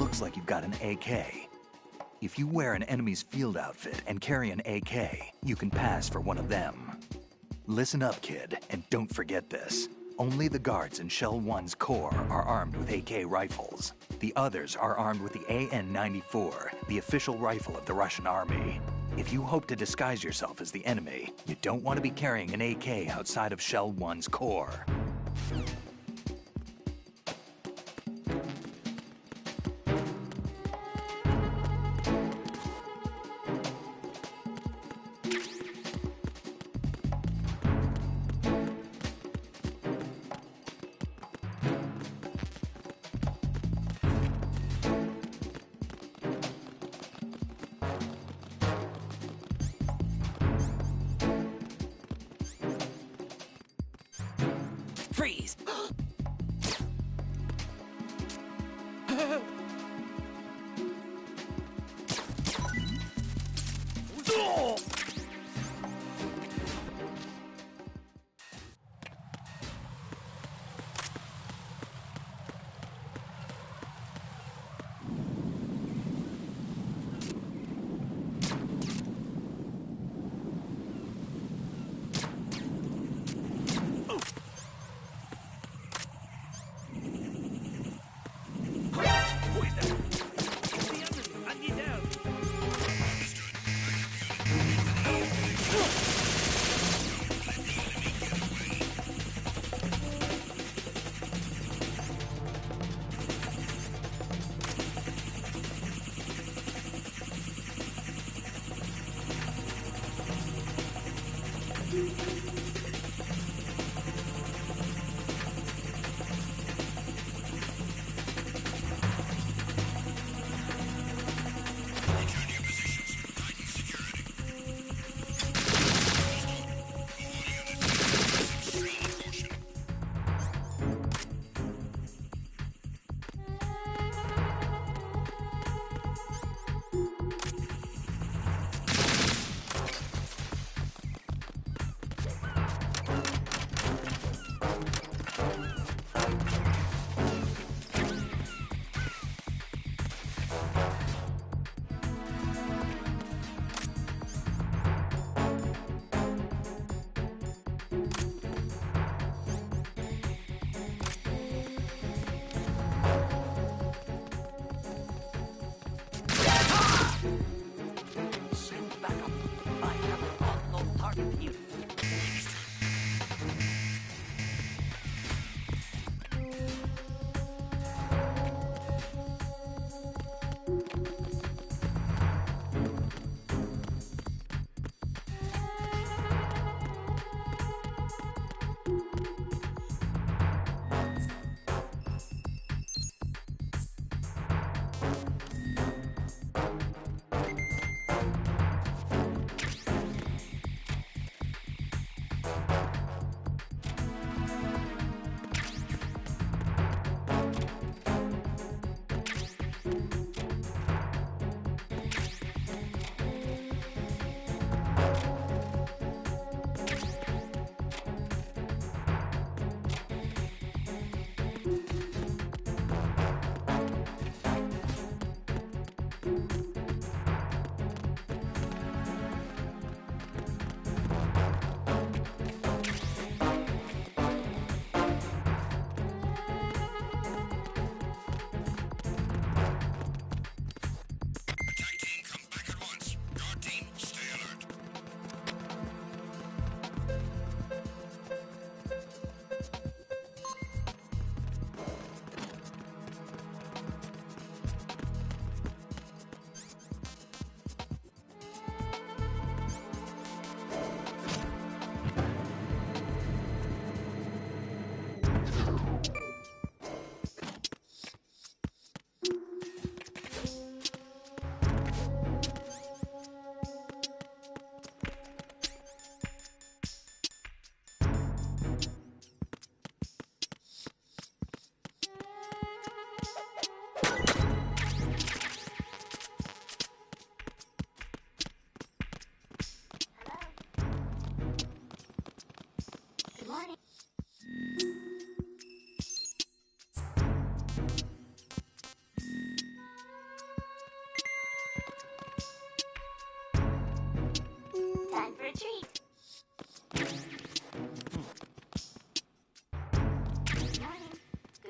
Looks like you've got an AK. If you wear an enemy's field outfit and carry an AK, you can pass for one of them. Listen up, kid, and don't forget this. Only the guards in Shell 1's Corps are armed with AK rifles. The others are armed with the AN-94, the official rifle of the Russian army. If you hope to disguise yourself as the enemy, you don't want to be carrying an AK outside of Shell 1's Corps. Freeze!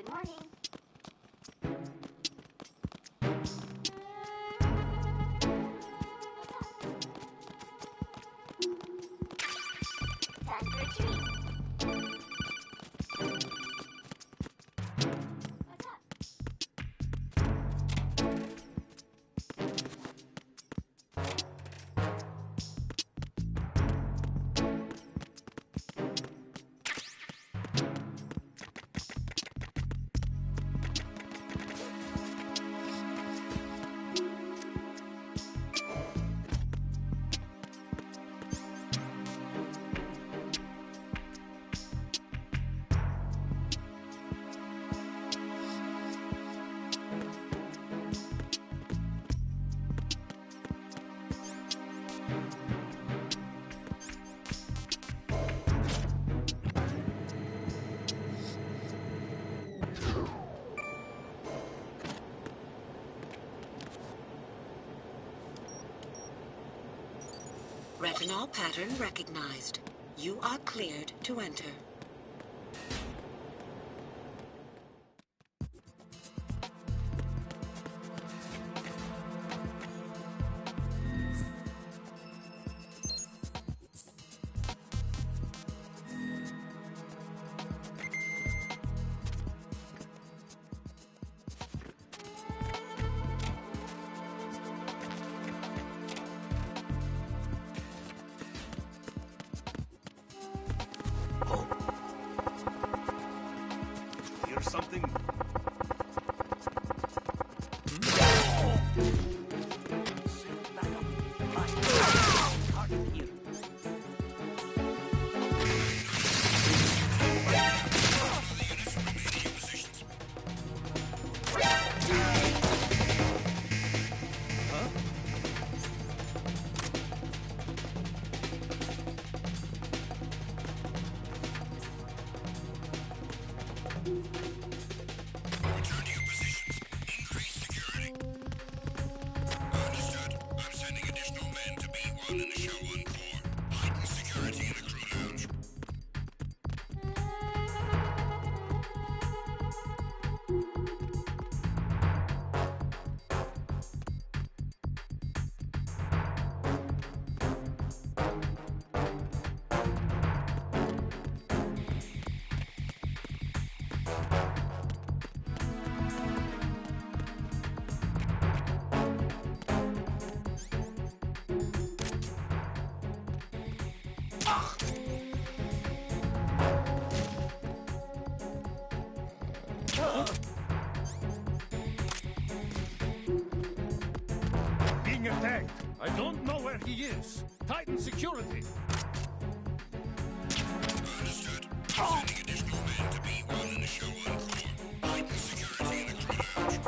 morning. Time for a treat. What's up? Retinol pattern recognized. You are cleared to enter. Hear something? Being attacked. I don't know where he is. Titan security. Understood. I'm sending additional men to B1 in the show on floor. Titan security in the crew lounge.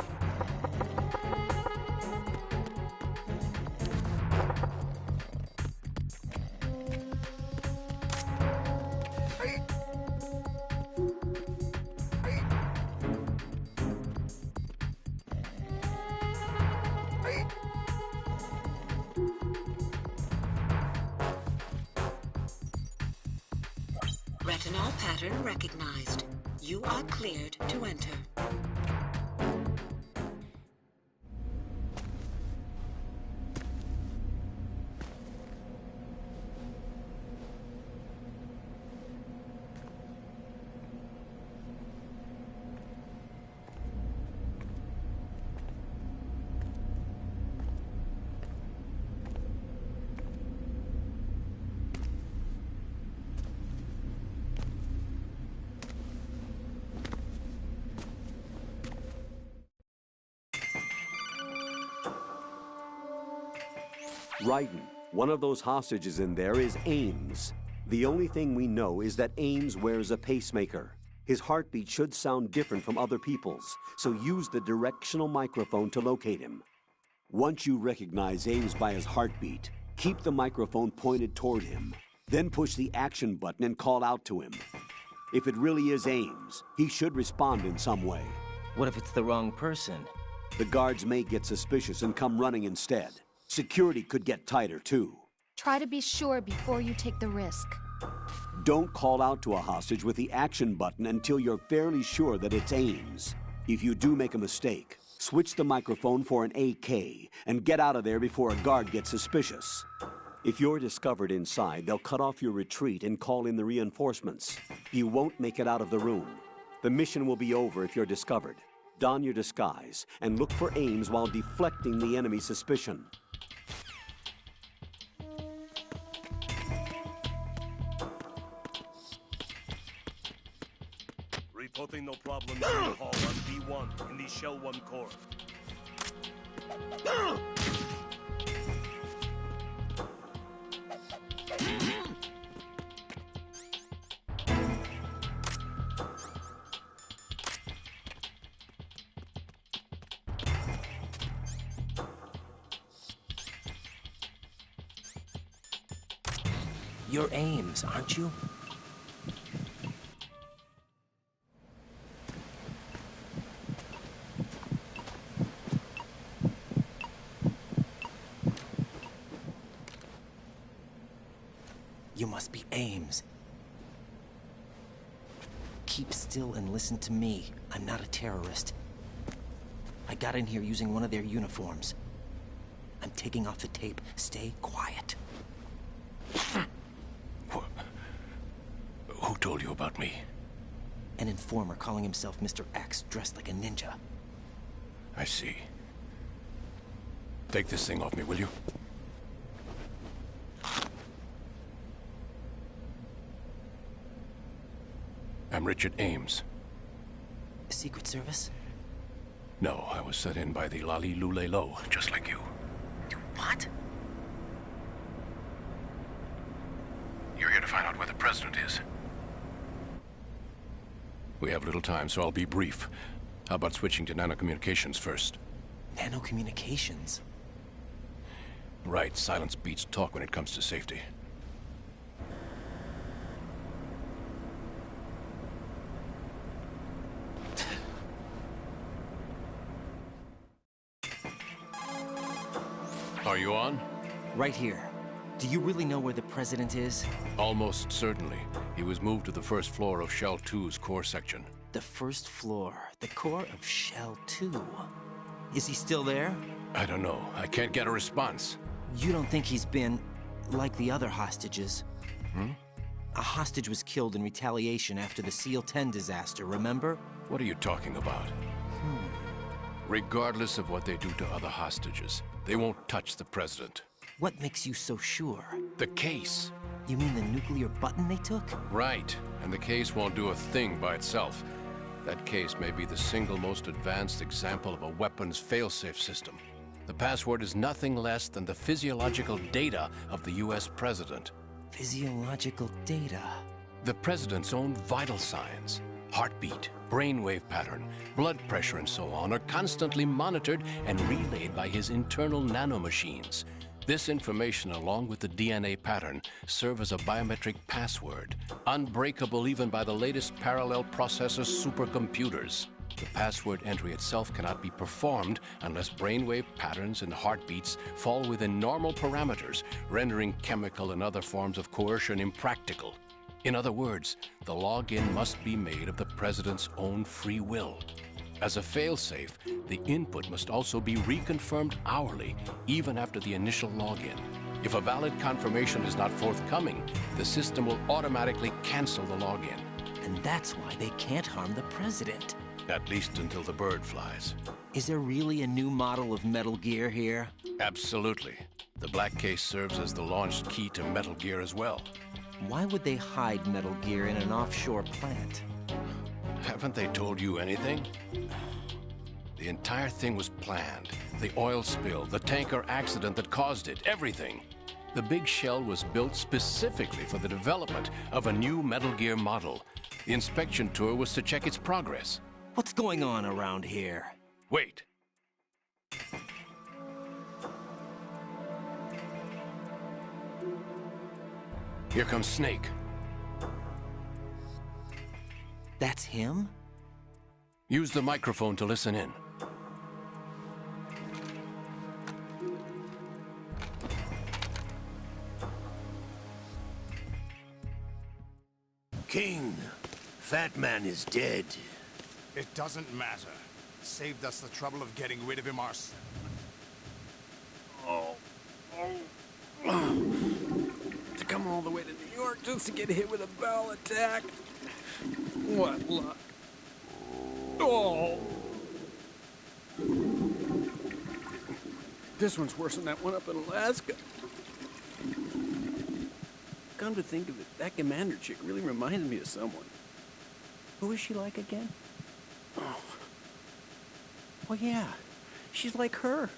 Retinol pattern recognized. You are cleared to enter. Raiden, one of those hostages in there is Ames. The only thing we know is that Ames wears a pacemaker. His heartbeat should sound different from other people's, so use the directional microphone to locate him. Once you recognize Ames by his heartbeat, keep the microphone pointed toward him. Then push the action button and call out to him. If it really is Ames, he should respond in some way. What if it's the wrong person? The guards may get suspicious and come running instead. Security could get tighter, too. Try to be sure before you take the risk. Don't call out to a hostage with the action button until you're fairly sure that it's Ames. If you do make a mistake, switch the microphone for an AK and get out of there before a guard gets suspicious. If you're discovered inside, they'll cut off your retreat and call in the reinforcements. You won't make it out of the room. The mission will be over if you're discovered. Don your disguise and look for Ames while deflecting the enemy's suspicion. Reporting no problem in the hall on B1 in the Shell 1 Corps. You're Ames, aren't you? You must be Ames. Keep still and listen to me. I'm not a terrorist. I got in here using one of their uniforms. I'm taking off the tape. Stay quiet. Who told you about me? An informer calling himself Mr. X, dressed like a ninja. I see. Take this thing off me, will you? I'm Richard Ames. Secret Service? No, I was set in by the Lali Lule Lo, just like you. What? You're here to find out where the president is. We have little time, so I'll be brief. How about switching to nanocommunications first? Nanocommunications? Right, silence beats talk when it comes to safety. Are you on? Right here. Do you really know where the president is? Almost certainly. He was moved to the first floor of Shell 2's core section. The first floor. The core of Shell 2. Is he still there? I don't know. I can't get a response. You don't think he's been like the other hostages? A hostage was killed in retaliation after the SEAL 10 disaster, remember? What are you talking about? Regardless of what they do to other hostages, they won't touch the president. What makes you so sure? The case. You mean the nuclear button they took? Right. And the case won't do a thing by itself. That case may be the single most advanced example of a weapons failsafe system. The password is nothing less than the physiological data of the US president. Physiological data? The president's own vital signs, heartbeat, brainwave pattern, blood pressure, and so on, are constantly monitored and relayed by his internal nanomachines. This information, along with the DNA pattern, serve as a biometric password, unbreakable even by the latest parallel processor supercomputers. The password entry itself cannot be performed unless brainwave patterns and heartbeats fall within normal parameters, rendering chemical and other forms of coercion impractical. In other words, the login must be made of the president's own free will. As a failsafe, the input must also be reconfirmed hourly, even after the initial login. If a valid confirmation is not forthcoming, the system will automatically cancel the login. And that's why they can't harm the president. At least until the bird flies. Is there really a new model of Metal Gear here? Absolutely. The black case serves as the launch key to Metal Gear as well. Why would they hide Metal Gear in an offshore plant? Haven't they told you anything? The entire thing was planned. The oil spill, the tanker accident that caused it, everything. The big shell was built specifically for the development of a new Metal Gear model. The inspection tour was to check its progress. What's going on around here? Wait. Here comes Snake. That's him? Use the microphone to listen in. Fat Man is dead. It doesn't matter. Saved us the trouble of getting rid of him ourselves. To come all the way to New York just to get hit with a bowel attack. What luck. Oh. This one's worse than that one up in Alaska. Come to think of it, that commander chick really reminds me of someone. Who is she like again? Oh yeah, she's like her.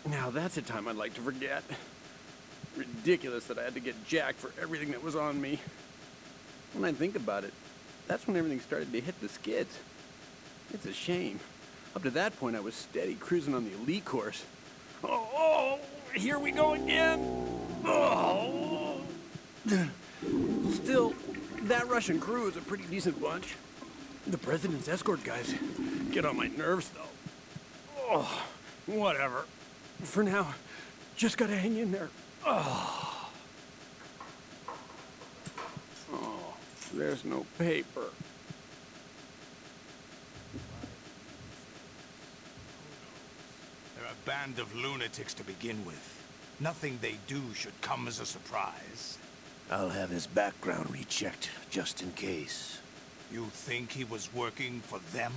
Now that's a time I'd like to forget. Ridiculous that I had to get jacked for everything that was on me. When I think about it, that's when everything started to hit the skids. It's a shame. Up to that point, I was steady cruising on the elite course. Oh, here we go again. Oh. Still, that Russian crew is a pretty decent bunch. The president's escort guys get on my nerves, though. Oh, whatever. For now, just gotta hang in there. Oh, there's no paper. They're a band of lunatics to begin with. Nothing they do should come as a surprise. I'll have his background rechecked, just in case. You think he was working for them?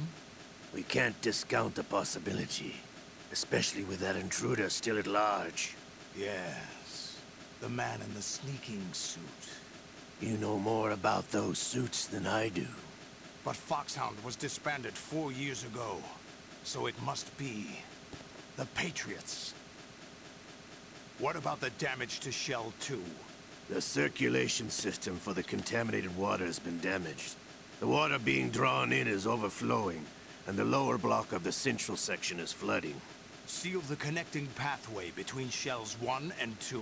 We can't discount the possibility, especially with that intruder still at large. Yes, the man in the sneaking suit. You know more about those suits than I do. But Foxhound was disbanded 4 years ago, so it must be the Patriots. What about the damage to Shell 2? The circulation system for the contaminated water has been damaged. The water being drawn in is overflowing, and the lower block of the central section is flooding. Seal the connecting pathway between Shells 1 and 2.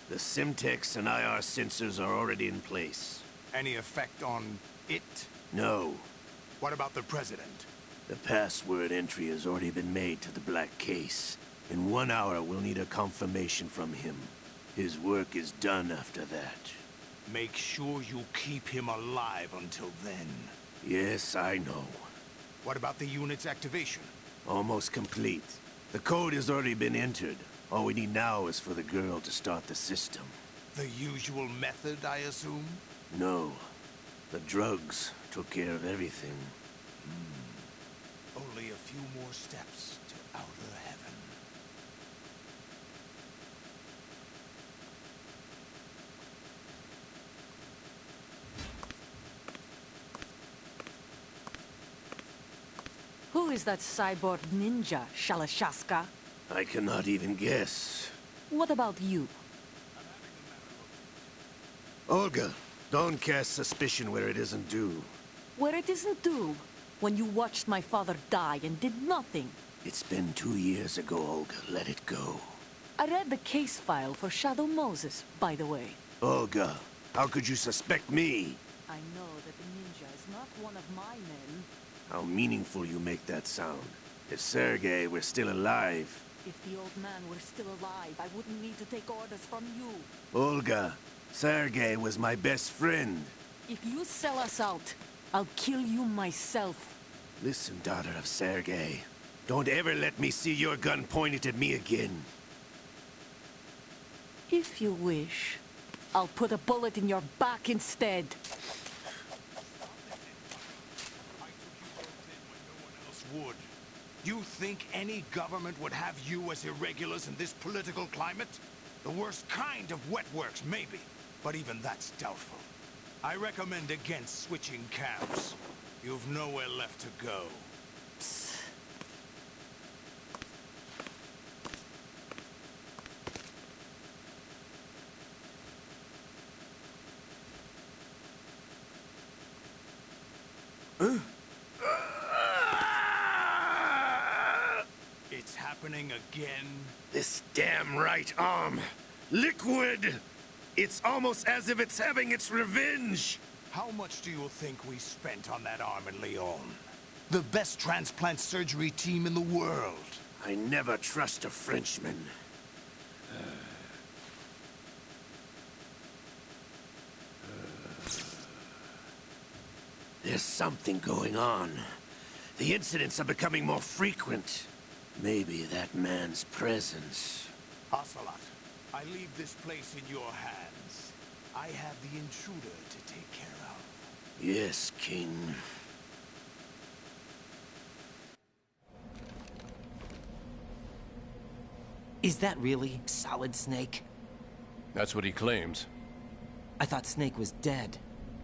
The Simtex and IR sensors are already in place. Any effect on it? No. What about the President? The password entry has already been made to the Black Case. In 1 hour, we'll need a confirmation from him. His work is done after that. Make sure you keep him alive until then. Yes, I know. What about the unit's activation? Almost complete. The code has already been entered. All we need now is for the girl to start the system. The usual method, I assume? No. The drugs took care of everything. Only a few more steps to outer heaven. Who is that cyborg ninja, Shalashaska? I cannot even guess. What about you? Olga, don't cast suspicion where it isn't due. Where it isn't due? When you watched my father die and did nothing. It's been 2 years ago, Olga. Let it go. I read the case file for Shadow Moses, by the way. Olga, how could you suspect me? I know that the ninja is not one of my men. How meaningful you make that sound. If Sergei were still alive... If the old man were still alive, I wouldn't need to take orders from you. Olga, Sergei was my best friend. If you sell us out, I'll kill you myself. Listen, daughter of Sergei. Don't ever let me see your gun pointed at me again. If you wish, I'll put a bullet in your back instead. Would. You think any government would have you as irregulars in this political climate? The worst kind of wet works, maybe. But even that's doubtful. I recommend against switching camps. You've nowhere left to go. Psst. It's happening again? This damn right arm. Liquid! It's almost as if it's having its revenge! How much do you think we spent on that arm in Lyon? The best transplant surgery team in the world. I never trust a Frenchman. There's something going on. The incidents are becoming more frequent. Maybe that man's presence. Ocelot, I leave this place in your hands. I have the intruder to take care of. Yes, King. Is that really Solid Snake? That's what he claims. I thought Snake was dead.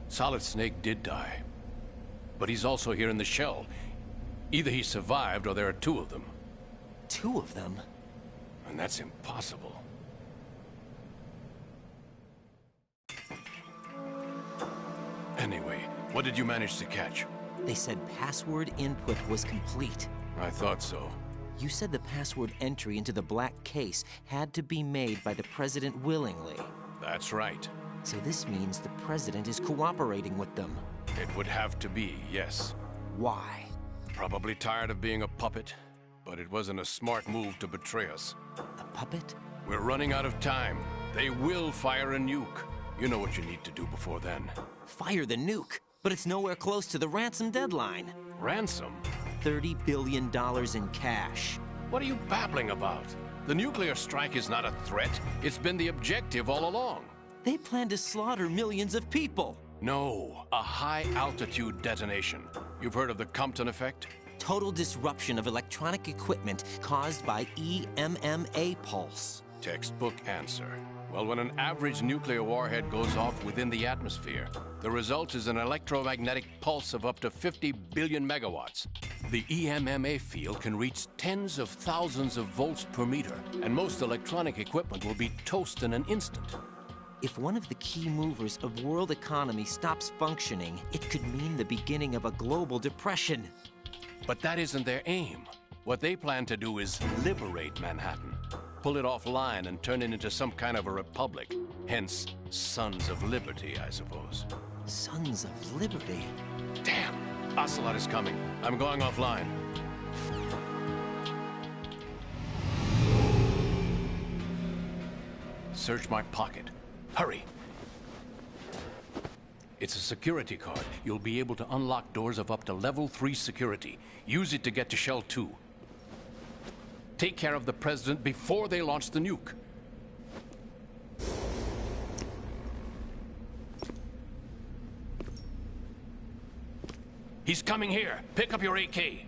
Solid Snake did die. But he's also here in the shell. Either he survived or there are two of them. Two of them? And that's impossible. Anyway, what did you manage to catch? They said password input was complete. I thought so. You said the password entry into the black case had to be made by the President willingly. That's right. So this means the President is cooperating with them. It would have to be, yes. Why? Probably tired of being a puppet, but it wasn't a smart move to betray us. A puppet? We're running out of time. They will fire a nuke. You know what you need to do before then. Fire the nuke? But it's nowhere close to the ransom deadline. Ransom? $30 billion in cash. What are you babbling about? The nuclear strike is not a threat. It's been the objective all along. They plan to slaughter millions of people. No, a high-altitude detonation. You've heard of the Compton effect? Total disruption of electronic equipment caused by EMMA pulse. Textbook answer. Well, when an average nuclear warhead goes off within the atmosphere, the result is an electromagnetic pulse of up to 50 billion megawatts. The EMMA field can reach tens of thousands of volts per meter, and most electronic equipment will be toast in an instant. If one of the key movers of world economy stops functioning, it could mean the beginning of a global depression. But that isn't their aim. What they plan to do is liberate Manhattan. Pull it offline and turn it into some kind of a republic. Hence, Sons of Liberty, I suppose. Sons of Liberty? Damn! Ocelot is coming. I'm going offline. Search my pocket. Hurry! It's a security card. You'll be able to unlock doors of up to level 3 security. Use it to get to Shell 2. Take care of the President before they launch the nuke. He's coming here. Pick up your AK.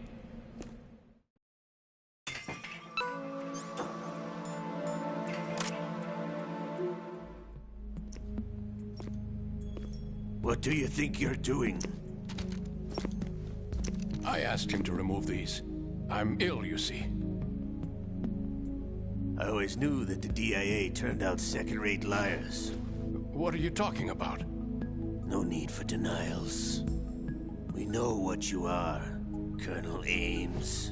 What do you think you're doing? I asked him to remove these. I'm ill, you see. I always knew that the DIA turned out second-rate liars. What are you talking about? No need for denials. We know what you are, Colonel Ames.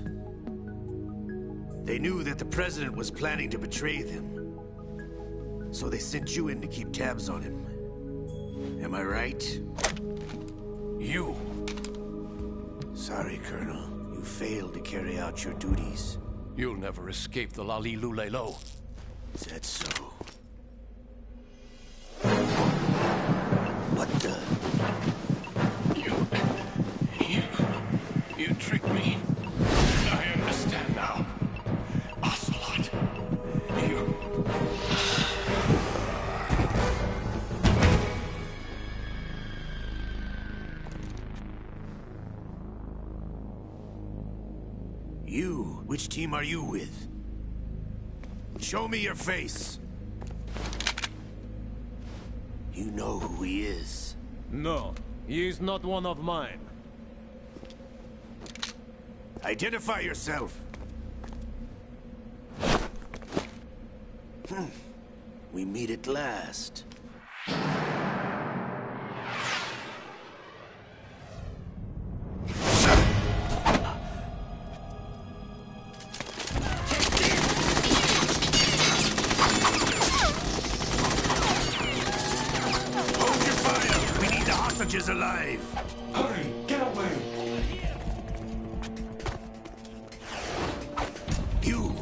They knew that the President was planning to betray them. So they sent you in to keep tabs on him. Am I right? You! Sorry, Colonel. You failed to carry out your duties. You'll never escape the Lali-Lu-Le-Lo. Is that so? What the? You tricked me. I understand now. Ocelot, you... You? Which team are you with? Show me your face. You know who he is. No, he is not one of mine. Identify yourself. We meet at last. Hold your fire! We need the hostages alive! Hurry, get away!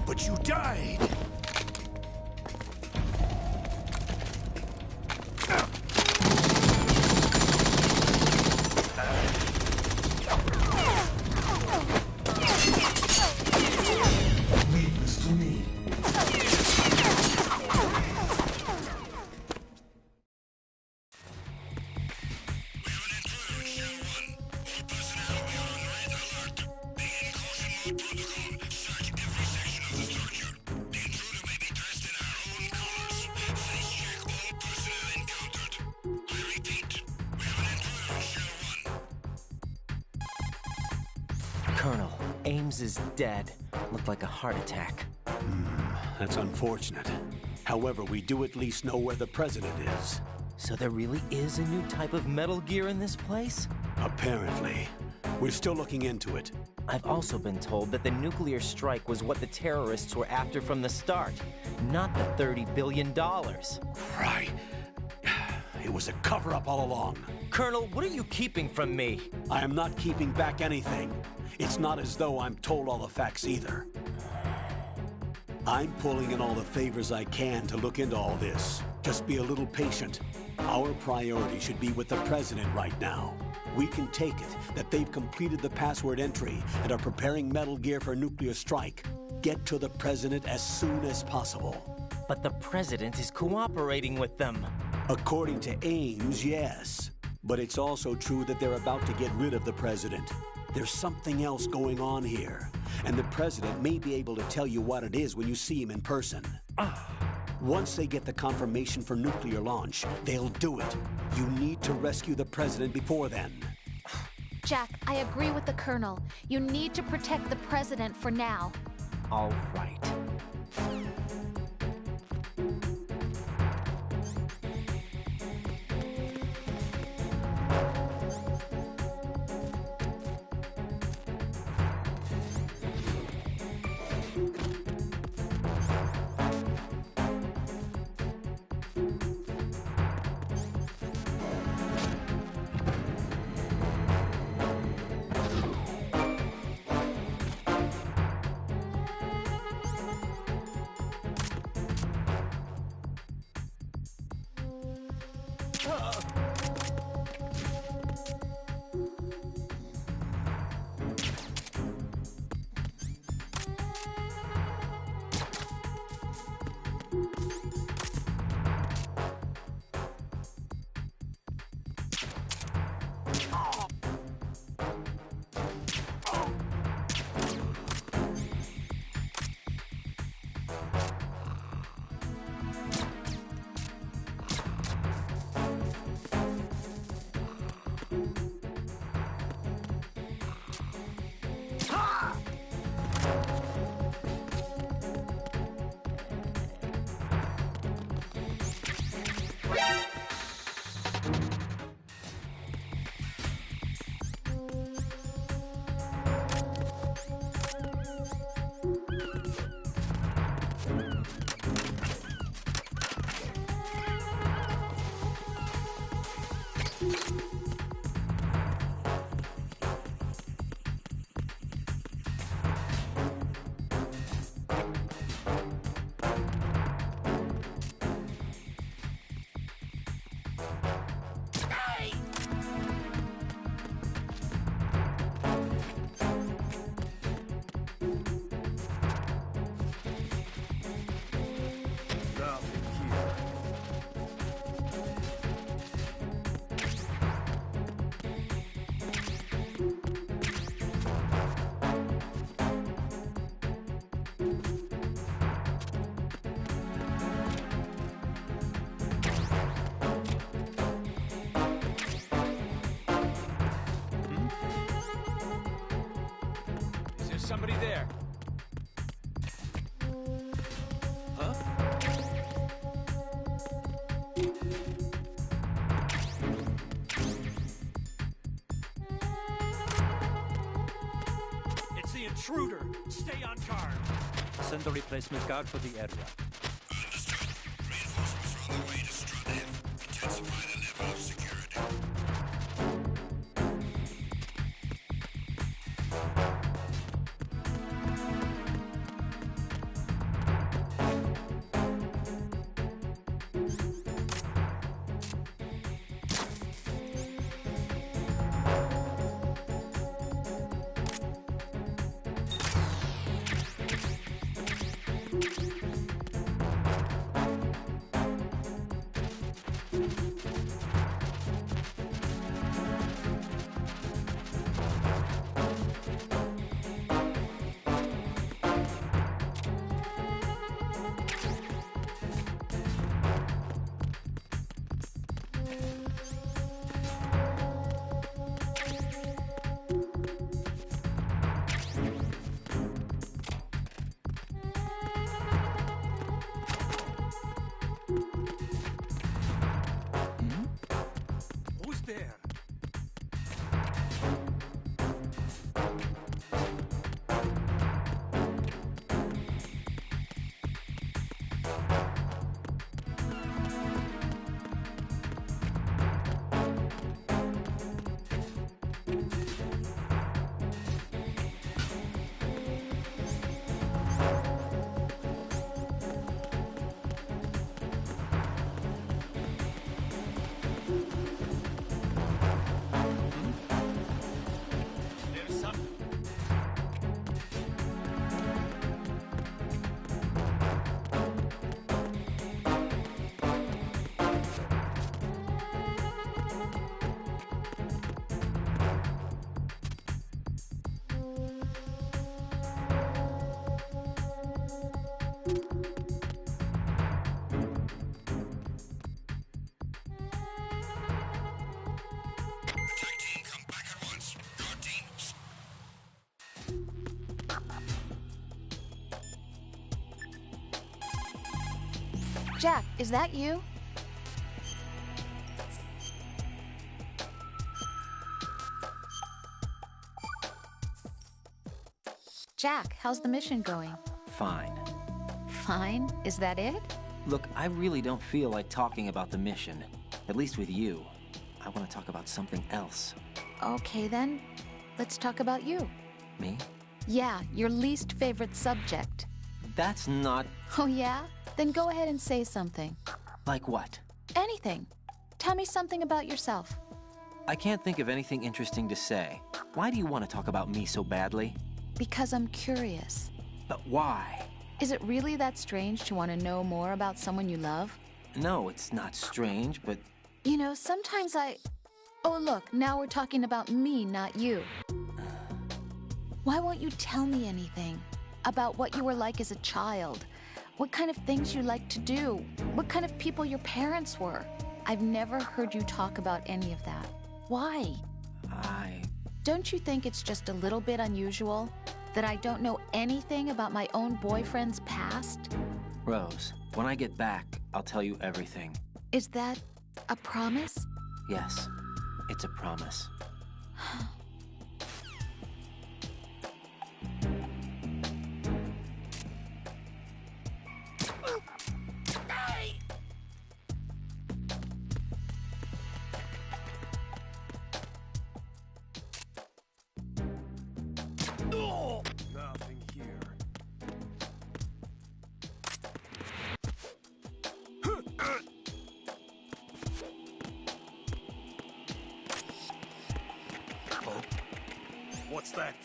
But you died! Colonel, Ames is dead. Looked like a heart attack. That's unfortunate. However, we do at least know where the president is. So there really is a new type of Metal Gear in this place? Apparently. We're still looking into it. I've also been told that the nuclear strike was what the terrorists were after from the start, not the $30 billion. Right. It was a cover-up all along. Colonel, what are you keeping from me? I am not keeping back anything. It's not as though I'm told all the facts either. I'm pulling in all the favors I can to look into all this. Just be a little patient. Our priority should be with the president right now. We can take it that they've completed the password entry and are preparing Metal Gear for nuclear strike. Get to the president as soon as possible. But the president is cooperating with them. According to Ames, yes. But it's also true that they're about to get rid of the president. There's something else going on here, and the president may be able to tell you what it is when you see him in person. Once they get the confirmation for nuclear launch, they'll do it. You need to rescue the president before then. Jack, I agree with the Colonel. You need to protect the president for now. All right. Somebody there. Huh? It's the intruder. Stay on guard. Send a replacement guard for the area. Understood. Reinforcements are on the way to Strut-F. Intensify the level of security. Jack, is that you? Jack, how's the mission going? Fine. Fine? Is that it? Look, I really don't feel like talking about the mission. At least with you. I want to talk about something else. Okay then, let's talk about you. Me? Yeah, your least favorite subject. That's not... Oh yeah? Then go ahead and say something. Like what? Anything. Tell me something about yourself. I can't think of anything interesting to say. Why do you want to talk about me so badly? Because I'm curious. But why? Is it really that strange to want to know more about someone you love? No, it's not strange, but... You know, sometimes Oh look, now we're talking about me, not you. Why won't you tell me anything? About what you were like as a child? What kind of things you liked to do? What kind of people your parents were? I've never heard you talk about any of that. Why? Don't you think it's just a little bit unusual that I don't know anything about my own boyfriend's past? Rose, when I get back, I'll tell you everything. Is that a promise? Yes, it's a promise. Nothing here. Oh, what's that?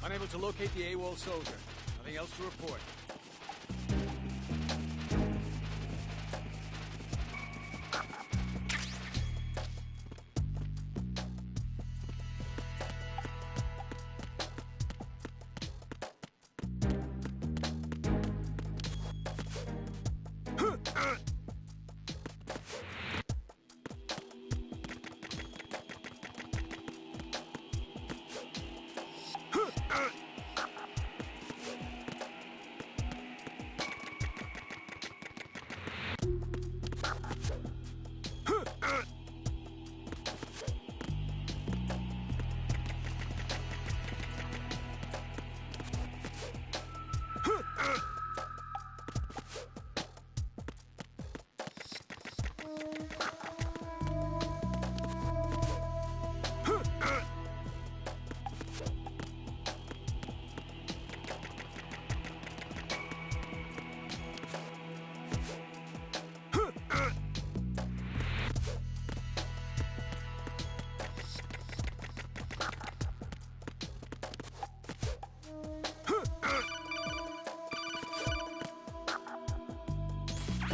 Unable to locate the AWOL soldier. Nothing else to report.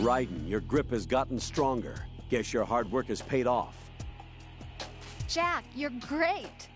Raiden, your grip has gotten stronger. Guess your hard work has paid off. Jack, you're great.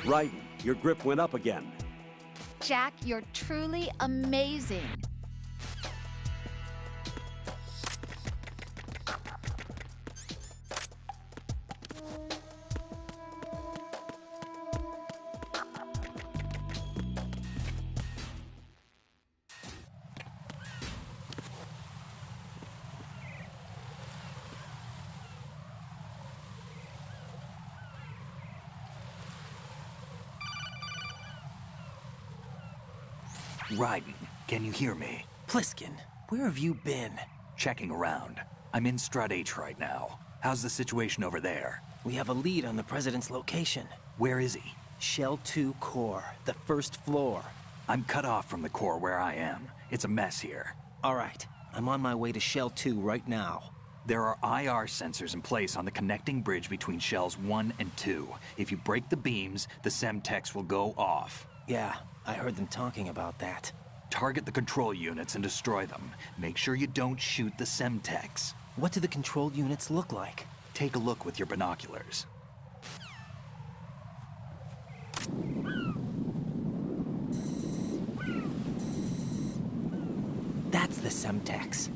Raiden, your grip went up again. Jack, you're truly amazing. Raiden, can you hear me? Pliskin, where have you been? Checking around. I'm in Strut H right now. How's the situation over there? We have a lead on the President's location. Where is he? Shell 2 core, the first floor. I'm cut off from the core where I am. It's a mess here. All right, I'm on my way to Shell 2 right now. There are IR sensors in place on the connecting bridge between Shells 1 and 2. If you break the beams, the Semtex will go off. Yeah, I heard them talking about that. Target the control units and destroy them. Make sure you don't shoot the Semtex. What do the control units look like? Take a look with your binoculars. That's the Semtex.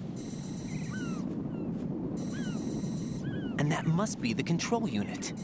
And that must be the control unit.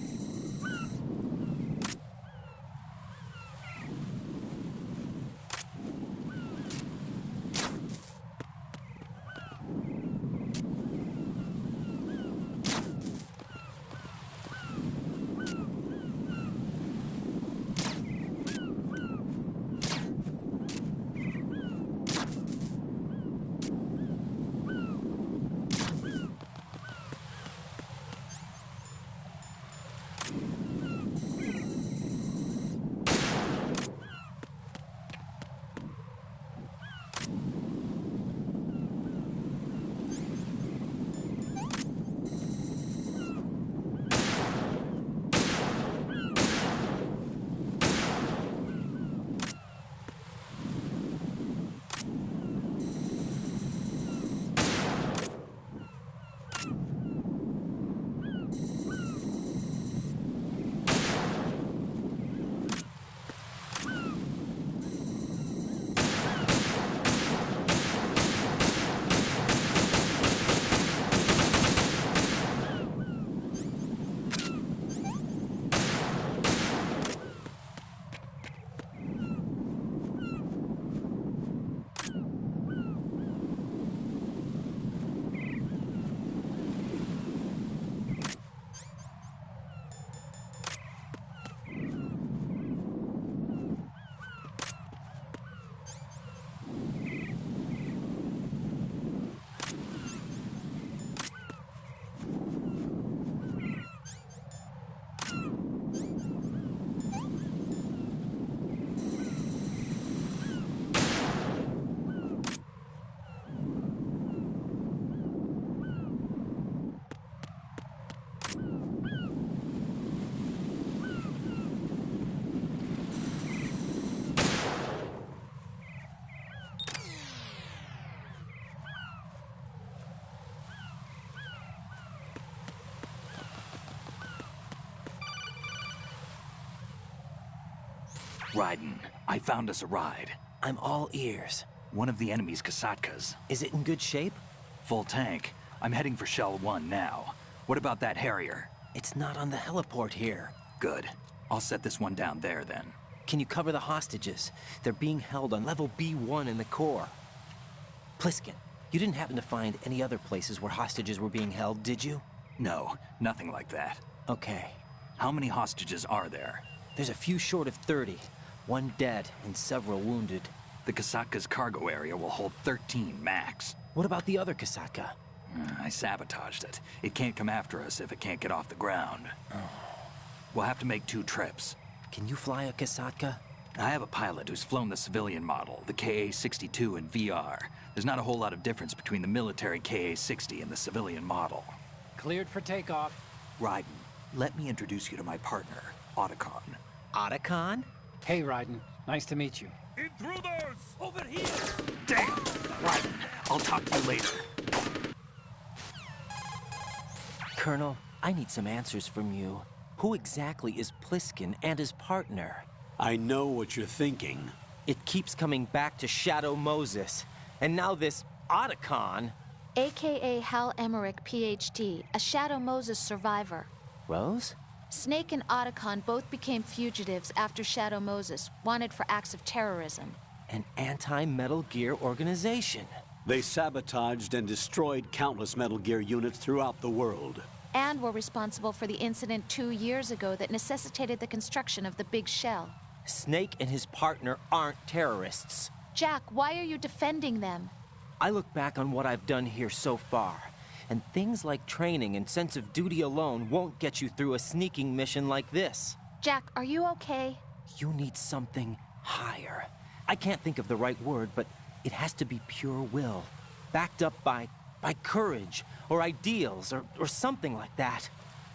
Raiden, I found us a ride. I'm all ears. One of the enemy's Kasatkas. Is it in good shape? Full tank. I'm heading for Shell 1 now. What about that Harrier? It's not on the heliport here. Good. I'll set this one down there then. Can you cover the hostages? They're being held on level B1 in the core. Pliskin, you didn't happen to find any other places where hostages were being held, did you? No, nothing like that. Okay. How many hostages are there? There's a few short of 30. One dead and several wounded. The Kasatka's cargo area will hold 13 max. What about the other Kasatka? I sabotaged it. It can't come after us if it can't get off the ground. We'll have to make 2 trips. Can you fly a Kasatka? I have a pilot who's flown the civilian model, the KA-62 in VR. There's not a whole lot of difference between the military KA-60 and the civilian model. Cleared for takeoff. Raiden, let me introduce you to my partner, Otacon. Otacon? Hey, Raiden. Nice to meet you. Intruders! Over here! Damn! Raiden, I'll talk to you later. Colonel, I need some answers from you. Who exactly is Pliskin and his partner? I know what you're thinking. It keeps coming back to Shadow Moses. And now this Otacon. AKA Hal Emmerich, PhD, a Shadow Moses survivor. Rose? Snake and Otacon both became fugitives after Shadow Moses, wanted for acts of terrorism. An anti-Metal Gear organization. They sabotaged and destroyed countless Metal Gear units throughout the world. And were responsible for the incident 2 years ago that necessitated the construction of the Big Shell. Snake and his partner aren't terrorists. Jack, why are you defending them? I look back on what I've done here so far, and things like training and sense of duty alone won't get you through a sneaking mission like this. Jack, are you okay? You need something higher. I can't think of the right word, but it has to be pure will, backed up by courage, or ideals, or something like that.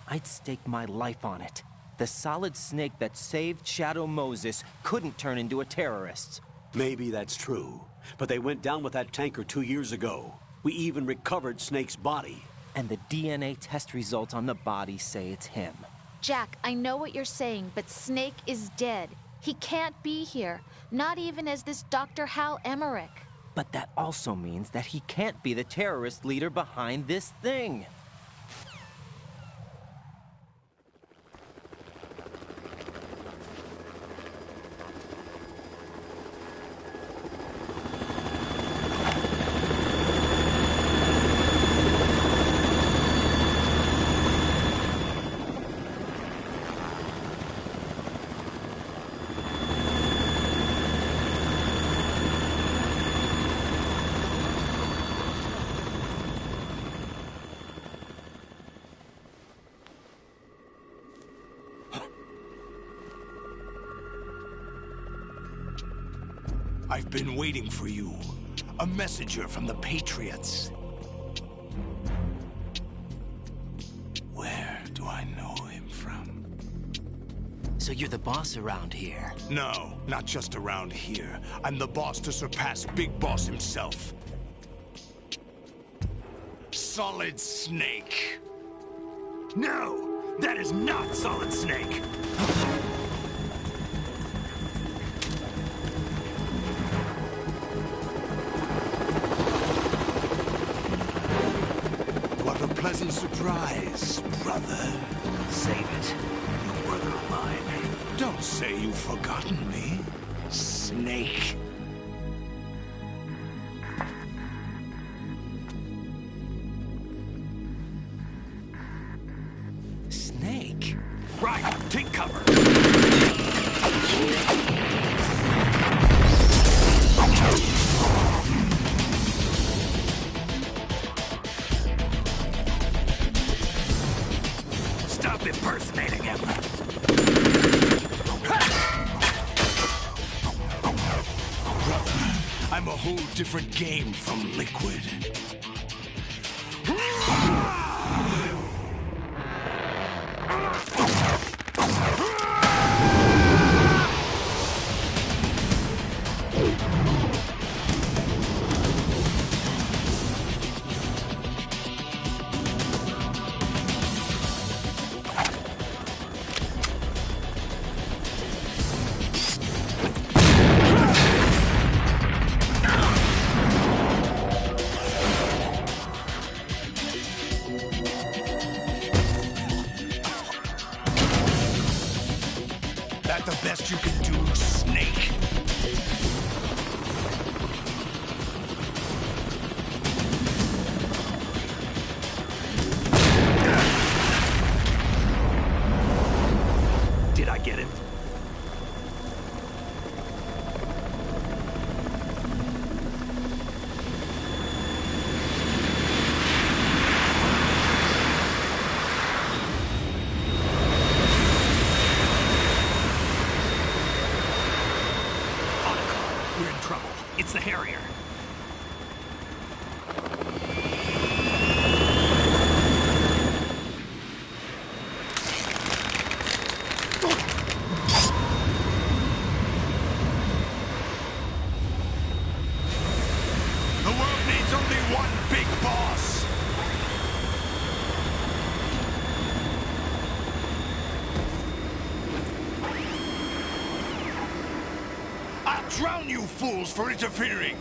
I'd stake my life on it. The Solid Snake that saved Shadow Moses couldn't turn into a terrorist. Maybe that's true, but they went down with that tanker 2 years ago. We even recovered Snake's body. And the DNA test results on the body say it's him. Jack, I know what you're saying, but Snake is dead. He can't be here, not even as this Dr. Hal Emmerich. But that also means that he can't be the terrorist leader behind this thing. I've been waiting for you. A messenger from the Patriots. Where do I know him from? So you're the boss around here? No, not just around here. I'm the boss to surpass Big Boss himself. Solid Snake. No! That is not Solid Snake! What a pleasant surprise, brother. Save it. You work of mine. Don't say you've forgotten me, Snake. Snake? Right, take cover. Stop impersonating him. Brother, I'm a whole different game from Liquid. That the best you can do, Snake? Did I get it? We're in trouble. It's the Harrier. The world needs only one big boss. drown you fools for interfering!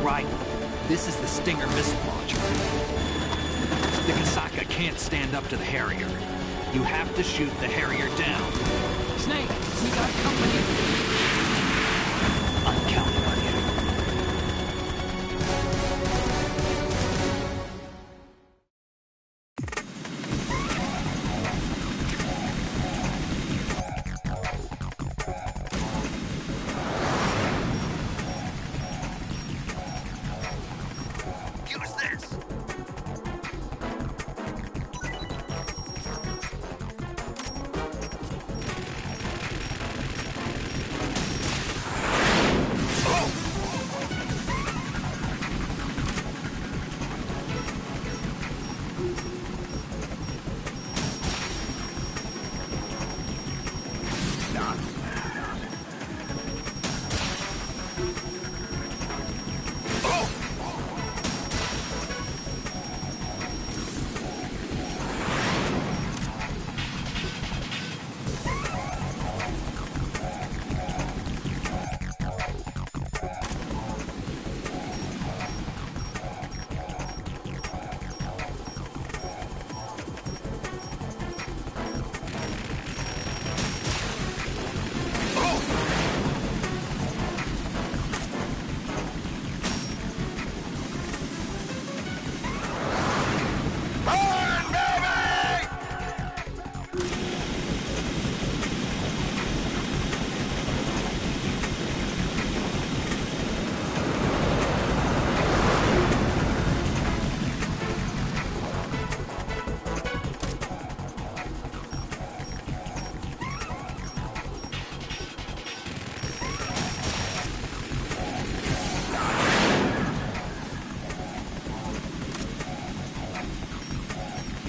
Right. This is the Stinger missile launcher. The Kasaka can't stand up to the Harrier. You have to shoot the Harrier down. Snake, we got company. I'm counting on you. Use this!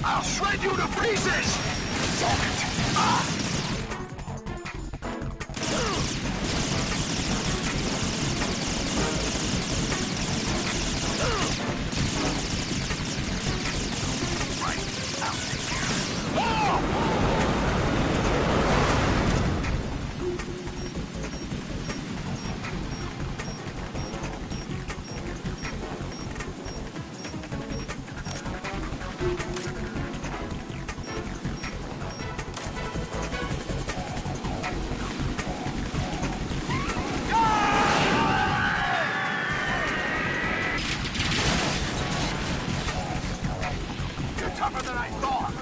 I'll shred you to pieces! Damn it! Ah! Right, I'll take care of it. Oh! Tougher than I thought!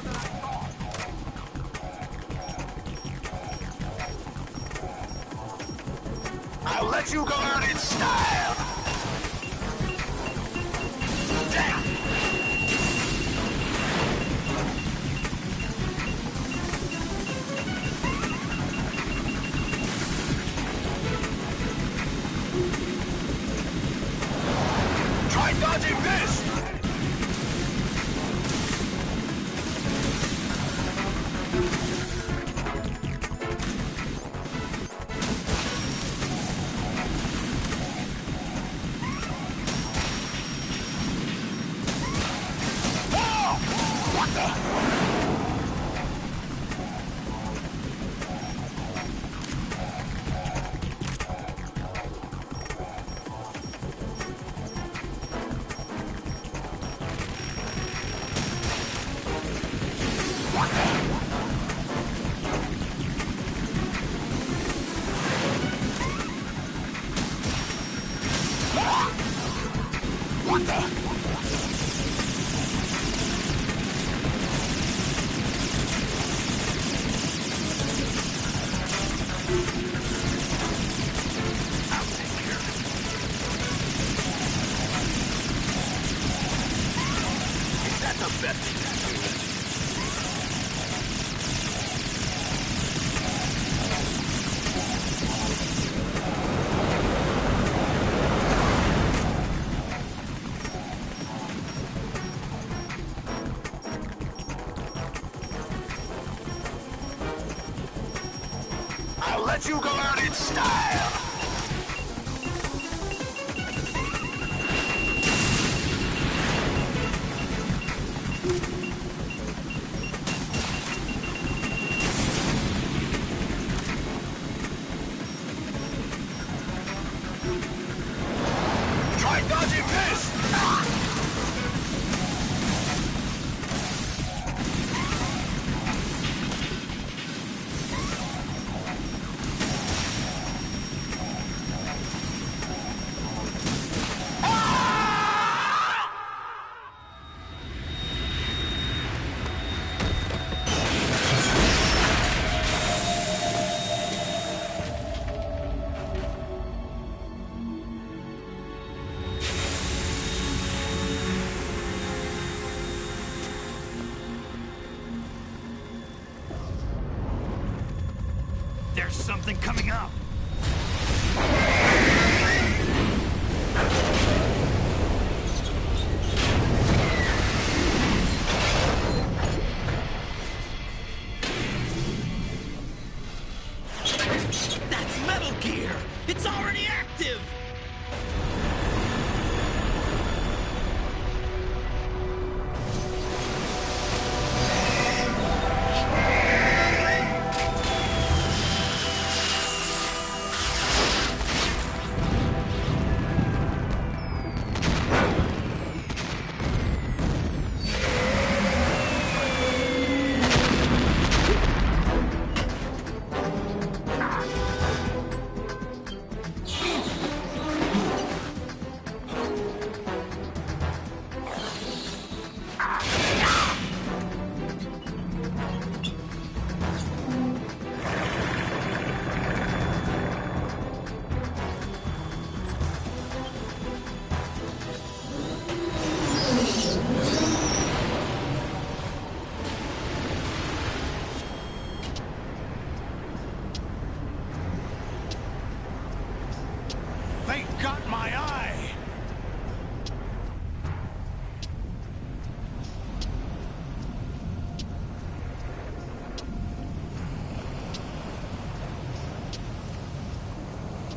I'll let you go out in style! Damn! Try dodging this! What the? let you go out in style! Try dodging this! There's something coming up. That's Metal Gear! It's already active! They got my eye!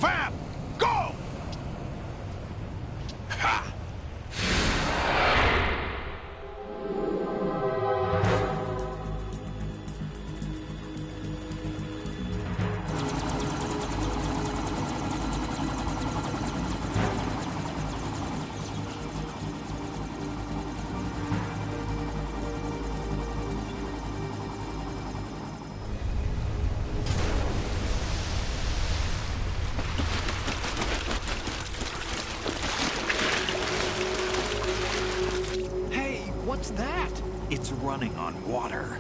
Fab! Go! Ha! What's that? It's running on water.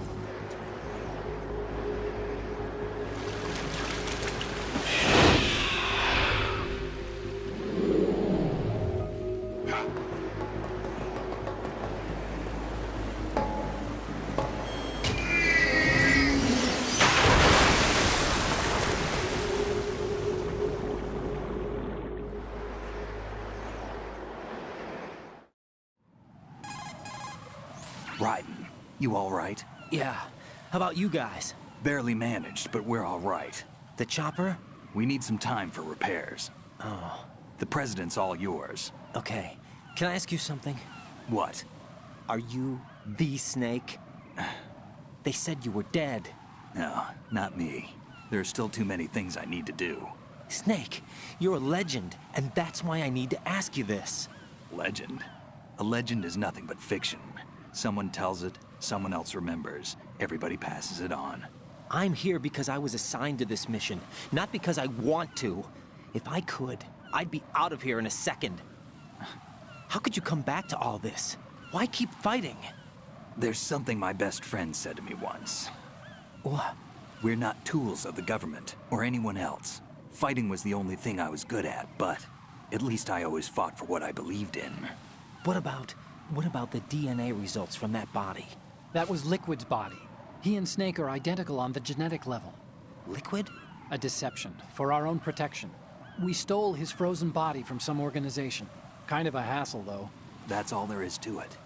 Raiden, you all right? Yeah. How about you guys? Barely managed, but we're all right. The chopper? We need some time for repairs. Oh. The president's all yours. Okay. Can I ask you something? What? Are you the Snake? They said you were dead. No, not me. There are still too many things I need to do. Snake, you're a legend, and that's why I need to ask you this. Legend? A legend is nothing but fiction. Someone tells it, someone else remembers. Everybody passes it on. I'm here because I was assigned to this mission, not because I want to. If I could, I'd be out of here in a second. How could you come back to all this? Why keep fighting? There's something my best friend said to me once. What? We're not tools of the government or anyone else. Fighting was the only thing I was good at, but at least I always fought for what I believed in. What about the DNA results from that body? That was Liquid's body. He and Snake are identical on the genetic level. Liquid? A deception, for our own protection. We stole his frozen body from some organization. Kind of a hassle, though. That's all there is to it.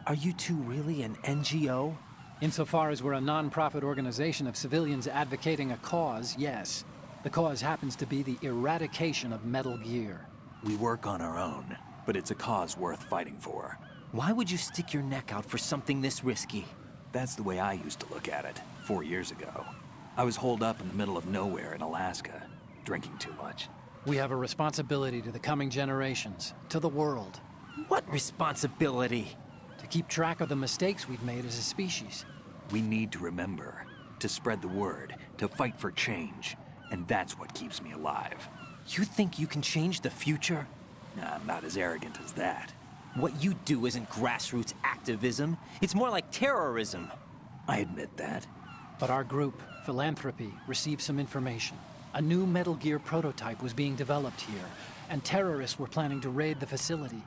Are you two really an NGO? Insofar as we're a non-profit organization of civilians advocating a cause, yes. The cause happens to be the eradication of Metal Gear. We work on our own, but it's a cause worth fighting for. Why would you stick your neck out for something this risky? That's the way I used to look at it, 4 years ago. I was holed up in the middle of nowhere in Alaska, drinking too much. We have a responsibility to the coming generations, to the world. What responsibility? To keep track of the mistakes we've made as a species. We need to remember, to spread the word, to fight for change. And that's what keeps me alive. You think you can change the future? Nah, I'm not as arrogant as that. What you do isn't grassroots activism. It's more like terrorism. I admit that. But our group, Philanthropy, received some information. A new Metal Gear prototype was being developed here, and terrorists were planning to raid the facility.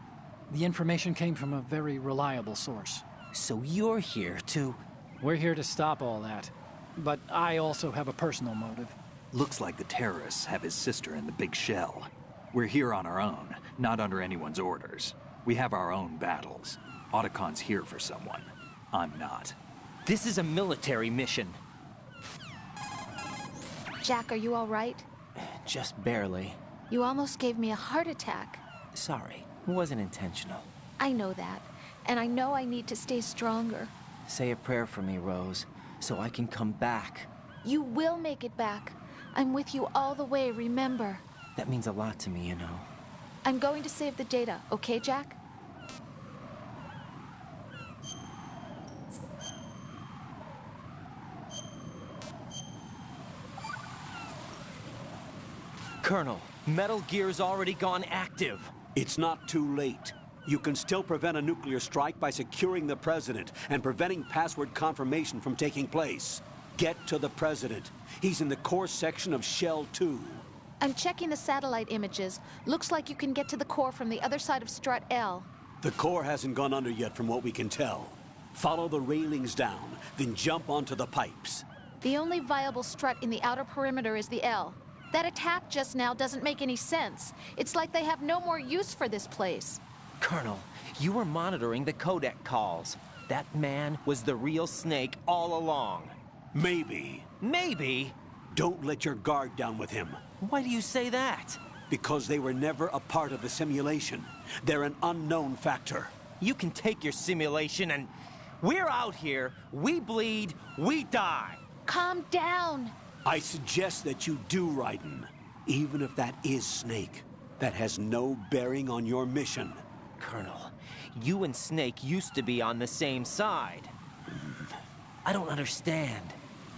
The information came from a very reliable source. So you're here to... We're here to stop all that. But I also have a personal motive. Looks like the terrorists have his sister in the big shell. We're here on our own, not under anyone's orders. We have our own battles. Otacon's here for someone. I'm not. This is a military mission. Jack, are you all right? Just barely. You almost gave me a heart attack. Sorry, it wasn't intentional. I know that, and I know I need to stay stronger. Say a prayer for me, Rose, so I can come back. You will make it back. I'm with you all the way, remember? That means a lot to me, you know. I'm going to save the data, okay, Jack? Colonel, Metal Gear's already gone active. It's not too late. You can still prevent a nuclear strike by securing the President and preventing password confirmation from taking place. Get to the President. He's in the core section of Shell 2. I'm checking the satellite images. Looks like you can get to the core from the other side of Strut L. The core hasn't gone under yet from what we can tell. Follow the railings down, then jump onto the pipes. The only viable strut in the outer perimeter is the L. That attack just now doesn't make any sense. It's like they have no more use for this place. Colonel, you were monitoring the codec calls. That man was the real Snake all along. Maybe. Maybe? Don't let your guard down with him. Why do you say that? Because they were never a part of the simulation. They're an unknown factor. You can take your simulation and... We're out here, we bleed, we die. Calm down. I suggest that you do, Raiden. Even if that is Snake. That has no bearing on your mission. Colonel, you and Snake used to be on the same side. I don't understand.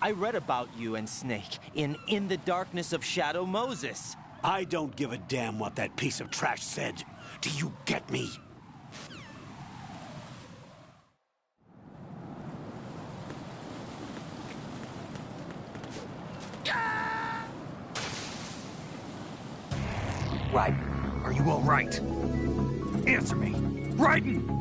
I read about you and Snake in the Darkness of Shadow Moses. I don't give a damn what that piece of trash said. Do you get me? Raiden, are you all right? Answer me. Raiden!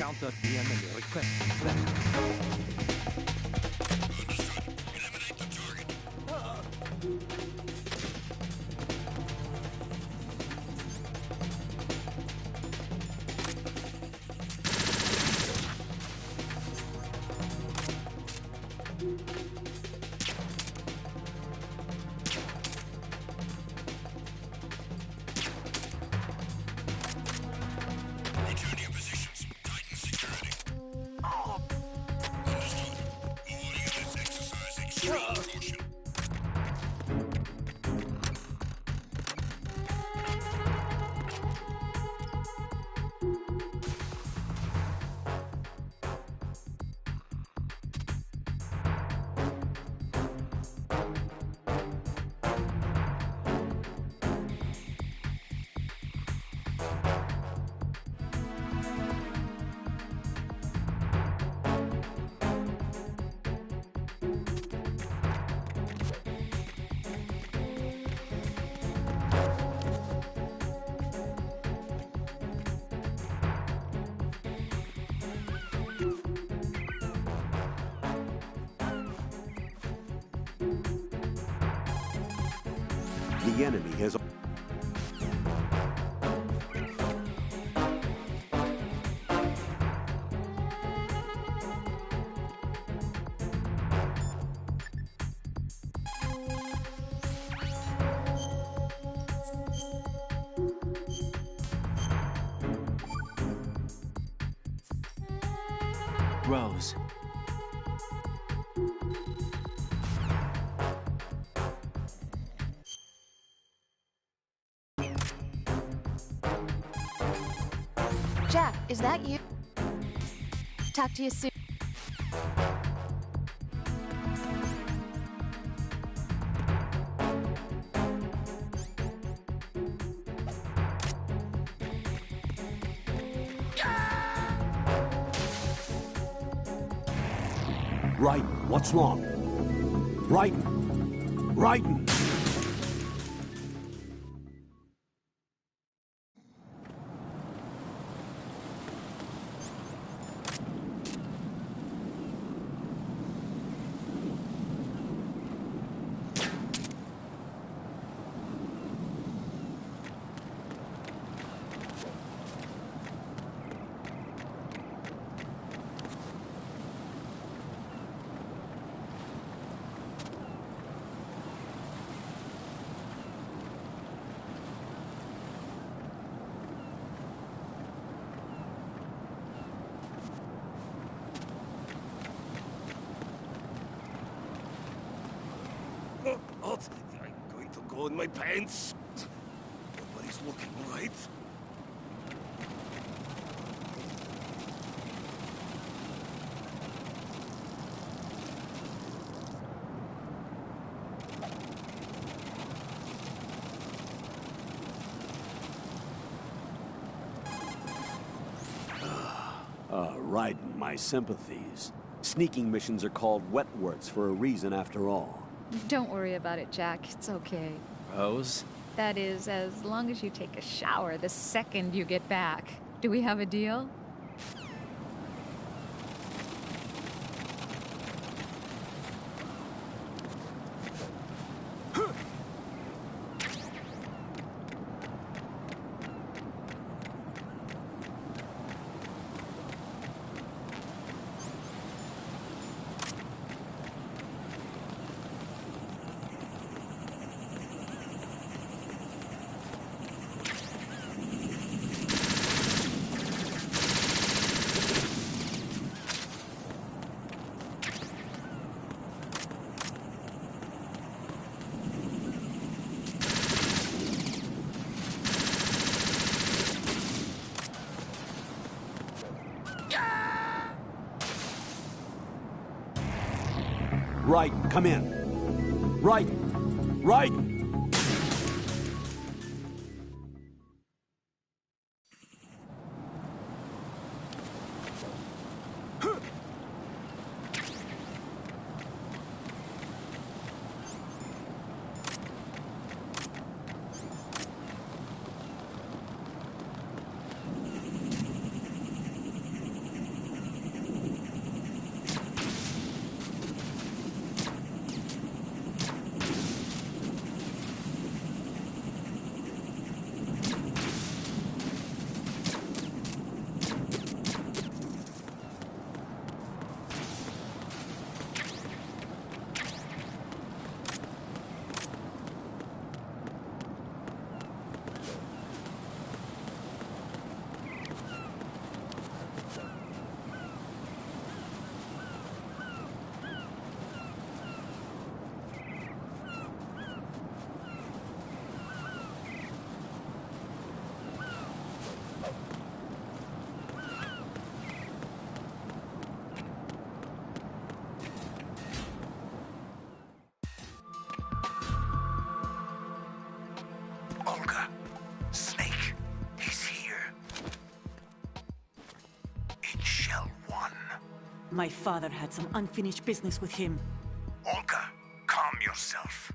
counter the enemy requesting threat. Return to your positions. Tighten security. Understood. All units exercise extreme caution. The enemy has... Rose. Jack, is that you? Talk to you soon. Raiden, what's wrong? Raiden! Raiden! What? I'm going to go in my pants. Nobody's looking, right? Raiden, my sympathies. Sneaking missions are called wet works for a reason after all. Don't worry about it, Jack. It's okay. Rose? That is, as long as you take a shower the second you get back. Do we have a deal? Raiden, come in. Raiden! Raiden! My father had some unfinished business with him. Olga, calm yourself.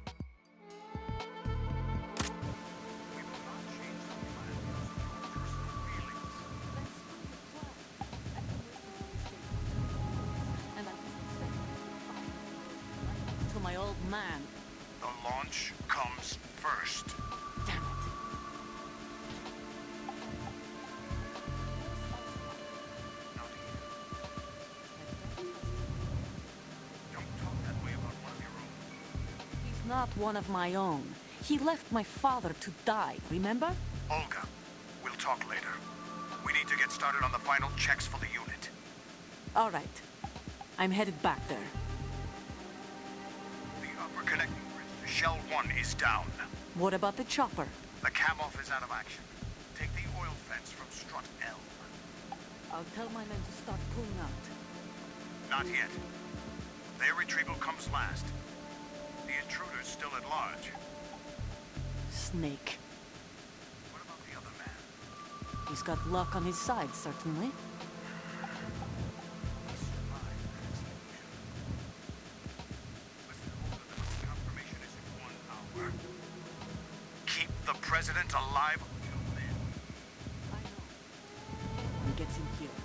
To my old man. The launch comes first. Damn it. He's not one of my own. He left my father to die, remember? Olga, we'll talk later. We need to get started on the final checks for the unit. All right. I'm headed back there. The upper connecting bridge to Shell 1 is down. What about the chopper? The cam-off is out of action. Take the oil fence from strut L. I'll tell my men to start pulling out. Not yet. Their retrieval comes last. The intruder's still at large. Snake. What about the other man? He's got luck on his side, certainly. Keep the president alive until then. I know. He gets in here.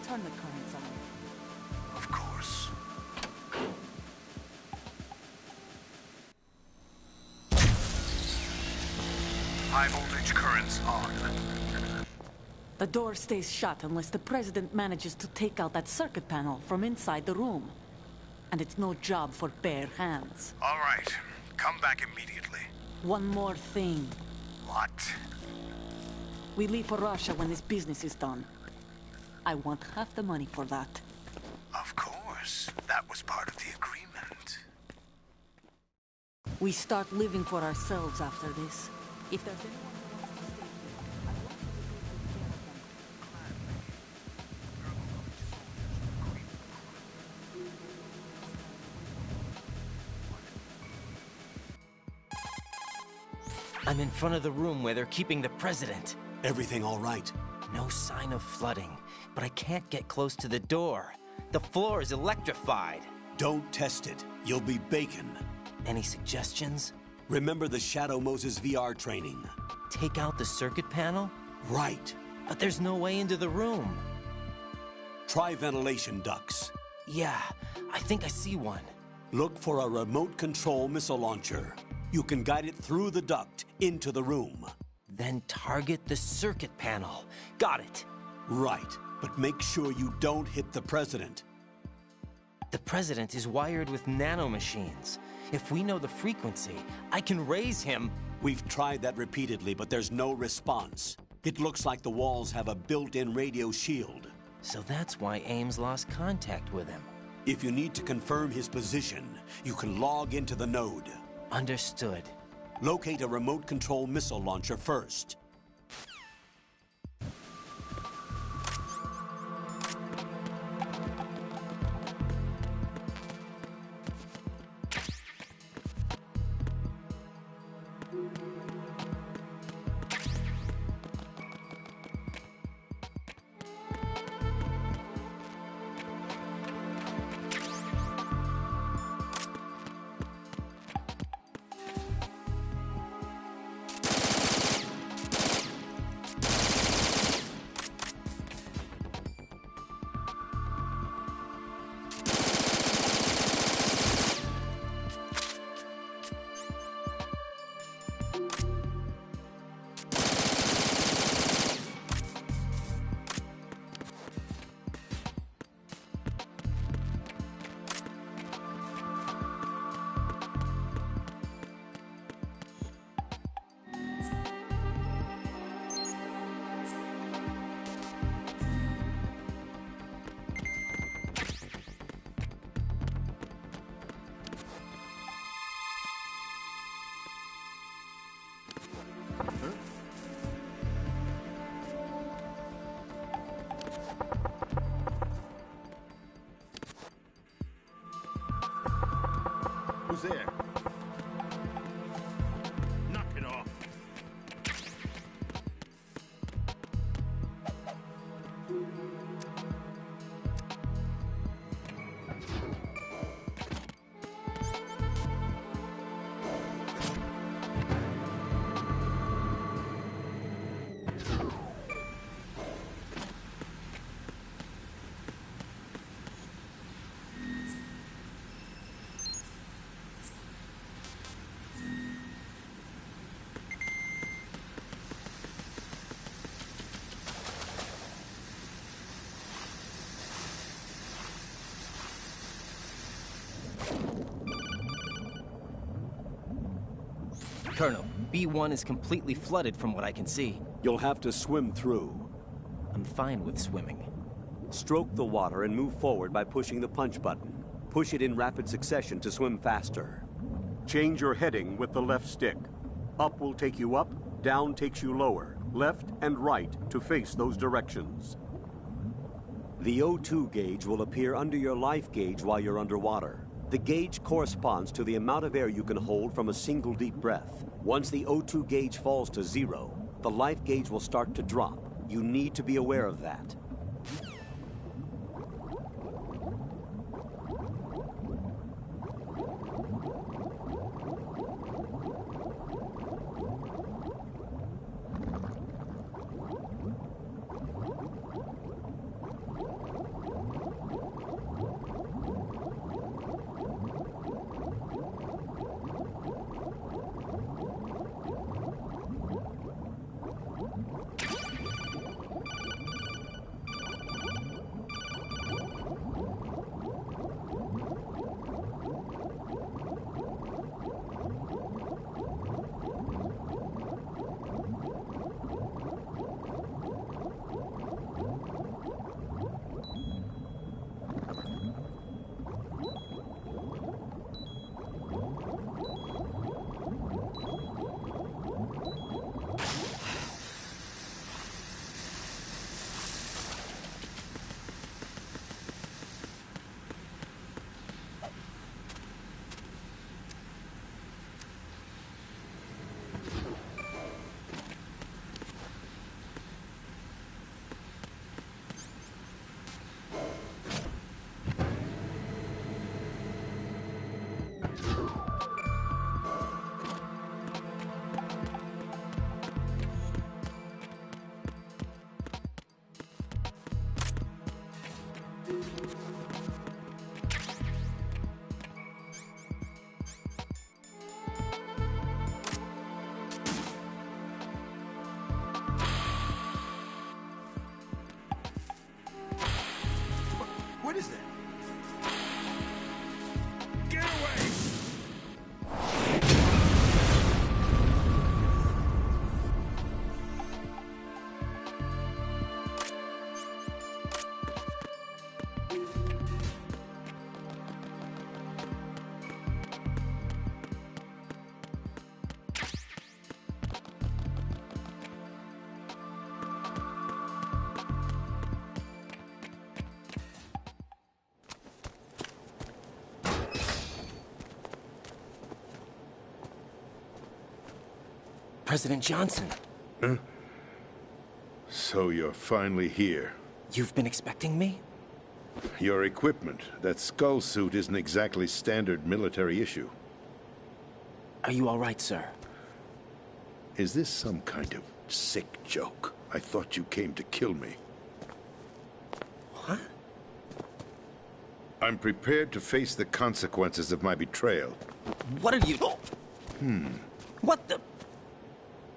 Turn the currents on. Of course. High voltage currents on. The door stays shut unless the president manages to take out that circuit panel from inside the room. And it's no job for bare hands. All right. Come back immediately. One more thing. What? We leave for Russia when this business is done. I want half the money for that. Of course. That was part of the agreement. We start living for ourselves after this. If there's anyone who wants to stay here, I want you to take good care of them. I'm in front of the room where they're keeping the president. Everything all right? No sign of flooding, but I can't get close to the door. The floor is electrified. Don't test it. You'll be bacon. Any suggestions? Remember the Shadow Moses VR training. Take out the circuit panel? Right. But there's no way into the room. Try ventilation ducts. Yeah, I think I see one. Look for a remote control missile launcher. You can guide it through the duct into the room. Then target the circuit panel. Got it. Right, but make sure you don't hit the president. The president is wired with nanomachines. If we know the frequency, I can raise him. We've tried that repeatedly, but there's no response. It looks like the walls have a built-in radio shield. So that's why Ames lost contact with him. If you need to confirm his position, you can log into the node. Understood. Locate a remote control missile launcher first. Who's there? Knock it off. Colonel, B1 is completely flooded from what I can see. You'll have to swim through. I'm fine with swimming. Stroke the water and move forward by pushing the punch button. Push it in rapid succession to swim faster. Change your heading with the left stick. Up will take you up, down takes you lower, left and right to face those directions. The O2 gauge will appear under your life gauge while you're underwater. The gauge corresponds to the amount of air you can hold from a single deep breath. Once the O2 gauge falls to 0, the life gauge will start to drop. You need to be aware of that. What is that? Get away! President Johnson. Huh? So you're finally here. You've been expecting me? Your equipment, that skull suit, isn't exactly standard military issue. Are you all right, sir? Is this some kind of sick joke? I thought you came to kill me. What? I'm prepared to face the consequences of my betrayal. What are you... What the...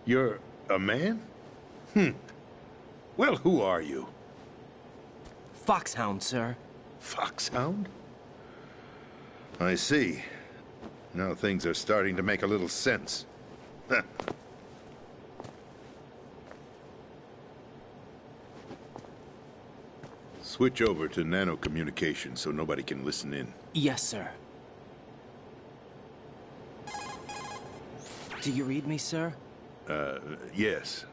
You're a man? Well, who are you? Foxhound, sir. Foxhound? I see. Now things are starting to make a little sense. Switch over to nano-communication so nobody can listen in. Yes, sir. Do you read me, sir? Yes.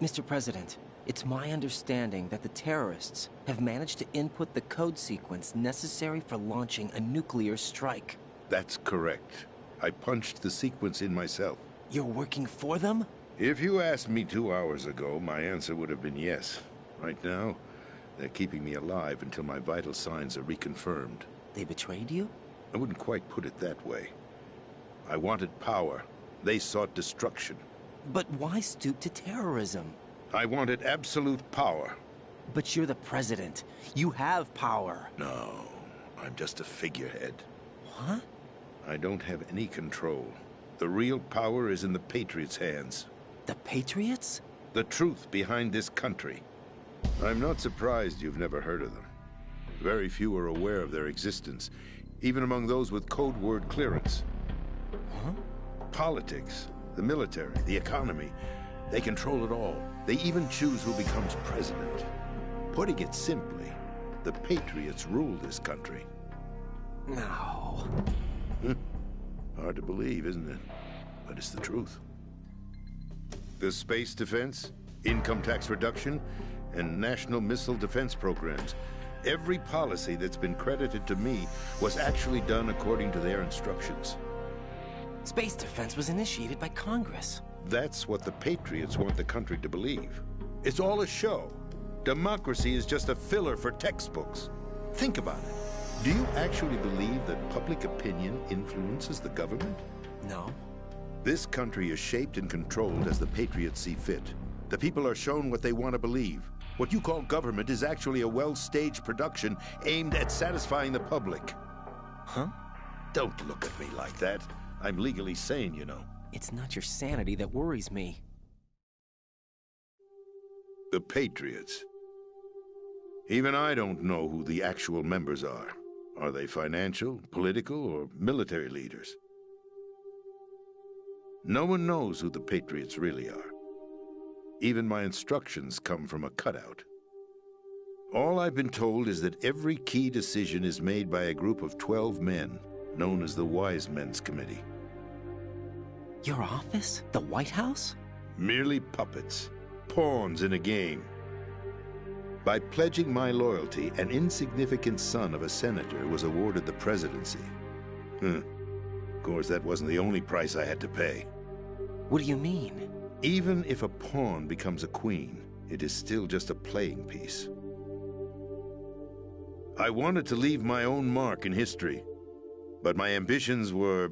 Mr. President, it's my understanding that the terrorists have managed to input the code sequence necessary for launching a nuclear strike. That's correct. I punched the sequence in myself. You're working for them? If you asked me 2 hours ago, my answer would have been yes. Right now, they're keeping me alive until my vital signs are reconfirmed. They betrayed you? I wouldn't quite put it that way. I wanted power. They sought destruction. But why stoop to terrorism? I wanted absolute power. But you're the president. You have power. No, I'm just a figurehead. What? I don't have any control. The real power is in the Patriots' hands. The Patriots? The truth behind this country. I'm not surprised you've never heard of them. Very few are aware of their existence, even among those with code word clearance. Huh? Politics. the military, the economy. They control it all. They even choose who becomes president. Putting it simply, the Patriots rule this country. No. Hard to believe, isn't it? But it's the truth. The space defense, income tax reduction, and national missile defense programs. Every policy that's been credited to me was actually done according to their instructions. Space defense was initiated by Congress. That's what the Patriots want the country to believe. It's all a show. Democracy is just a filler for textbooks. Think about it. Do you actually believe that public opinion influences the government? No. This country is shaped and controlled as the Patriots see fit. The people are shown what they want to believe. What you call government is actually a well-staged production aimed at satisfying the public. Huh? Don't look at me like that. I'm legally sane, you know. It's not your sanity that worries me. The Patriots. Even I don't know who the actual members are. Are they financial, political, or military leaders? No one knows who the Patriots really are. Even my instructions come from a cutout. All I've been told is that every key decision is made by a group of 12 men, known as the Wise Men's Committee. Your office? The White House? Merely puppets, pawns in a game. By pledging my loyalty, an insignificant son of a senator was awarded the presidency. Of course, that wasn't the only price I had to pay. What do you mean? Even if a pawn becomes a queen, it is still just a playing piece. I wanted to leave my own mark in history, but my ambitions were...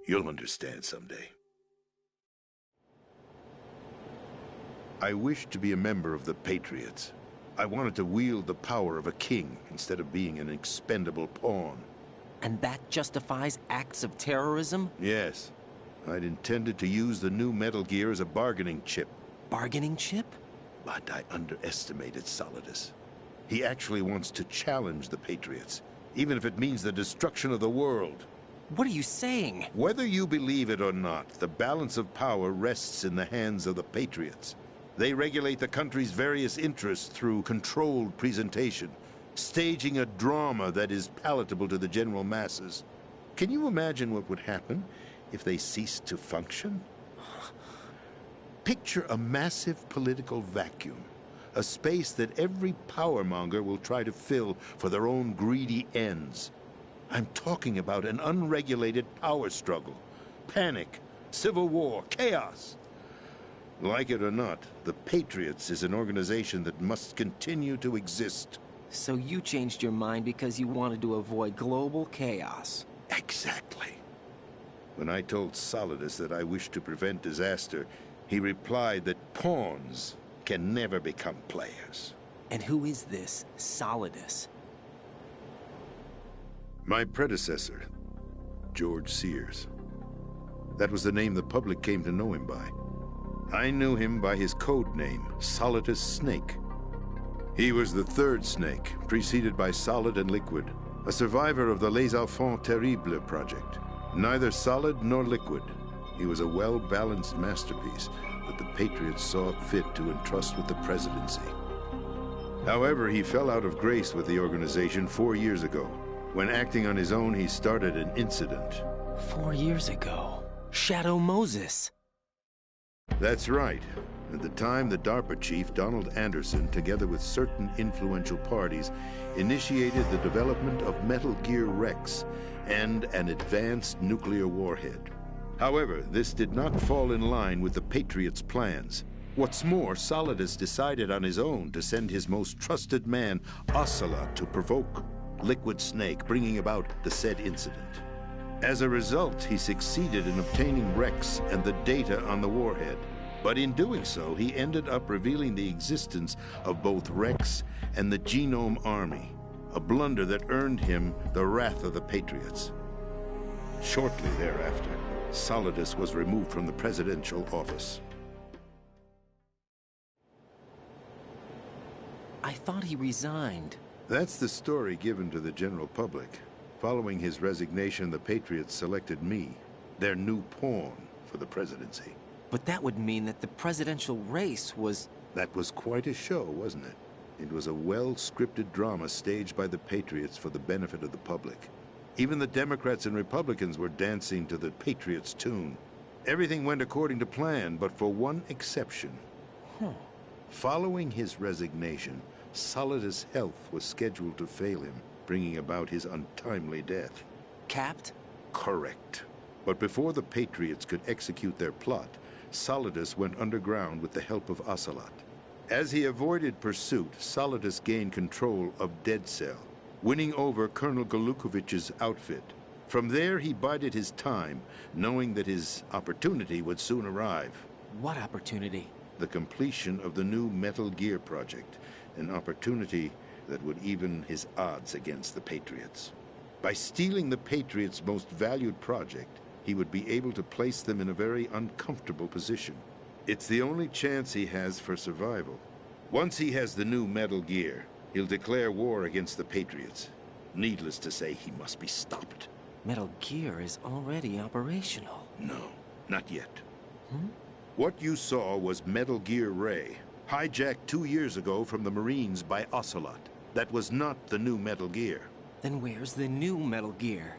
You'll understand someday. I wished to be a member of the Patriots. I wanted to wield the power of a king instead of being an expendable pawn. And that justifies acts of terrorism? Yes. I'd intended to use the new Metal Gear as a bargaining chip. Bargaining chip? But I underestimated Solidus. He actually wants to challenge the Patriots, even if it means the destruction of the world. What are you saying? Whether you believe it or not, the balance of power rests in the hands of the Patriots. They regulate the country's various interests through controlled presentation, staging a drama that is palatable to the general masses. Can you imagine what would happen if they ceased to function? Picture a massive political vacuum, a space that every powermonger will try to fill for their own greedy ends. I'm talking about an unregulated power struggle, panic, civil war, chaos. Like it or not, the Patriots is an organization that must continue to exist. So you changed your mind because you wanted to avoid global chaos. Exactly. When I told Solidus that I wished to prevent disaster, he replied that pawns can never become players. And who is this Solidus? My predecessor, George Sears. That was the name the public came to know him by. I knew him by his code name, Solidus Snake. He was the third Snake, preceded by Solid and Liquid, a survivor of the Les Enfants Terribles project. Neither solid nor liquid, he was a well-balanced masterpiece that the Patriots saw fit to entrust with the presidency. However, he fell out of grace with the organization 4 years ago. When acting on his own, he started an incident. 4 years ago? Shadow Moses. That's right. At the time, the DARPA chief, Donald Anderson, together with certain influential parties, initiated the development of Metal Gear Rex and an advanced nuclear warhead. However, this did not fall in line with the Patriots' plans. What's more, Solidus decided on his own to send his most trusted man, Ocelot, to provoke Liquid Snake, bringing about the said incident. As a result, he succeeded in obtaining Rex and the data on the warhead. But in doing so, he ended up revealing the existence of both Rex and the Genome Army, a blunder that earned him the wrath of the Patriots. Shortly thereafter, Solidus was removed from the presidential office. I thought he resigned. That's the story given to the general public. Following his resignation, the Patriots selected me, their new pawn for the presidency. But that would mean that the presidential race was... That was quite a show, wasn't it? It was a well-scripted drama staged by the Patriots for the benefit of the public. Even the Democrats and Republicans were dancing to the Patriots' tune. Everything went according to plan, but for one exception. Following his resignation, Solidus' health was scheduled to fail him, bringing about his untimely death. Capped? Correct. But before the Patriots could execute their plot, Solidus went underground with the help of Ocelot. As he avoided pursuit, Solidus gained control of Dead Cell, winning over Colonel Golukovich's outfit. From there, he bided his time, knowing that his opportunity would soon arrive. What opportunity? The completion of the new Metal Gear project, an opportunity that would even his odds against the Patriots. By stealing the Patriots' most valued project, he would be able to place them in a very uncomfortable position. It's the only chance he has for survival. Once he has the new Metal Gear, he'll declare war against the Patriots. Needless to say, he must be stopped. Metal Gear is already operational. No, not yet. What you saw was Metal Gear Ray, hijacked 2 years ago from the Marines by Ocelot. That was not the new Metal Gear. Then where's the new Metal Gear?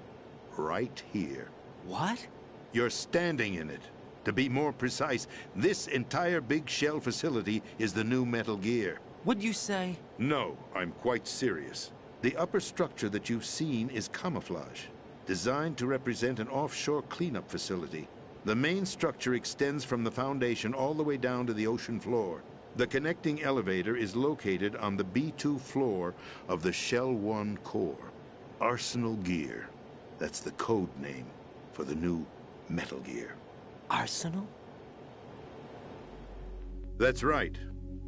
Right here. What? You're standing in it. To be more precise, this entire big shell facility is the new Metal Gear. Would you say? No, I'm quite serious. The upper structure that you've seen is camouflage, designed to represent an offshore cleanup facility. The main structure extends from the foundation all the way down to the ocean floor. The connecting elevator is located on the B2 floor of the Shell 1 core. Arsenal Gear. That's the code name for the new Metal Gear. Arsenal? That's right.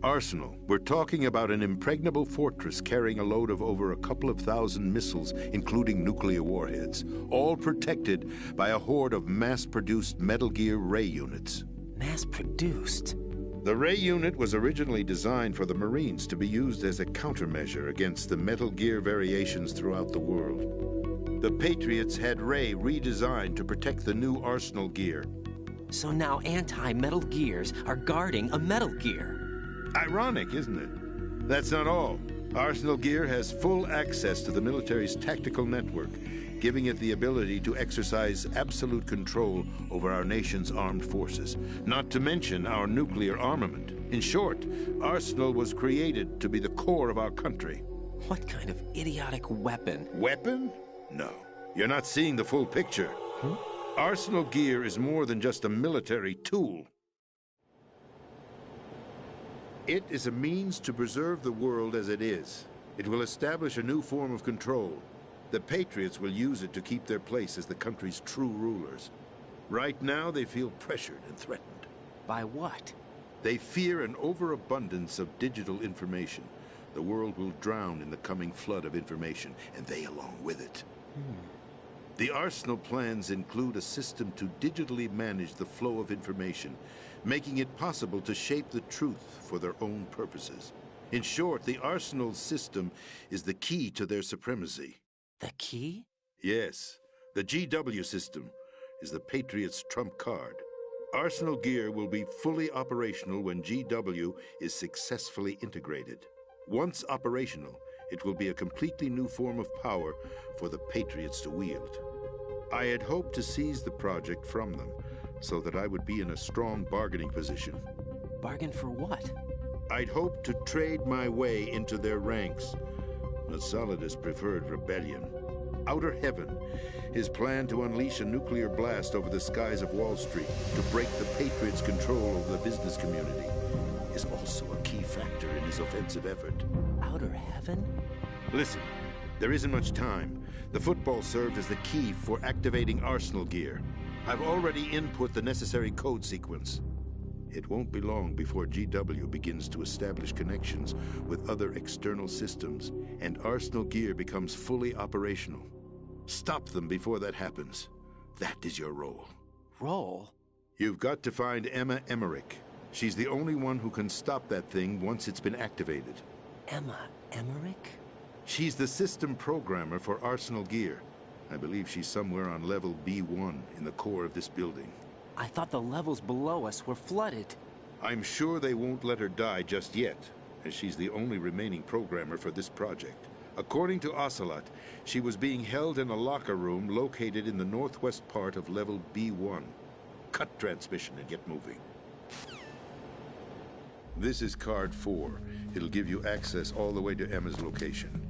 Arsenal. We're talking about an impregnable fortress carrying a load of over a couple of thousand missiles, including nuclear warheads, all protected by a horde of mass-produced Metal Gear Ray units. Mass-produced? The Ray unit was originally designed for the Marines to be used as a countermeasure against the Metal Gear variations throughout the world. The Patriots had Ray redesigned to protect the new Arsenal Gear. So now anti-Metal Gears are guarding a Metal Gear. Ironic, isn't it? That's not all. Arsenal Gear has full access to the military's tactical network, giving it the ability to exercise absolute control over our nation's armed forces, not to mention our nuclear armament. In short, Arsenal was created to be the core of our country. What kind of idiotic weapon? Weapon? No. You're not seeing the full picture. Arsenal Gear is more than just a military tool. It is a means to preserve the world as it is. It will establish a new form of control. The Patriots will use it to keep their place as the country's true rulers. Right now, they feel pressured and threatened. By what? They fear an overabundance of digital information. The world will drown in the coming flood of information, and they along with it. The Arsenal plans include a system to digitally manage the flow of information, making it possible to shape the truth for their own purposes. In short, the Arsenal system is the key to their supremacy. The key? Yes. The GW system is the Patriots' trump card. Arsenal Gear will be fully operational when GW is successfully integrated. Once operational, it will be a completely new form of power for the Patriots to wield. I had hoped to seize the project from them, so that I would be in a strong bargaining position. Bargain for what? I'd hoped to trade my way into their ranks, but Solidus preferred rebellion. Outer Heaven, his plan to unleash a nuclear blast over the skies of Wall Street to break the Patriots' control over the business community, is also a key factor in his offensive effort. Outer Heaven? Listen, there isn't much time. The football served as the key for activating Arsenal Gear. I've already input the necessary code sequence. It won't be long before GW begins to establish connections with other external systems, and Arsenal Gear becomes fully operational. Stop them before that happens. That is your role. Role? You've got to find Emma Emmerich. She's the only one who can stop that thing once it's been activated. Emma Emmerich? She's the system programmer for Arsenal Gear. I believe she's somewhere on level B1 in the core of this building. I thought the levels below us were flooded. I'm sure they won't let her die just yet, as she's the only remaining programmer for this project. According to Ocelot, she was being held in a locker room located in the northwest part of level B1. Cut transmission and get moving. This is card 4. It'll give you access all the way to Emma's location.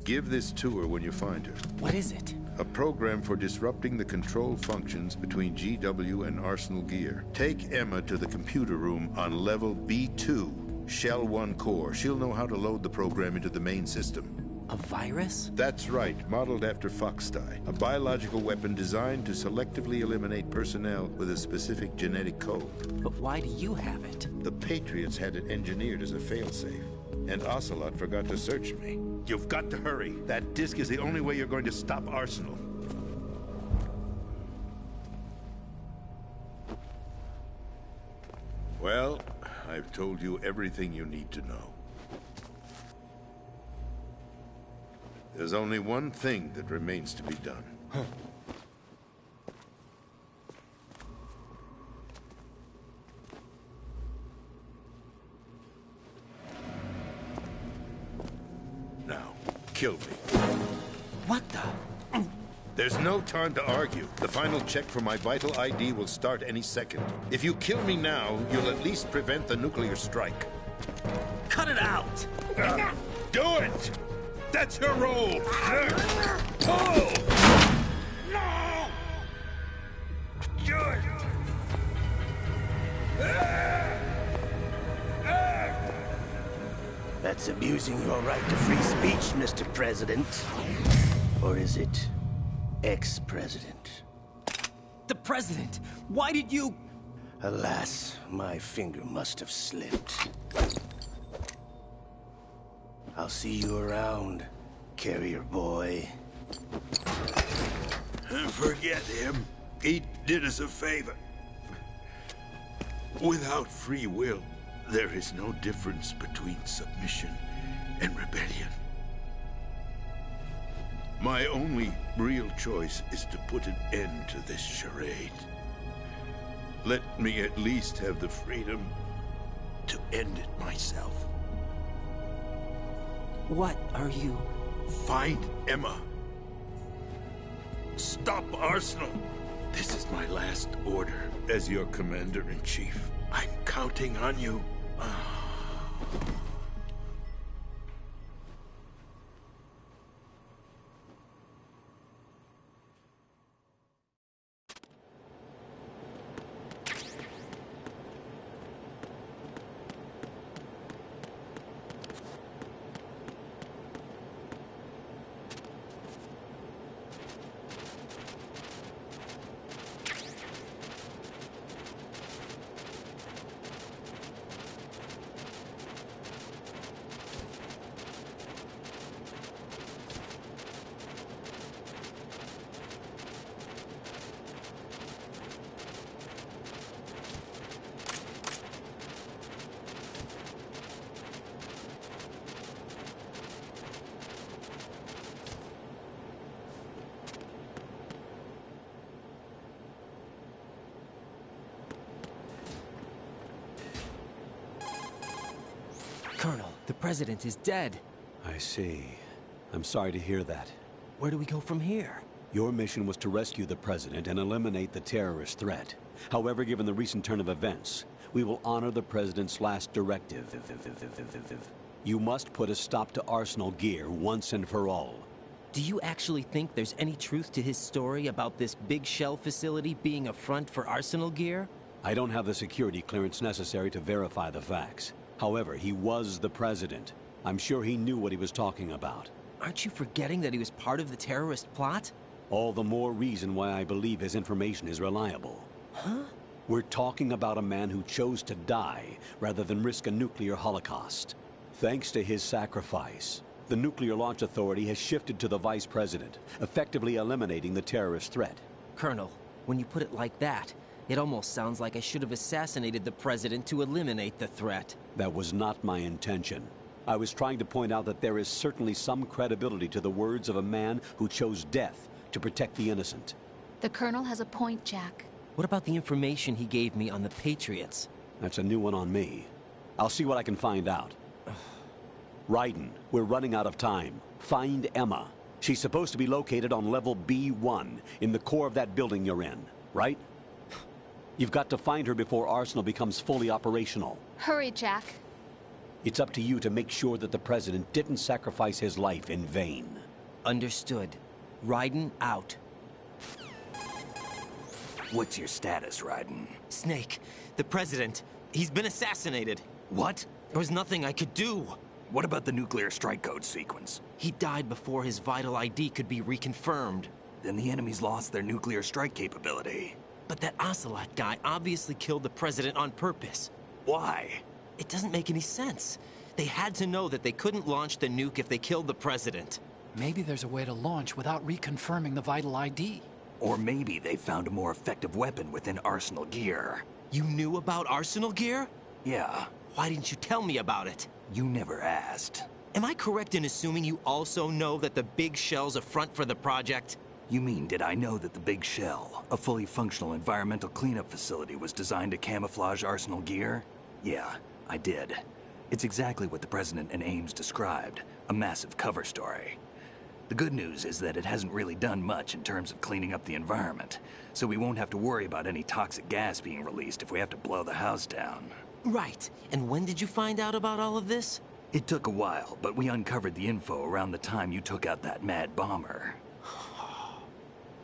Give this to her when you find her. What is it? A program for disrupting the control functions between GW and Arsenal Gear. Take Emma to the computer room on level B2, Shell 1 core. She'll know how to load the program into the main system. A virus? That's right, modeled after Foxdie. A biological weapon designed to selectively eliminate personnel with a specific genetic code. But why do you have it? The Patriots had it engineered as a failsafe. And Ocelot forgot to search me. You've got to hurry. That disk is the only way you're going to stop Arsenal. Well, I've told you everything you need to know. There's only one thing that remains to be done. Now, kill me. What the? There's no time to argue. The final check for my vital ID will start any second. If you kill me now, you'll at least prevent the nuclear strike. Cut it out! Do it! That's your role! Pull! No! Good! That's abusing your right to free speech, Mr. President. Or is it ex-president? The president! Why did you... Alas, my finger must have slipped. I'll see you around, carrier boy. Forget him. He did us a favor. Without free will, there is no difference between submission and rebellion. My only real choice is to put an end to this charade. Let me at least have the freedom to end it myself. What are you... Find Emma. Stop Arsenal. This is my last order as your commander-in-chief. I'm counting on you. Colonel, the president is dead. I see. I'm sorry to hear that. Where do we go from here? Your mission was to rescue the president and eliminate the terrorist threat. However, given the recent turn of events, we will honor the president's last directive. You must put a stop to Arsenal Gear once and for all. Do you actually think there's any truth to his story about this big shell facility being a front for Arsenal Gear? I don't have the security clearance necessary to verify the facts. However, he was the president. I'm sure he knew what he was talking about. Aren't you forgetting that he was part of the terrorist plot? All the more reason why I believe his information is reliable. Huh? We're talking about a man who chose to die rather than risk a nuclear holocaust. Thanks to his sacrifice, the Nuclear Launch Authority has shifted to the vice president, effectively eliminating the terrorist threat. Colonel, when you put it like that, it almost sounds like I should have assassinated the president to eliminate the threat. That was not my intention. I was trying to point out that there is certainly some credibility to the words of a man who chose death to protect the innocent. The Colonel has a point, Jack. What about the information he gave me on the Patriots? That's a new one on me. I'll see what I can find out. Raiden, we're running out of time. Find Emma. She's supposed to be located on level B1, in the core of that building you're in, right? You've got to find her before Arsenal becomes fully operational. Hurry, Jack. It's up to you to make sure that the President didn't sacrifice his life in vain. Understood. Raiden out. What's your status, Raiden? Snake, the President, he's been assassinated. What? There was nothing I could do. What about the nuclear strike code sequence? He died before his vital ID could be reconfirmed. Then the enemy's lost their nuclear strike capability. But that Ocelot guy obviously killed the President on purpose. Why? It doesn't make any sense. They had to know that they couldn't launch the nuke if they killed the President. Maybe there's a way to launch without reconfirming the vital ID. Or maybe they found a more effective weapon within Arsenal gear. You knew about Arsenal gear? Yeah. Why didn't you tell me about it? You never asked. Am I correct in assuming you also know that the Big Shell's a front for the project? You mean, did I know that the Big Shell, a fully functional environmental cleanup facility, was designed to camouflage Arsenal gear? Yeah, I did. It's exactly what the President and Ames described, a massive cover story. The good news is that it hasn't really done much in terms of cleaning up the environment, so we won't have to worry about any toxic gas being released if we have to blow the house down. Right. And when did you find out about all of this? It took a while, but we uncovered the info around the time you took out that mad bomber.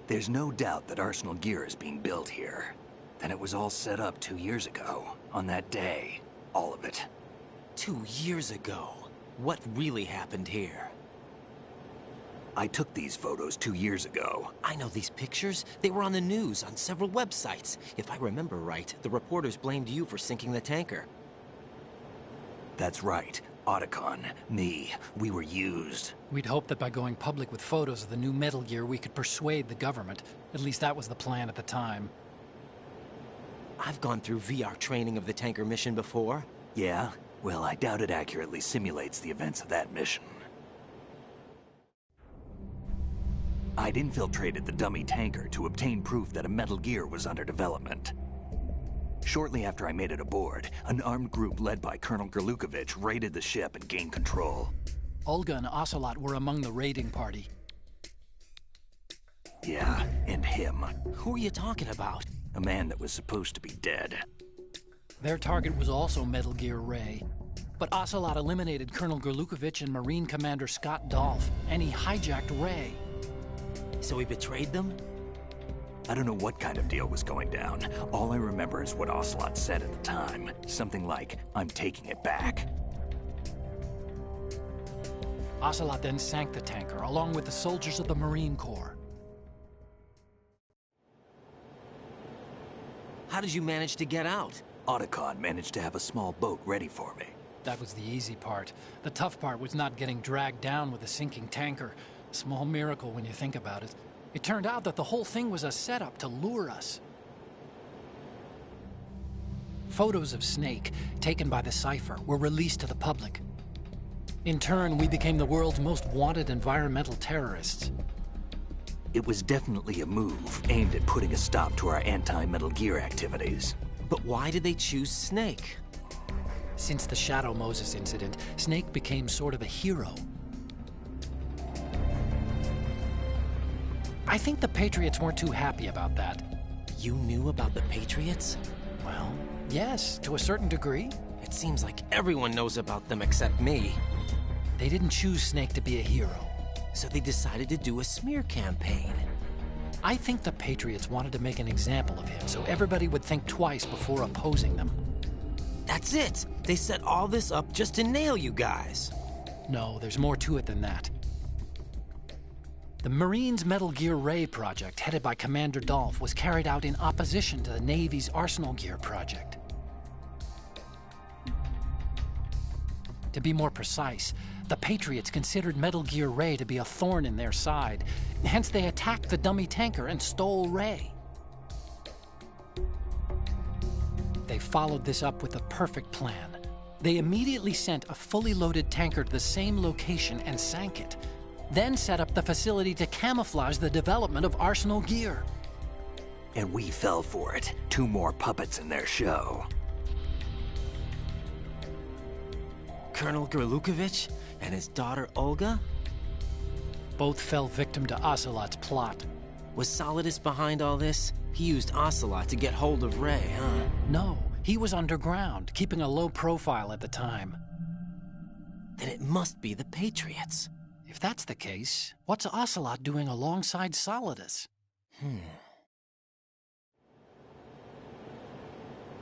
There's no doubt that Arsenal gear is being built here. And it was all set up 2 years ago, on that day. All of it. 2 years ago? What really happened here? I took these photos 2 years ago. I know these pictures. They were on the news, on several websites. If I remember right, the reporters blamed you for sinking the tanker. That's right. Otacon, me, we were used. We'd hoped that by going public with photos of the new Metal Gear, we could persuade the government. At least that was the plan at the time. I've gone through VR training of the tanker mission before. Yeah? Well, I doubt it accurately simulates the events of that mission. I'd infiltrated the dummy tanker to obtain proof that a Metal Gear was under development. Shortly after I made it aboard, an armed group led by Colonel Gurlukovich raided the ship and gained control. Olga and Ocelot were among the raiding party. Yeah, and him. Who are you talking about? A man that was supposed to be dead. Their target was also Metal Gear Ray. But Ocelot eliminated Colonel Gurlukovich and Marine Commander Scott Dolph, and he hijacked Ray. So he betrayed them? I don't know what kind of deal was going down. All I remember is what Ocelot said at the time. Something like, "I'm taking it back." Ocelot then sank the tanker, along with the soldiers of the Marine Corps. How did you manage to get out? Otacon managed to have a small boat ready for me. That was the easy part. The tough part was not getting dragged down with a sinking tanker. A small miracle when you think about it. It turned out that the whole thing was a setup to lure us. Photos of Snake, taken by the Cypher, were released to the public. In turn, we became the world's most wanted environmental terrorists. It was definitely a move aimed at putting a stop to our anti-Metal Gear activities. But why did they choose Snake? Since the Shadow Moses incident, Snake became sort of a hero. I think the Patriots weren't too happy about that. You knew about the Patriots? Well, yes, to a certain degree. It seems like everyone knows about them except me. They didn't choose Snake to be a hero. So they decided to do a smear campaign. I think the Patriots wanted to make an example of him so everybody would think twice before opposing them. That's it! They set all this up just to nail you guys. No, there's more to it than that. The Marines' Metal Gear Ray project, headed by Commander Dolph, was carried out in opposition to the Navy's Arsenal Gear project. To be more precise, the Patriots considered Metal Gear Ray to be a thorn in their side. Hence, they attacked the dummy tanker and stole Ray. They followed this up with the perfect plan. They immediately sent a fully loaded tanker to the same location and sank it. Then set up the facility to camouflage the development of Arsenal gear. And we fell for it. 2 more puppets in their show. Colonel Gurlukovich and his daughter Olga? Both fell victim to Ocelot's plot. Was Solidus behind all this? He used Ocelot to get hold of Ray, huh? No, he was underground, keeping a low profile at the time. Then it must be the Patriots. If that's the case, what's Ocelot doing alongside Solidus?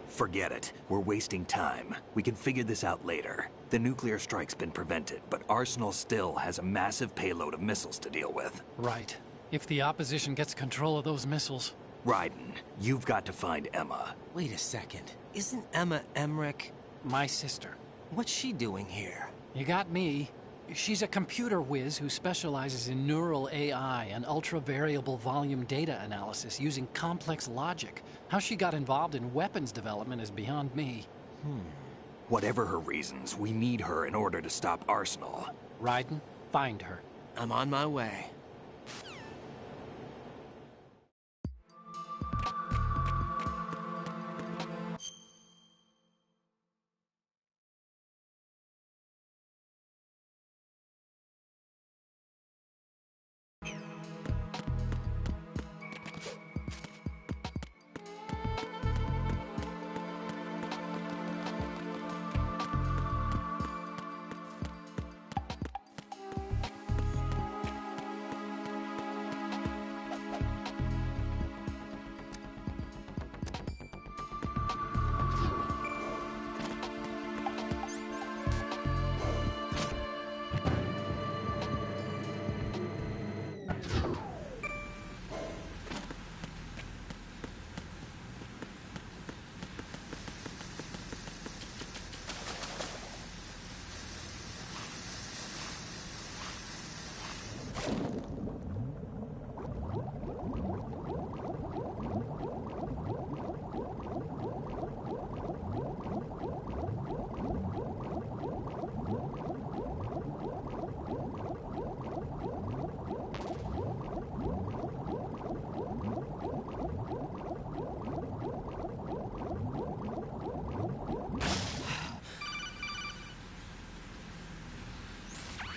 Forget it. We're wasting time. We can figure this out later. The nuclear strike's been prevented, but Arsenal still has a massive payload of missiles to deal with. Right. If the opposition gets control of those missiles... Raiden, you've got to find Emma. Wait a second. Isn't Emma Emmerich... my sister? What's she doing here? You got me. She's a computer whiz who specializes in neural AI and ultra-variable volume data analysis using complex logic. How she got involved in weapons development is beyond me. Whatever her reasons, we need her in order to stop Arsenal. Raiden, find her. I'm on my way.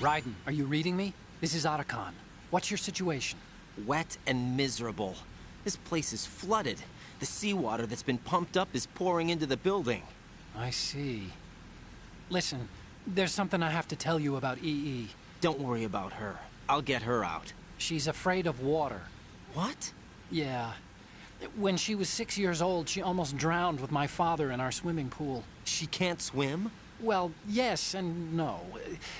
Raiden, are you reading me? This is Otacon. What's your situation? Wet and miserable. This place is flooded. The seawater that's been pumped up is pouring into the building. I see. Listen, there's something I have to tell you about EE. Don't worry about her. I'll get her out. She's afraid of water. What? Yeah. When she was 6 years old, she almost drowned with my father in our swimming pool. She can't swim? Well, yes and no.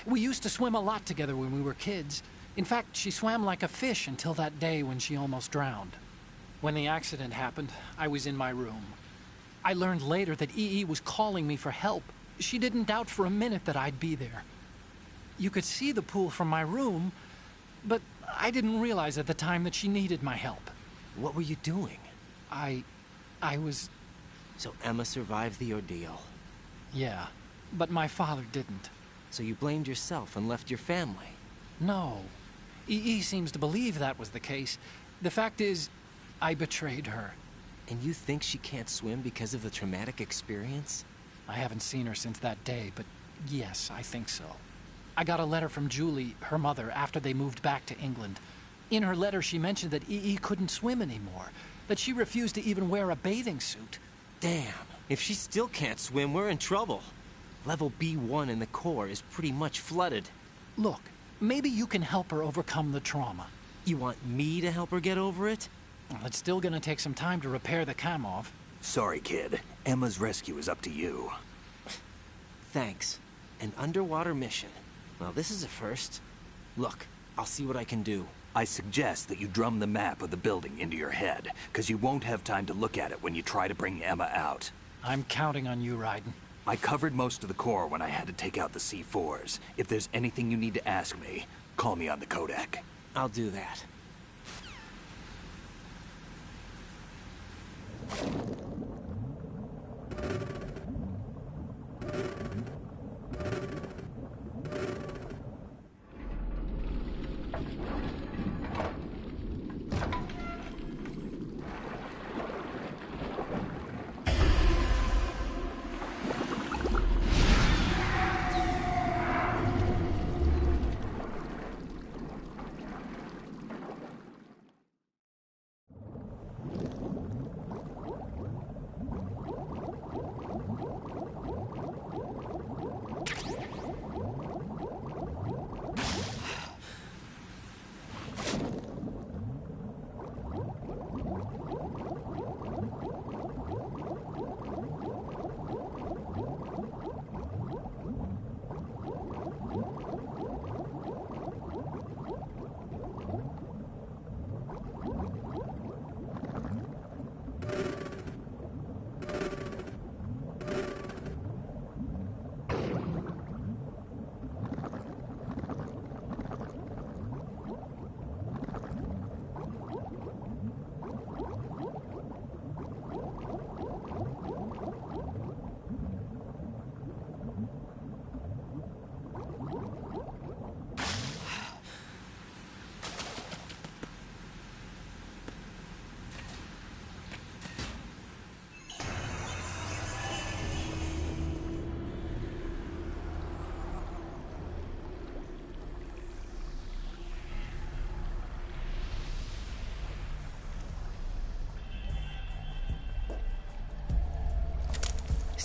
We used to swim a lot together when we were kids. In fact, she swam like a fish until that day when she almost drowned. When the accident happened, I was in my room. I learned later that EE was calling me for help. She didn't doubt for a minute that I'd be there. You could see the pool from my room, but I didn't realize at the time that she needed my help. What were you doing? I was... So Emma survived the ordeal? Yeah, but my father didn't. So you blamed yourself and left your family? No. EE seems to believe that was the case. The fact is, I betrayed her. And you think she can't swim because of the traumatic experience? I haven't seen her since that day, but yes, I think so. I got a letter from Julie, her mother, after they moved back to England. In her letter, she mentioned that EE couldn't swim anymore, that she refused to even wear a bathing suit. Damn, if she still can't swim, we're in trouble. Level B1 in the core is pretty much flooded. Look, maybe you can help her overcome the trauma. You want me to help her get over it? Well, it's still gonna take some time to repair the Kamov. Sorry, kid. Emma's rescue is up to you. Thanks. An underwater mission. Well, this is a first. Look, I'll see what I can do. I suggest that you drum the map of the building into your head, because you won't have time to look at it when you try to bring Emma out. I'm counting on you, Raiden. I covered most of the core when I had to take out the C4s. If there's anything you need to ask me, call me on the codec. I'll do that.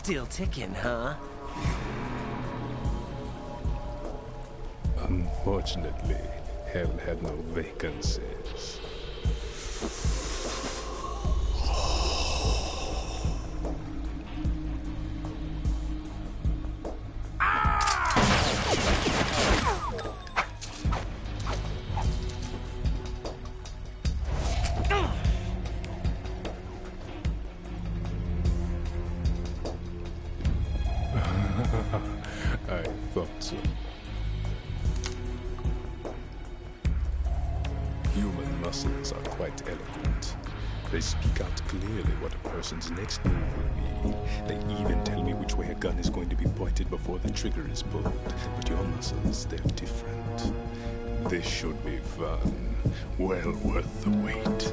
Still ticking, huh? Unfortunately, hell had no vacancies. I thought so. Human muscles are quite eloquent. They speak out clearly what a person's next move will be. They even tell me which way a gun is going to be pointed before the trigger is pulled. But your muscles, they're different. This should be fun. Well worth the wait.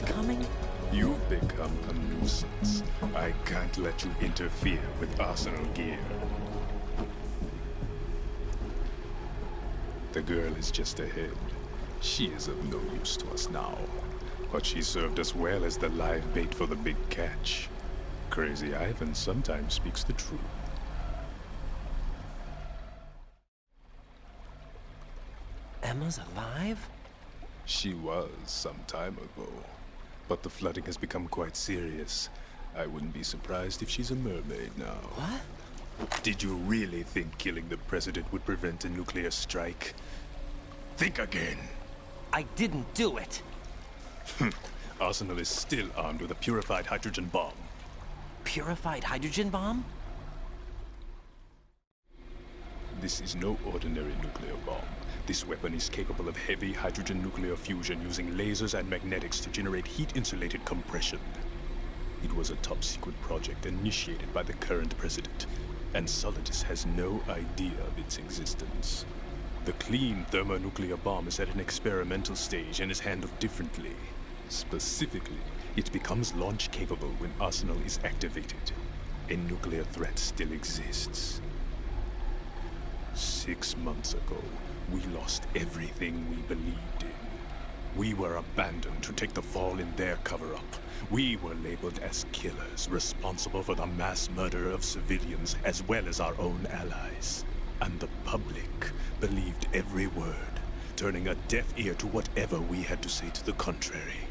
Coming? You've become a nuisance. I can't let you interfere with Arsenal gear. The girl is just ahead. She is of no use to us now. But she served us well as the live bait for the big catch. Crazy Ivan sometimes speaks the truth. Emma's alive? She was some time ago. But the flooding has become quite serious. I wouldn't be surprised if she's a mermaid now. What? Did you really think killing the president would prevent a nuclear strike? Think again. I didn't do it. Arsenal is still armed with a purified hydrogen bomb. Purified hydrogen bomb? This is no ordinary nuclear bomb. This weapon is capable of heavy hydrogen nuclear fusion using lasers and magnetics to generate heat-insulated compression. It was a top-secret project initiated by the current president, and Solidus has no idea of its existence. The clean thermonuclear bomb is at an experimental stage and is handled differently. Specifically, it becomes launch-capable when Arsenal is activated. A nuclear threat still exists. 6 months ago, we lost everything we believed in. We were abandoned to take the fall in their cover-up. We were labeled as killers, responsible for the mass murder of civilians as well as our own allies. And the public believed every word, turning a deaf ear to whatever we had to say to the contrary.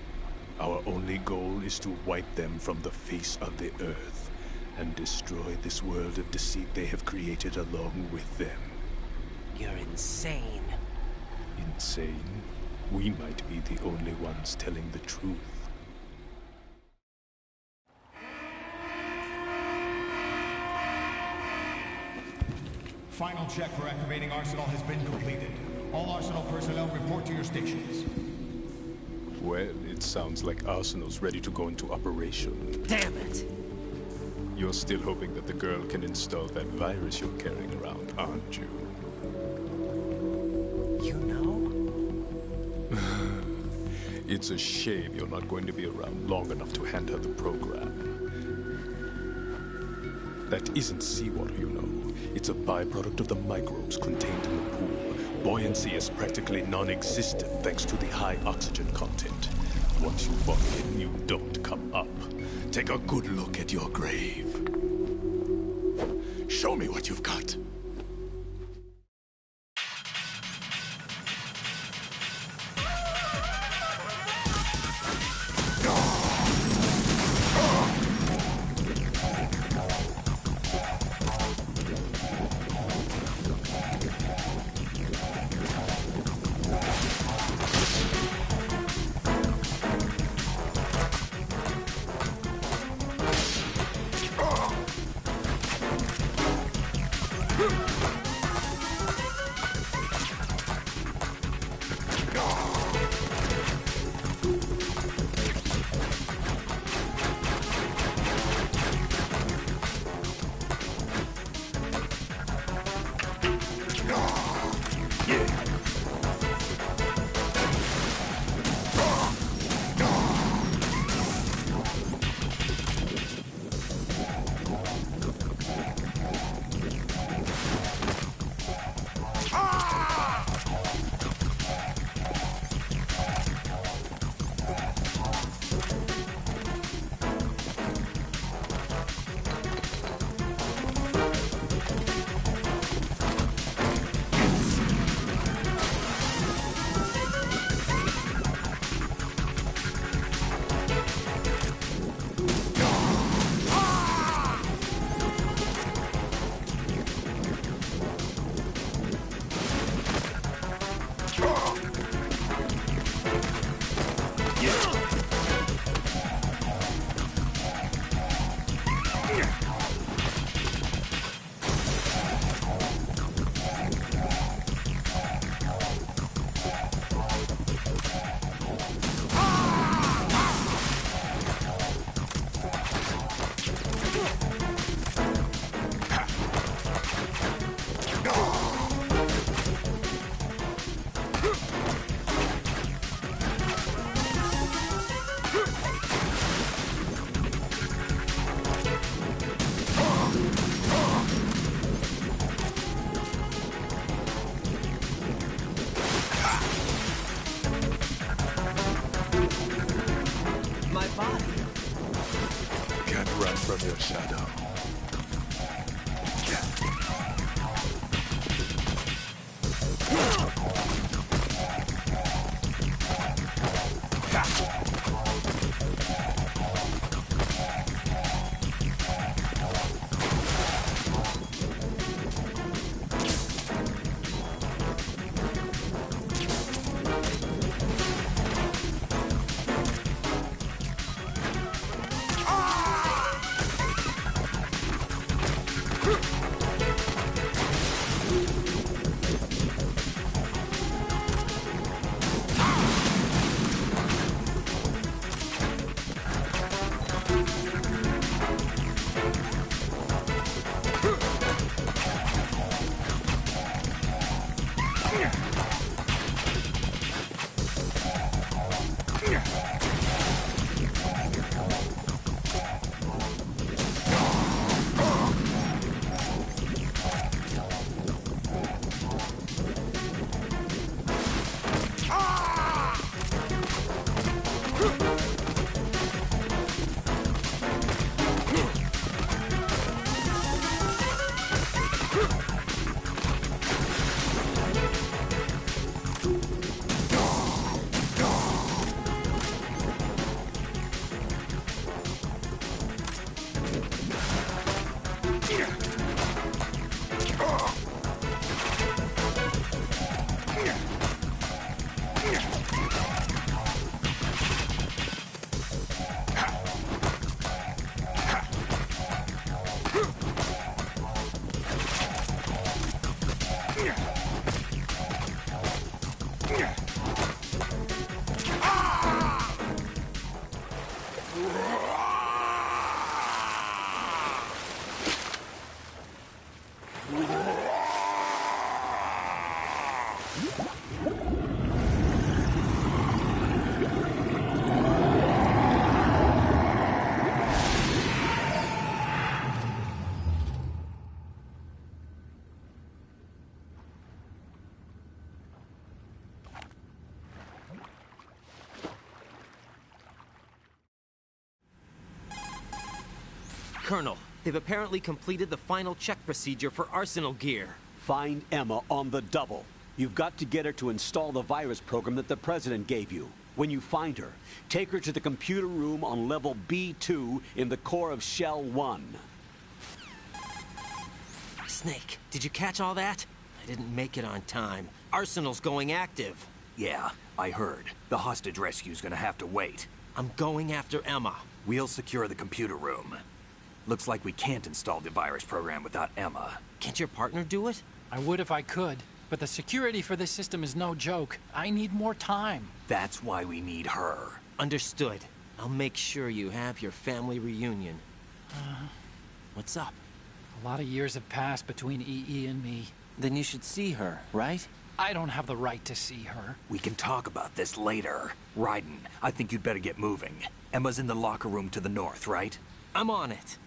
Our only goal is to wipe them from the face of the earth and destroy this world of deceit they have created along with them. You're insane. Insane? We might be the only ones telling the truth. Final check for activating Arsenal has been completed. All Arsenal personnel report to your stations. Well, it sounds like Arsenal's ready to go into operation. Damn it! You're still hoping that the girl can install that virus you're carrying around, aren't you? You know? It's a shame you're not going to be around long enough to hand her the program. That isn't seawater, you know. It's a byproduct of the microbes contained in the pool. Buoyancy is practically non-existent thanks to the high oxygen content. Once you fall in, you don't come up. Take a good look at your grave. Show me what you've got. Colonel, they've apparently completed the final check procedure for arsenal gear. Find Emma on the double. You've got to get her to install the virus program that the President gave you. When you find her, take her to the computer room on level B2 in the core of Shell 1. Snake, did you catch all that? I didn't make it on time. Arsenal's going active. Yeah, I heard. The hostage rescue's gonna have to wait. I'm going after Emma. We'll secure the computer room. Looks like we can't install the virus program without Emma. Can't your partner do it? I would if I could, but the security for this system is no joke. I need more time. That's why we need her. Understood. I'll make sure you have your family reunion. What's up? A lot of years have passed between EE and me. Then you should see her, right? I don't have the right to see her. We can talk about this later. Raiden, I think you'd better get moving. Emma's in the locker room to the north, right? I'm on it.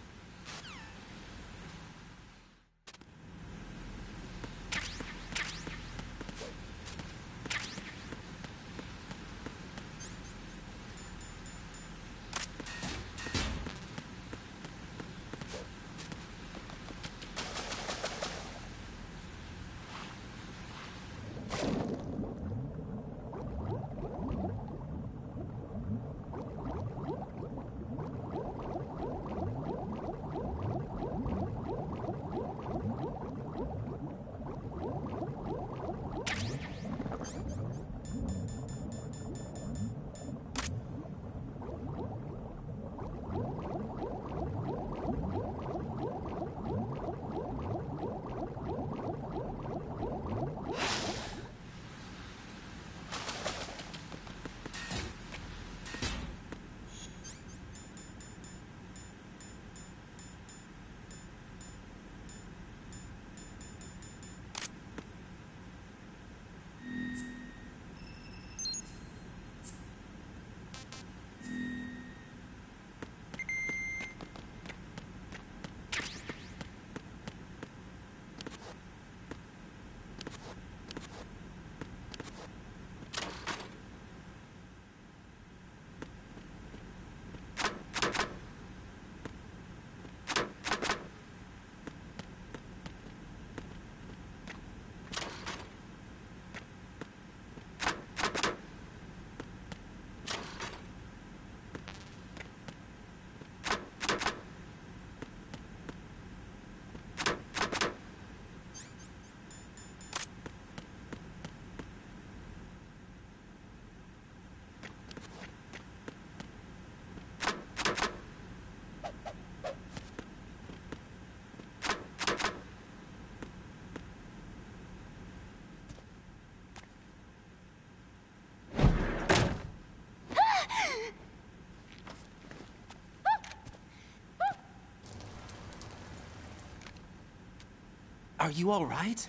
Are you all right?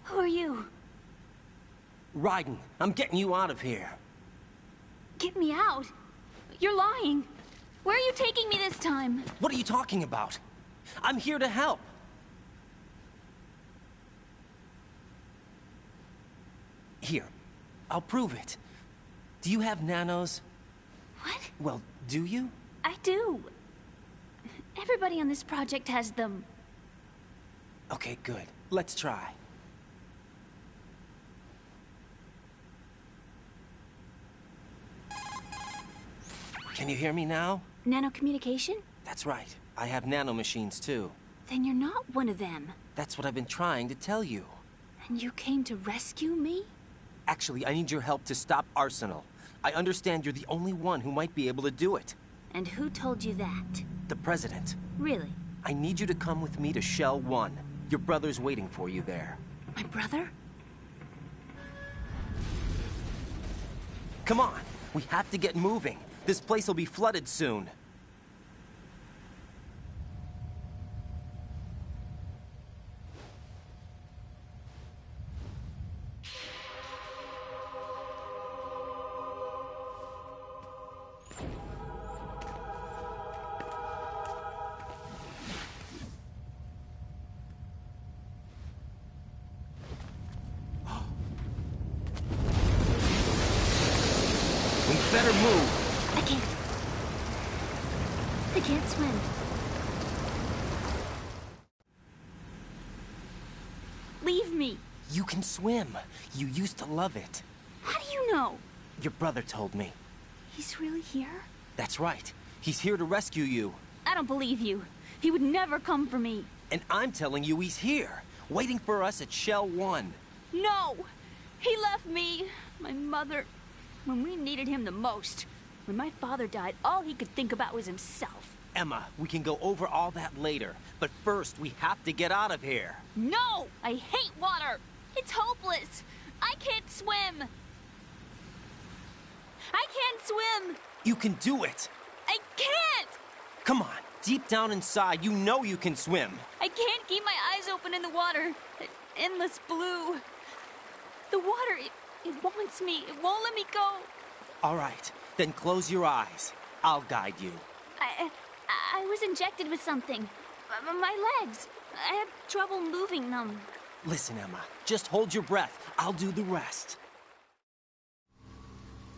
Who are you? Raiden, I'm getting you out of here. Get me out? You're lying. Where are you taking me this time? What are you talking about? I'm here to help. Here, I'll prove it. Do you have nanos? What? Well, do you? I do. Everybody on this project has them. Okay, good. Let's try. Can you hear me now? Nanocommunication? That's right. I have nanomachines too. Then you're not one of them. That's what I've been trying to tell you. And you came to rescue me? Actually, I need your help to stop Arsenal. I understand you're the only one who might be able to do it. And who told you that? The President. Really? I need you to come with me to Shell 1. Your brother's waiting for you there. My brother? Come on, we have to get moving. This place will be flooded soon. Better move. I can't swim. Leave me. You can swim. You used to love it. How do you know? Your brother told me. He's really here? That's right. He's here to rescue you. I don't believe you. He would never come for me. And I'm telling you he's here, waiting for us at Shell 1. No! He left me, my mother, when we needed him the most. When my father died, all he could think about was himself. Emma, we can go over all that later. But first, we have to get out of here. No! I hate water! It's hopeless! I can't swim! I can't swim! You can do it! I can't! Come on, deep down inside, you know you can swim. I can't keep my eyes open in the water. Endless blue. The water, it wants me. It won't let me go. All right, then close your eyes. I'll guide you. I was injected with something. My legs. I have trouble moving them. Listen, Emma, just hold your breath. I'll do the rest.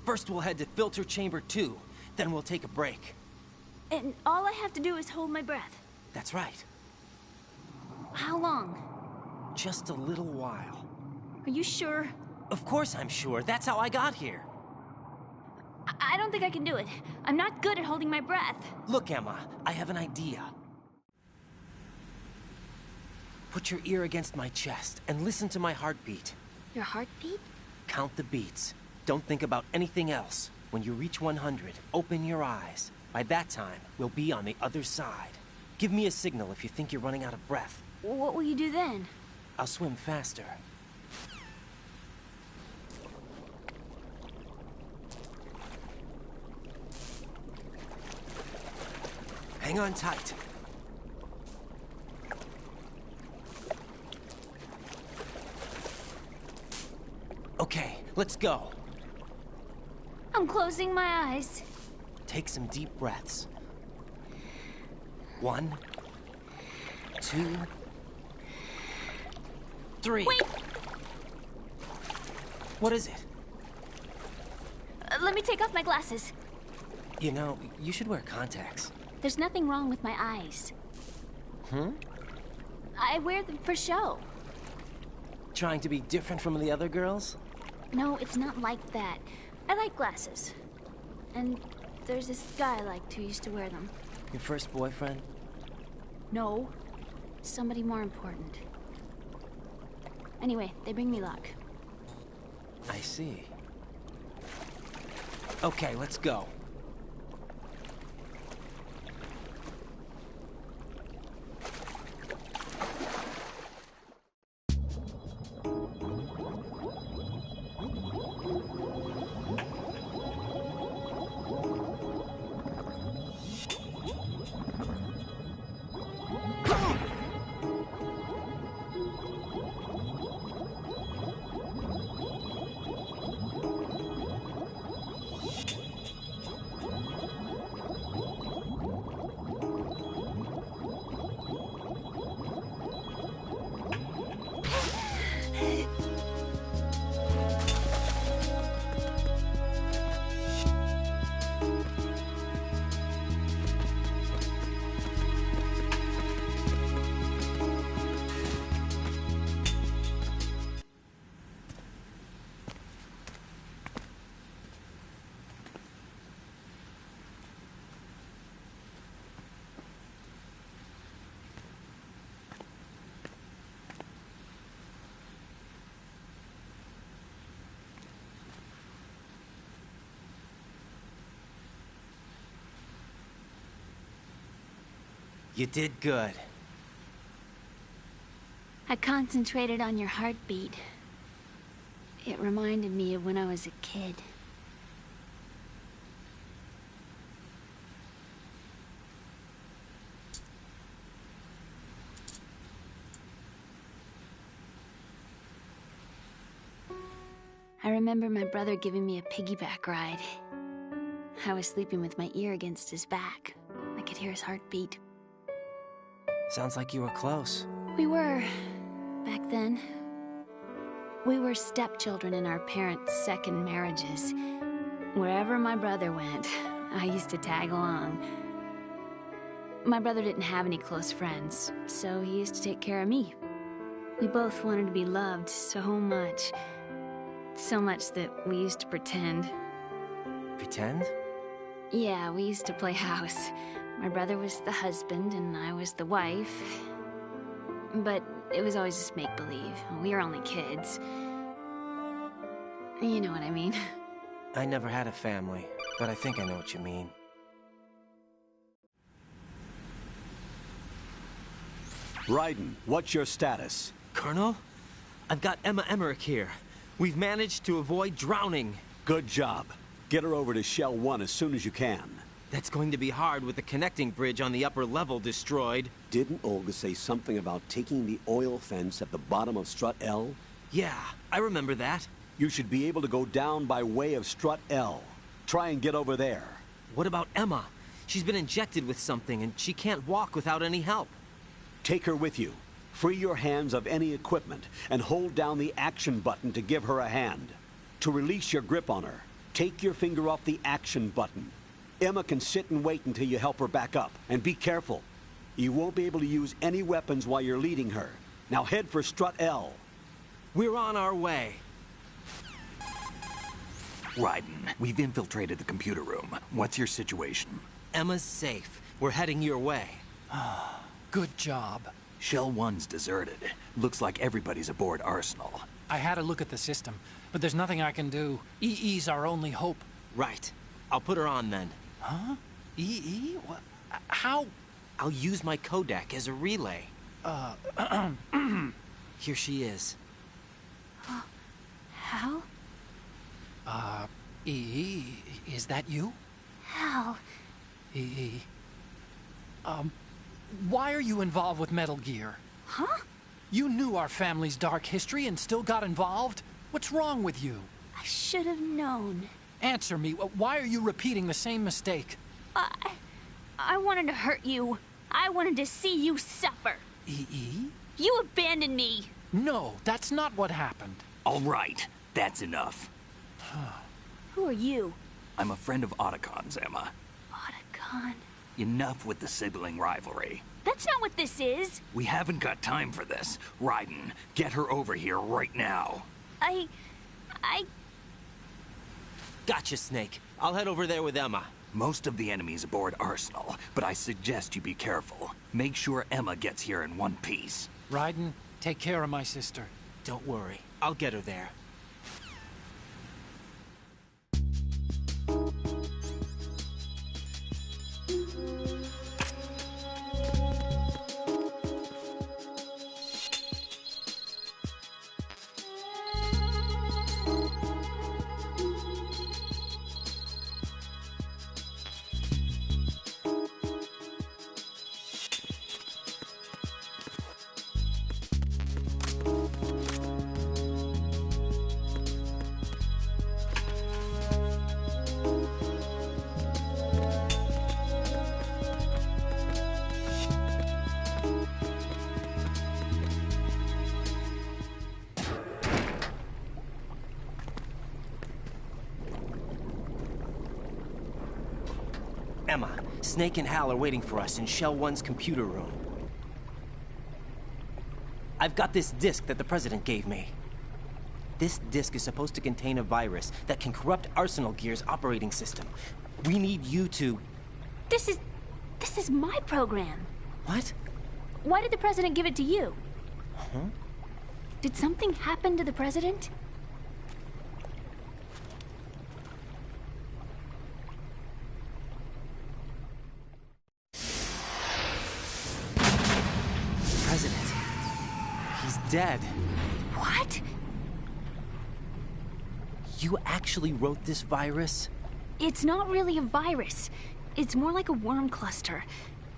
First, we'll head to filter chamber 2. Then we'll take a break. And all I have to do is hold my breath. That's right. How long? Just a little while. Are you sure? Of course I'm sure. That's how I got here. I don't think I can do it. I'm not good at holding my breath. Look, Emma, I have an idea. Put your ear against my chest and listen to my heartbeat. Your heartbeat? Count the beats. Don't think about anything else. When you reach 100, open your eyes. By that time, we'll be on the other side. Give me a signal if you think you're running out of breath. What will you do then? I'll swim faster. Hang on tight. Okay, let's go. I'm closing my eyes. Take some deep breaths. 1, 2, 3. Wait! What is it? Let me take off my glasses. You know, you should wear contacts. There's nothing wrong with my eyes. Hmm? I wear them for show. Trying to be different from the other girls? No, it's not like that. I like glasses. And there's this guy I liked who used to wear them. Your first boyfriend? No. Somebody more important. Anyway, they bring me luck. I see. Okay, let's go. You did good. I concentrated on your heartbeat. It reminded me of when I was a kid. I remember my brother giving me a piggyback ride. I was sleeping with my ear against his back. I could hear his heartbeat. Sounds like you were close. We were, back then. We were stepchildren in our parents' second marriages. Wherever my brother went, I used to tag along. My brother didn't have any close friends, so he used to take care of me. We both wanted to be loved so much. So much that we used to pretend. Pretend? Yeah, we used to play house. My brother was the husband and I was the wife. But it was always just make-believe. We were only kids. You know what I mean. I never had a family, but I think I know what you mean. Raiden, what's your status? Colonel? I've got Emma Emmerich here. We've managed to avoid drowning. Good job. Get her over to Shell 1 as soon as you can. That's going to be hard with the connecting bridge on the upper level destroyed. Didn't Olga say something about taking the oil fence at the bottom of Strut L? Yeah, I remember that. You should be able to go down by way of Strut L. Try and get over there. What about Emma? She's been injected with something and she can't walk without any help. Take her with you. Free your hands of any equipment and hold down the action button to give her a hand. To release your grip on her, take your finger off the action button. Emma can sit and wait until you help her back up. And be careful. You won't be able to use any weapons while you're leading her. Now head for Strut L. We're on our way. Raiden, we've infiltrated the computer room. What's your situation? Emma's safe. We're heading your way. Good job. Shell 1's deserted. Looks like everybody's aboard Arsenal. I had a look at the system, but there's nothing I can do. EE's our only hope. Right. I'll put her on then. Huh? EE? What? How? I'll use my Kodak as a relay. Here she is. Hal? EE, is that you? Hal. EE. Why are you involved with Metal Gear? Huh? You knew our family's dark history and still got involved? What's wrong with you? I should have known. Answer me. Why are you repeating the same mistake? I wanted to hurt you. I wanted to see you suffer. EE? You abandoned me. No, that's not what happened. All right, that's enough. Who are you? I'm a friend of Otacon's, Emma. Otacon? Enough with the sibling rivalry. That's not what this is. We haven't got time for this. Raiden, get her over here right now. I... Gotcha, Snake. I'll head over there with Emma. Most of the enemy's aboard Arsenal, but I suggest you be careful. Make sure Emma gets here in one piece. Raiden, take care of my sister. Don't worry. I'll get her there. Emma, Snake and Hal are waiting for us in Shell 1's computer room. I've got this disk that the President gave me. This disk is supposed to contain a virus that can corrupt Arsenal Gear's operating system. We need you to... This is my program. What? Why did the President give it to you? Huh? Did something happen to the President? dead. What? You actually wrote this virus? It's not really a virus. It's more like a worm cluster.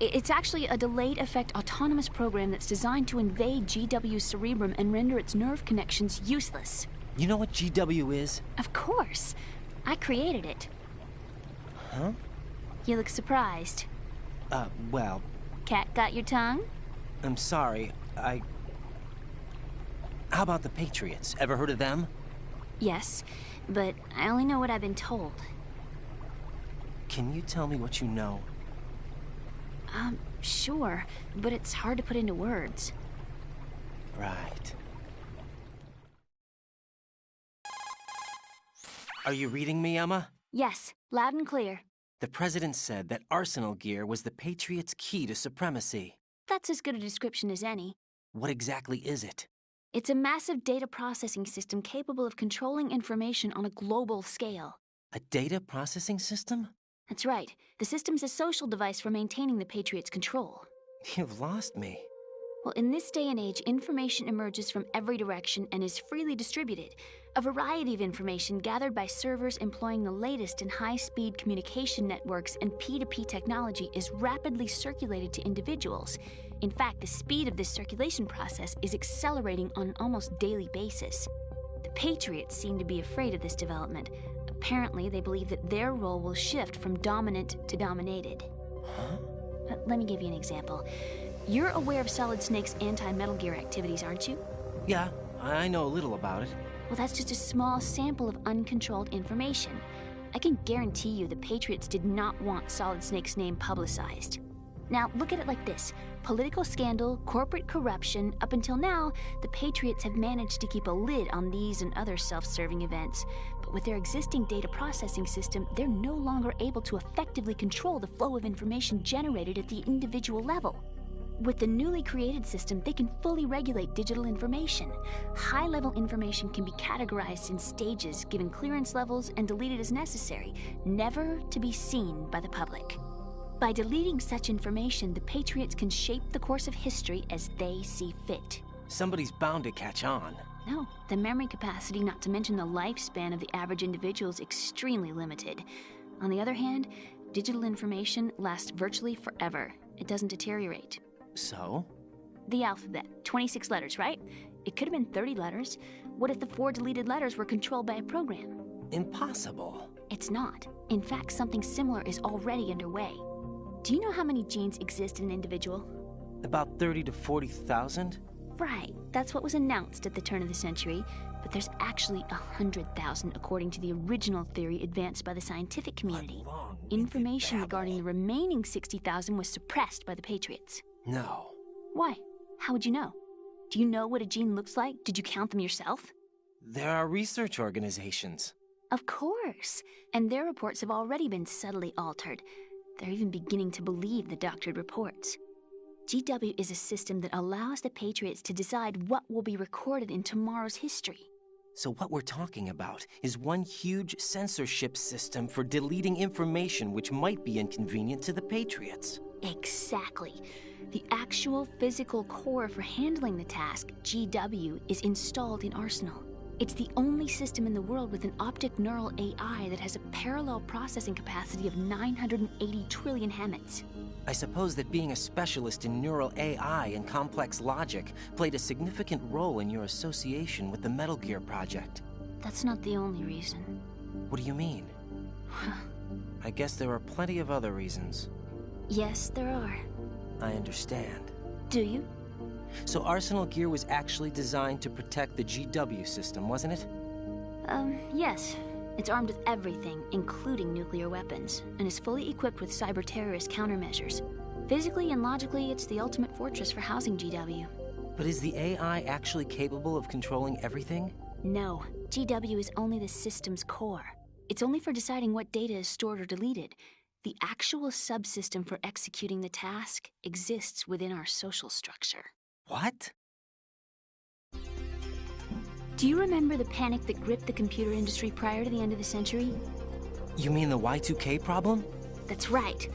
It's actually a delayed effect autonomous program that's designed to invade GW's cerebrum and render its nerve connections useless. You know what GW is? Of course. I created it. Huh? You look surprised. Well... Cat got your tongue? I'm sorry, How about the Patriots? Ever heard of them? Yes, but I only know what I've been told. Can you tell me what you know? Sure, but it's hard to put into words. Right. Are you reading me, Emma? Yes, loud and clear. The President said that Arsenal gear was the Patriots' key to supremacy. That's as good a description as any. What exactly is it? It's a massive data processing system capable of controlling information on a global scale. A data processing system? That's right. The system's a social device for maintaining the Patriots' control. You've lost me. Well, in this day and age, information emerges from every direction and is freely distributed. A variety of information gathered by servers employing the latest in high-speed communication networks and P2P technology is rapidly circulated to individuals. In fact, the speed of this circulation process is accelerating on an almost daily basis. The Patriots seem to be afraid of this development. Apparently, they believe that their role will shift from dominant to dominated. Huh? Let me give you an example. You're aware of Solid Snake's anti-Metal Gear activities, aren't you? Yeah, I know a little about it. Well, that's just a small sample of uncontrolled information. I can guarantee you the Patriots did not want Solid Snake's name publicized. Now, look at it like this. Political scandal, corporate corruption, up until now, the Patriots have managed to keep a lid on these and other self-serving events. But with their existing data processing system, they're no longer able to effectively control the flow of information generated at the individual level. With the newly created system, they can fully regulate digital information. High-level information can be categorized in stages, given clearance levels, and deleted as necessary, never to be seen by the public. By deleting such information, the Patriots can shape the course of history as they see fit. Somebody's bound to catch on. No, the memory capacity, not to mention the lifespan of the average individual, is extremely limited. On the other hand, digital information lasts virtually forever. It doesn't deteriorate. So? The alphabet. 26 letters, right? It could have been 30 letters. What if the 4 deleted letters were controlled by a program? Impossible. It's not. In fact, something similar is already underway. Do you know how many genes exist in an individual? About 30 to 40,000? Right. That's what was announced at the turn of the century. But there's actually 100,000 according to the original theory advanced by the scientific community. Information regarding the remaining 60,000 was suppressed by the Patriots. No. Why? How would you know? Do you know what a gene looks like? Did you count them yourself? There are research organizations. Of course. And their reports have already been subtly altered. They're even beginning to believe the doctored reports. GW is a system that allows the Patriots to decide what will be recorded in tomorrow's history. So what we're talking about is one huge censorship system for deleting information which might be inconvenient to the Patriots. Exactly. The actual physical core for handling the task, GW, is installed in Arsenal. It's the only system in the world with an optic neural AI that has a parallel processing capacity of 980 trillion Hammets. I suppose that being a specialist in neural AI and complex logic played a significant role in your association with the Metal Gear project. That's not the only reason. What do you mean? I guess there are plenty of other reasons. Yes, there are. I understand. Do you? So Arsenal Gear was actually designed to protect the GW system, wasn't it? Yes. It's armed with everything, including nuclear weapons, and is fully equipped with cyber-terrorist countermeasures. Physically and logically, it's the ultimate fortress for housing GW. But is the AI actually capable of controlling everything? No. GW is only the system's core. It's only for deciding what data is stored or deleted. The actual subsystem for executing the task exists within our social structure. What? Do you remember the panic that gripped the computer industry prior to the end of the century? You mean the Y2K problem? That's right.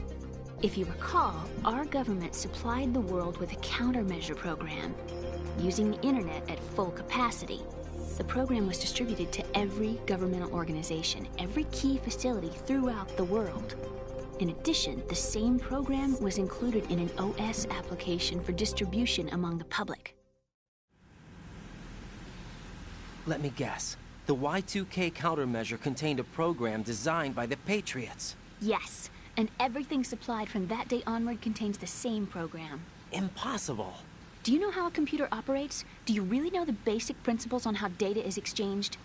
If you recall, our government supplied the world with a countermeasure program, using the internet at full capacity. The program was distributed to every governmental organization, every key facility throughout the world. In addition, the same program was included in an OS application for distribution among the public. Let me guess. The Y2K countermeasure contained a program designed by the Patriots. Yes, and everything supplied from that day onward contains the same program. Impossible. Do you know how a computer operates? Do you really know the basic principles on how data is exchanged?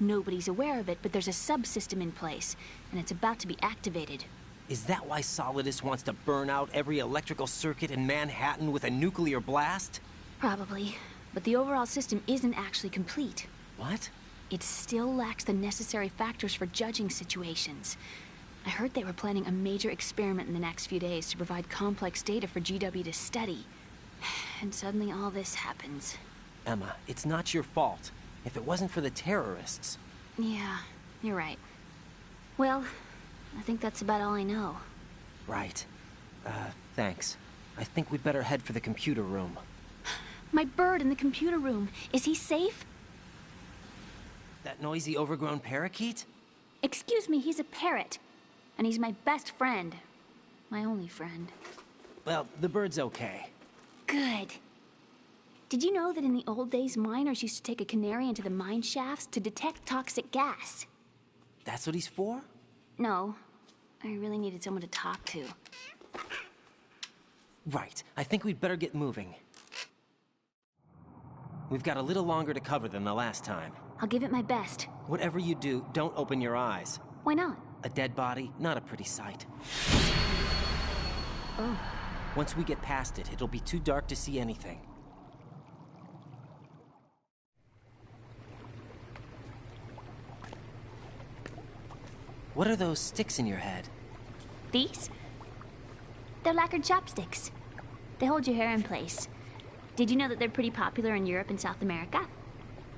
Nobody's aware of it, but there's a subsystem in place, and it's about to be activated. Is that why Solidus wants to burn out every electrical circuit in Manhattan with a nuclear blast? Probably, but the overall system isn't actually complete. What? It still lacks the necessary factors for judging situations. I heard they were planning a major experiment in the next few days to provide complex data for GW to study. And suddenly all this happens. Emma, it's not your fault. If it wasn't for the terrorists... Yeah, you're right. Well, I think that's about all I know. Right. Thanks. I think we'd better head for the computer room. My bird in the computer room. Is he safe? That noisy, overgrown parakeet? Excuse me, he's a parrot. And he's my best friend. My only friend. Well, the bird's okay. Good. Did you know that in the old days, miners used to take a canary into the mine shafts to detect toxic gas? That's what he's for? No. I really needed someone to talk to. Right. I think we'd better get moving. We've got a little longer to cover than the last time. I'll give it my best. Whatever you do, don't open your eyes. Why not? A dead body, not a pretty sight. Oh. Once we get past it, it'll be too dark to see anything. What are those sticks in your head? These? They're lacquered chopsticks. They hold your hair in place. Did you know that they're pretty popular in Europe and South America?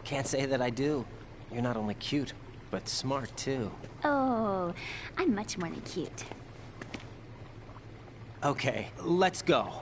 Can't say that I do. You're not only cute, but smart too. Oh, I'm much more than cute. Okay, let's go.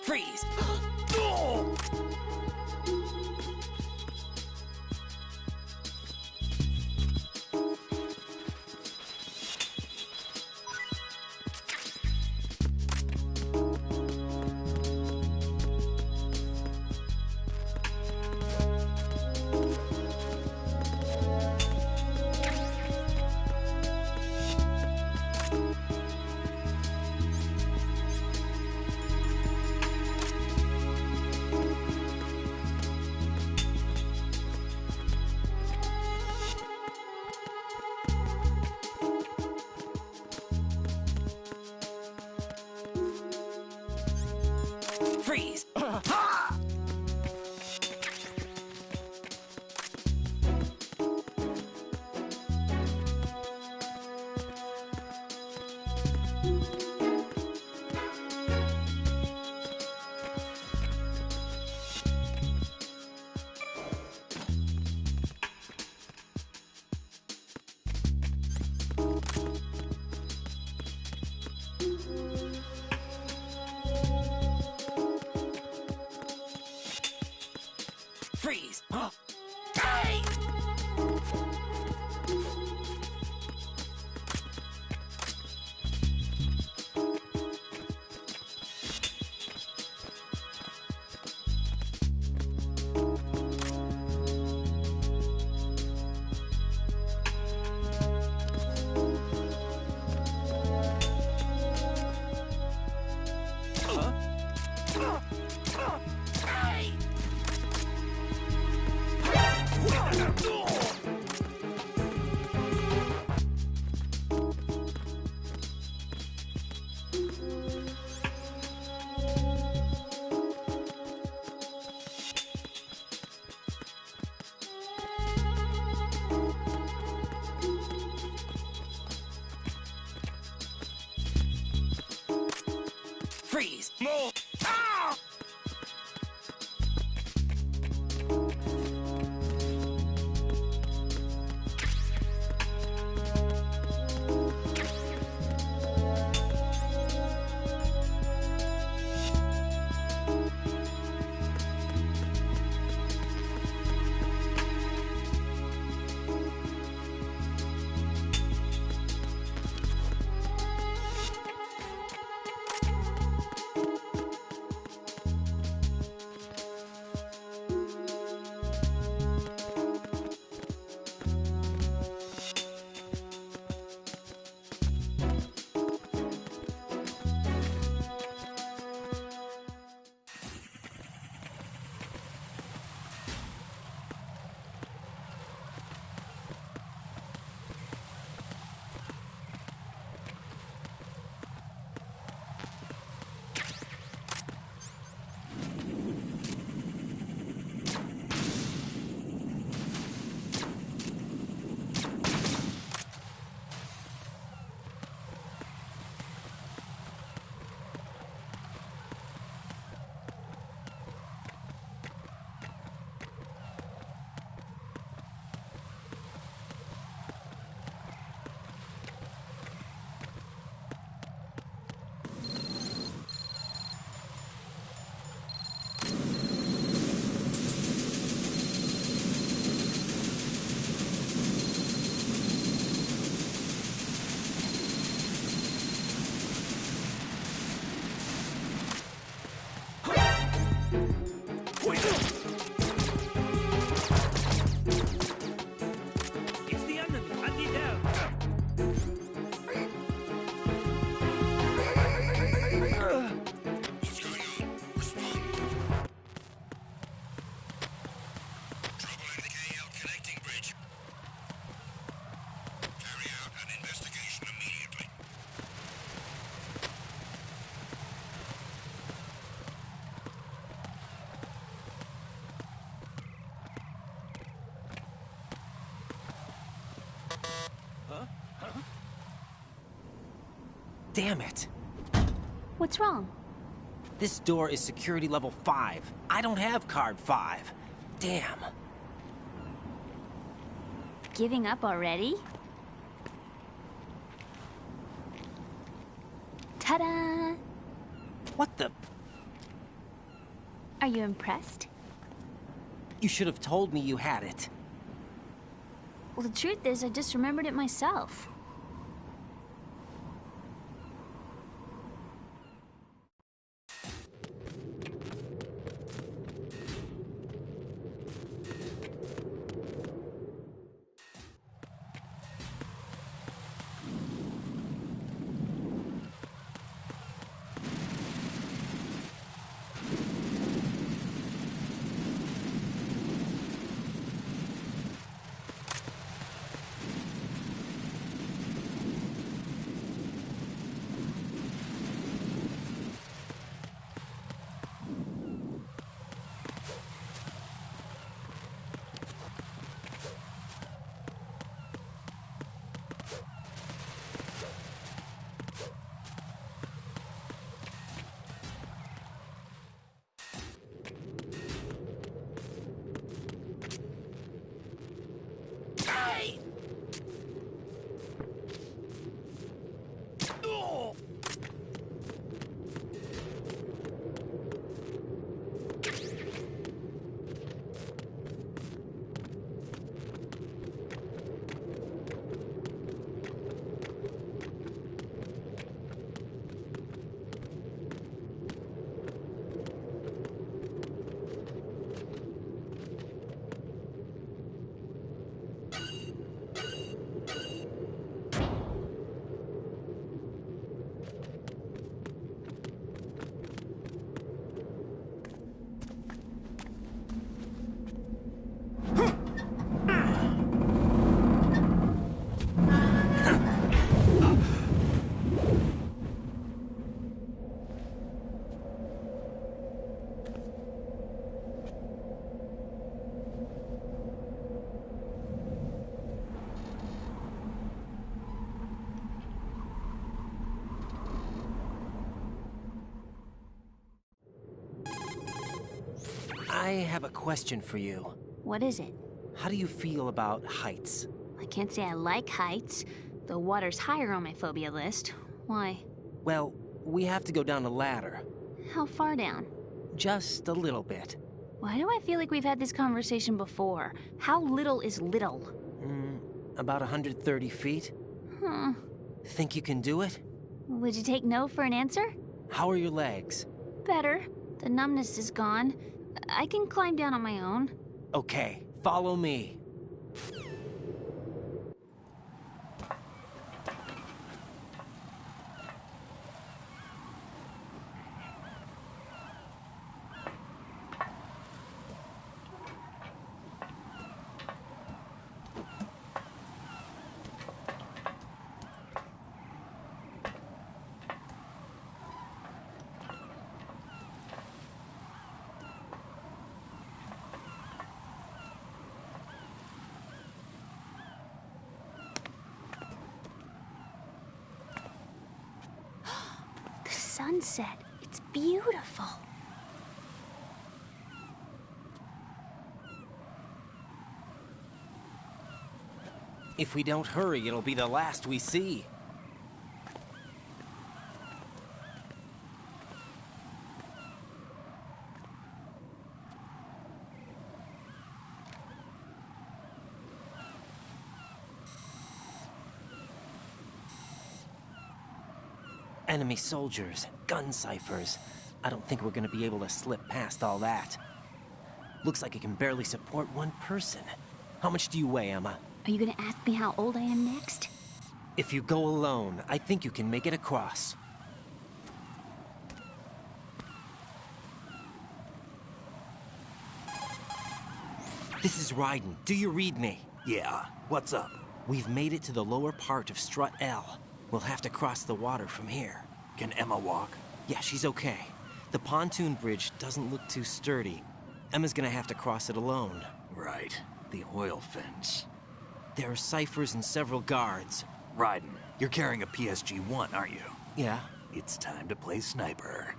Freeze! Freeze! Freeze! Hey! Freeze! More! Ah! Damn it. What's wrong? This door is security level 5. I don't have card 5. Damn. Giving up already? Ta-da! What the? Are you impressed? You should have told me you had it. Well, the truth is, I just remembered it myself. I have a question for you. What is it? How do you feel about heights? I can't say I like heights. The water's higher on my phobia list. Why? Well, we have to go down a ladder. How far down? Just a little bit. Why do I feel like we've had this conversation before? How little is little? About 130 feet. Think you can do it? Would you take no for an answer? How are your legs? Better. The numbness is gone. I can climb down on my own. Okay, follow me. Sunset. It's beautiful. If we don't hurry, it'll be the last we see. Enemy soldiers, gun ciphers. I don't think we're gonna be able to slip past all that. Looks like it can barely support one person. How much do you weigh, Emma? Are you gonna ask me how old I am next? If you go alone, I think you can make it across. This is Raiden. Do you read me? Yeah. What's up? We've made it to the lower part of Strut L. We'll have to cross the water from here. Can Emma walk? Yeah, she's okay. The pontoon bridge doesn't look too sturdy. Emma's gonna have to cross it alone. Right. The oil fence. There are ciphers and several guards. Raiden, you're carrying a PSG-1, aren't you? Yeah. It's time to play sniper.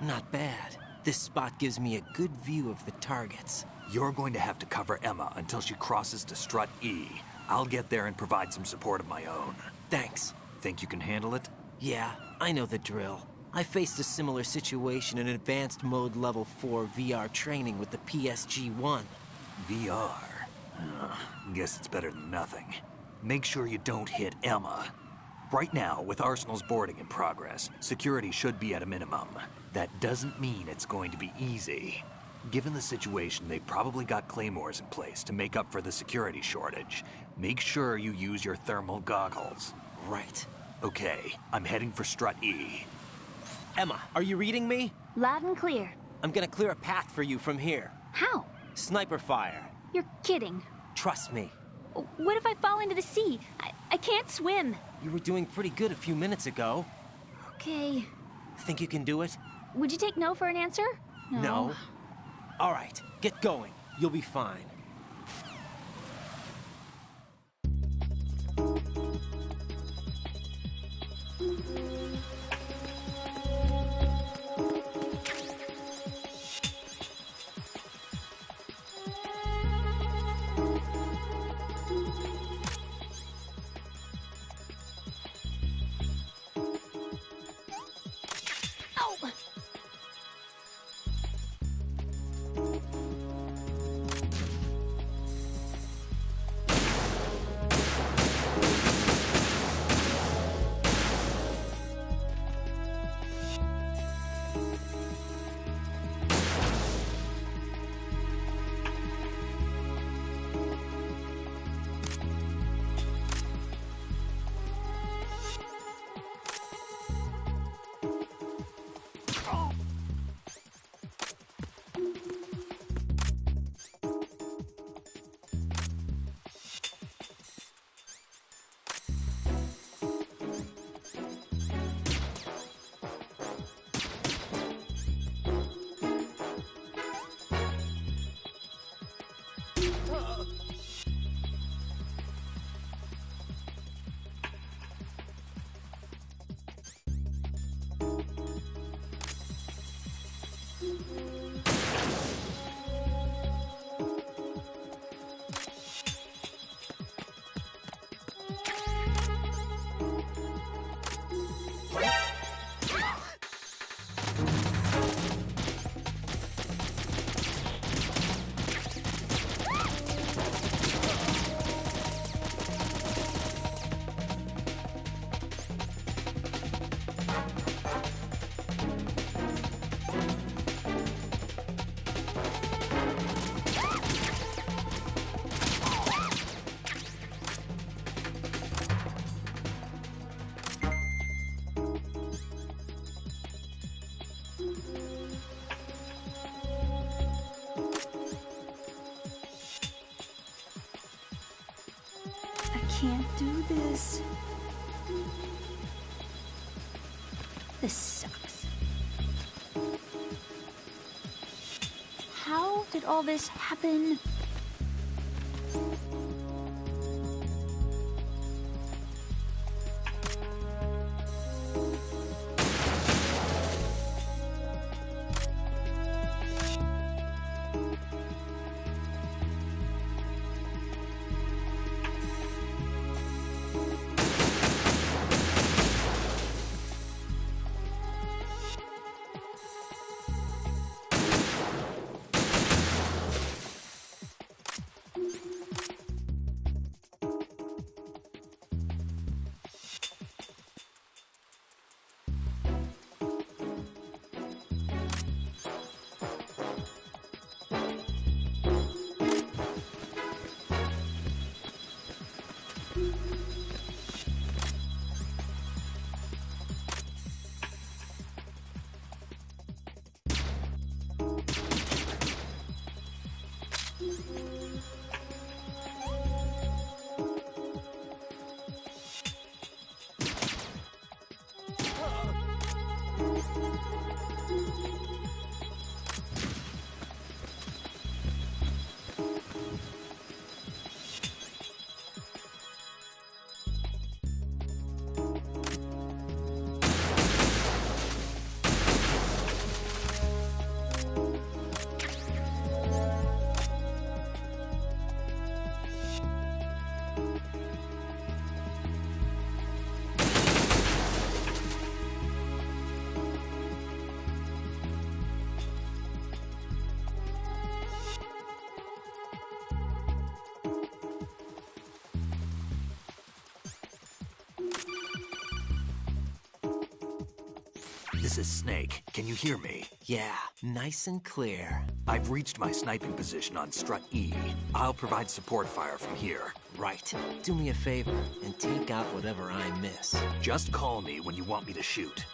Not bad. This spot gives me a good view of the targets. You're going to have to cover Emma until she crosses to Strut E. I'll get there and provide some support of my own. Thanks. Think you can handle it? Yeah, I know the drill. I faced a similar situation in Advanced Mode Level 4 VR training with the PSG-1. VR? Guess it's better than nothing. Make sure you don't hit Emma. Right now, with Arsenal's boarding in progress, security should be at a minimum. That doesn't mean it's going to be easy. Given the situation, they've probably got claymores in place to make up for the security shortage. Make sure you use your thermal goggles. Right. Okay, I'm heading for Strut E. Emma, are you reading me? Loud and clear. I'm gonna clear a path for you from here. How? Sniper fire. You're kidding. Trust me. What if I fall into the sea? I can't swim. You were doing pretty good a few minutes ago. Okay. Think you can do it? Would you take no for an answer? No. All right, get going. You'll be fine. I can't do this. This sucks. How did all this happen? This is Snake. Can you hear me? Yeah, nice and clear. I've reached my sniping position on Strut E. I'll provide support fire from here. Right. Do me a favor and take out whatever I miss. Just call me when you want me to shoot.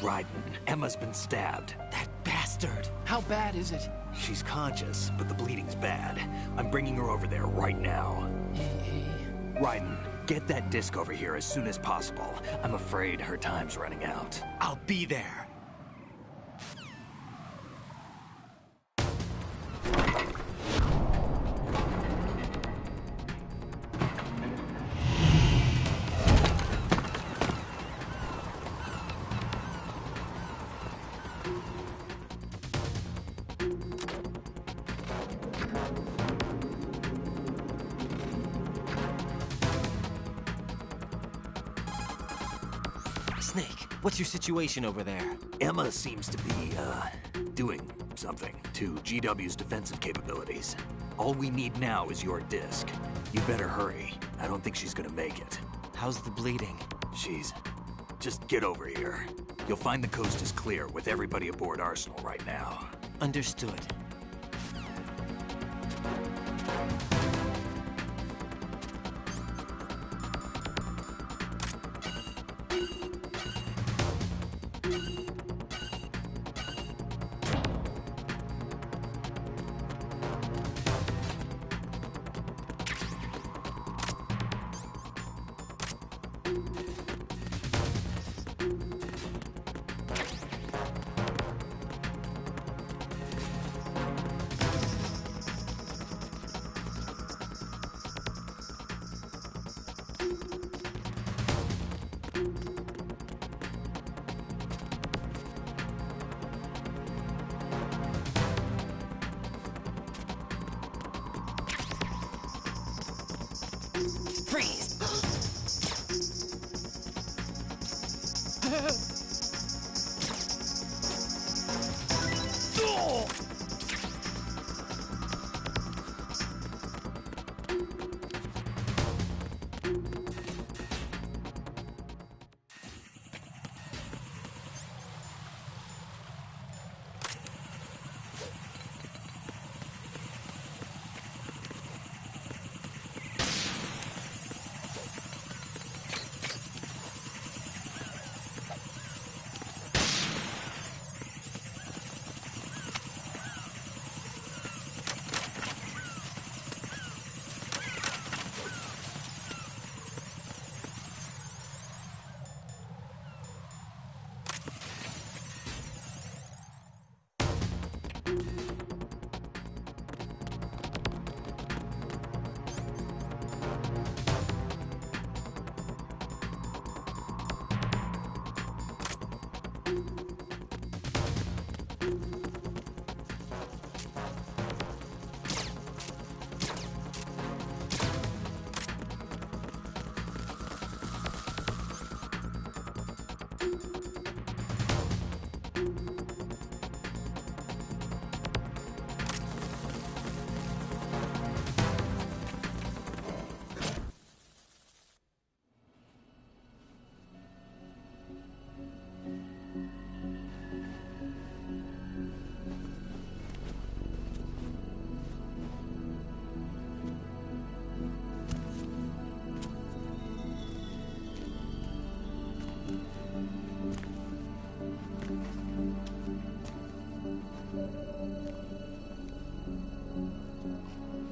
Raiden, Emma's been stabbed. That bastard! How bad is it? She's conscious, but the bleeding's bad. I'm bringing her over there right now. Raiden, get that disc over here as soon as possible. I'm afraid her time's running out. I'll be there. Snake, what's your situation over there? Emma seems to be, doing something to GW's defensive capabilities. All we need now is your disc. You better hurry. I don't think she's gonna make it. How's the bleeding? Just get over here. You'll find the coast is clear with everybody aboard Arsenal right now. Understood. Freeze!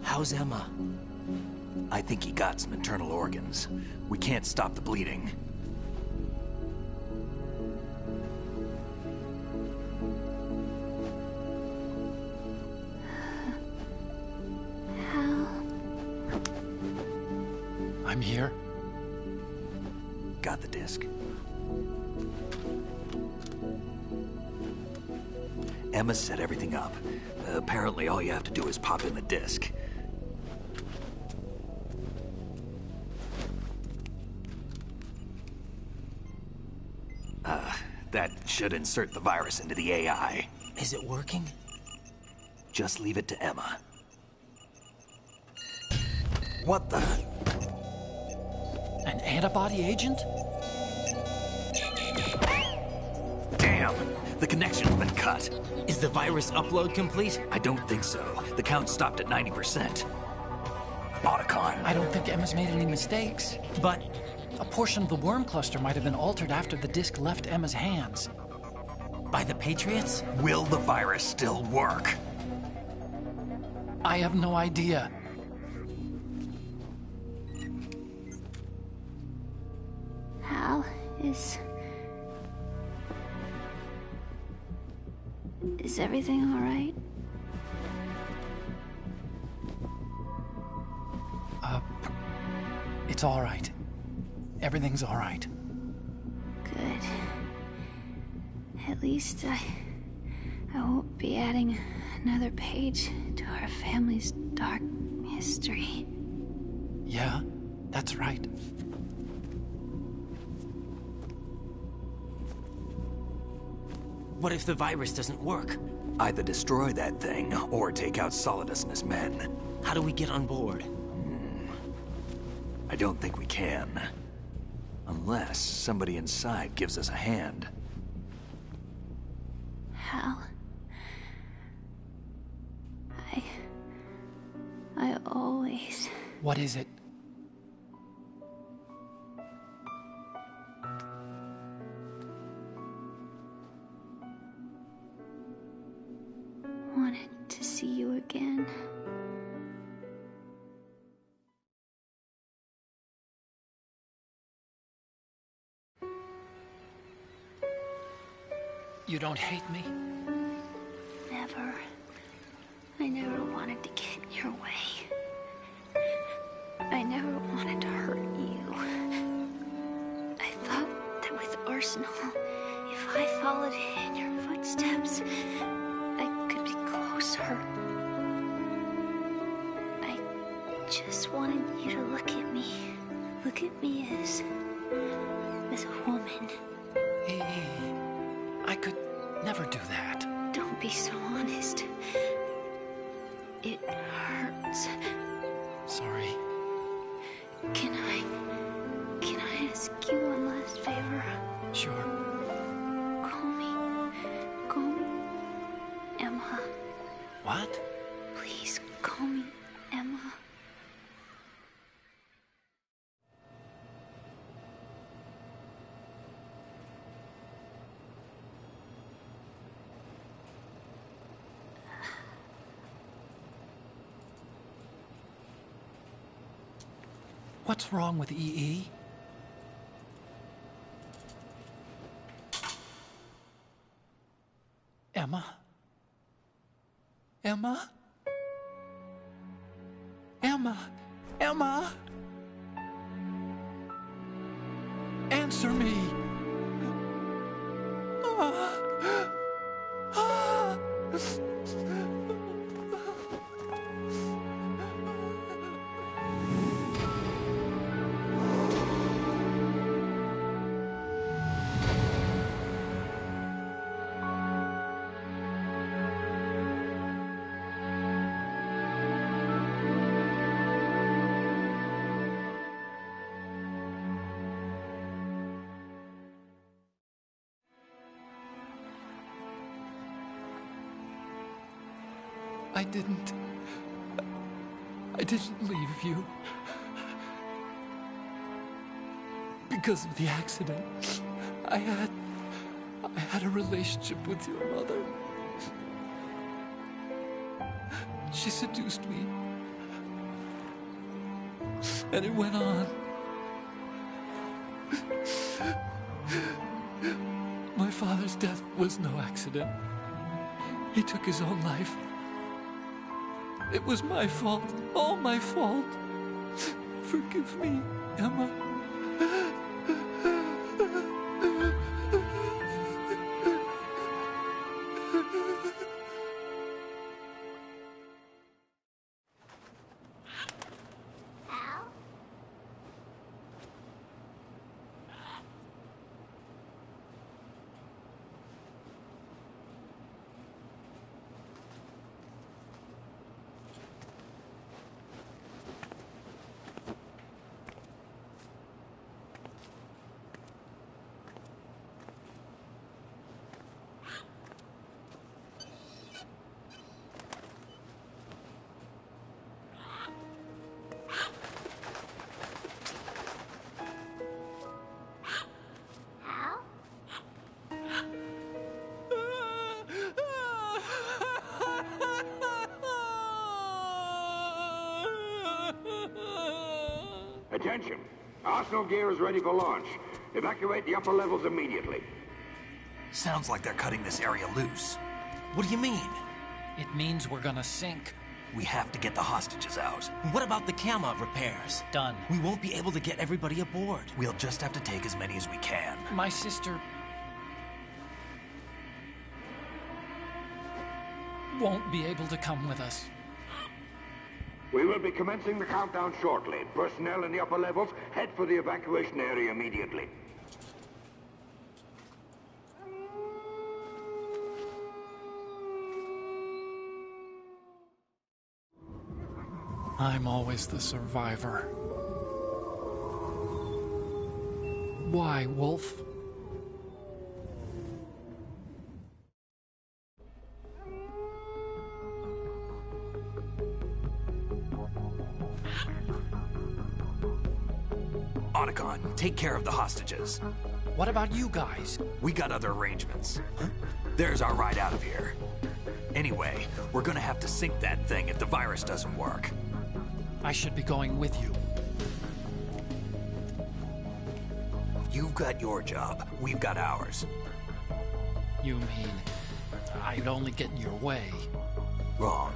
How's Emma? I think he got some internal organs. We can't stop the bleeding. I'm here. Got the disc. Emma set everything up. Apparently all you have to do is pop in the disc. That should insert the virus into the AI. Is it working? Just leave it to Emma. What the? An antibody agent? Damn! The connection's been cut. Is the virus upload complete? I don't think so. The count stopped at 90%. Otacon. I don't think Emma's made any mistakes. But a portion of the worm cluster might have been altered after the disc left Emma's hands. By the Patriots? Will the virus still work? I have no idea. Hal, is everything all right? It's all right. Everything's all right. Good. At least I won't be adding another page to our family's dark history. Yeah, that's right. What if the virus doesn't work? Either destroy that thing, or take out Solidus and his men. How do we get on board? I don't think we can. Unless somebody inside gives us a hand. Hal, I always... What is it? wanted to see you again. You don't hate me? Never. I never wanted to get in your way. I never wanted to hurt you. I thought that with Arsenal, if I followed in your footsteps, I could be closer. I just wanted you to look at me. Look at me as a woman. I could never do that. Don't be so honest. It hurts. Sorry. Can I ask you one last favor? Sure. Call me Emma. What? Please call me Emma. What's wrong with EE? Emma? Emma? Emma? Emma? Answer me! I didn't leave you. Because of the accident, I had a relationship with your mother. She seduced me And it went on. My father's death was no accident. He took his own life. It was my fault. All my fault. Forgive me, Emma. Attention! Arsenal gear is ready for launch. Evacuate the upper levels immediately. Sounds like they're cutting this area loose. What do you mean? It means we're gonna sink. We have to get the hostages out. What about the camo repairs? Done. We won't be able to get everybody aboard. We'll just have to take as many as we can. My sister won't be able to come with us. We will be commencing the countdown shortly. Personnel in the upper levels, head for the evacuation area immediately. I'm always the survivor. Why, Wolf? Otacon, take care of the hostages. What about you guys? We got other arrangements. Huh? There's our ride out of here. Anyway, we're gonna have to sink that thing if the virus doesn't work. I should be going with you. You've got your job. We've got ours. You mean I'd only get in your way? Wrong.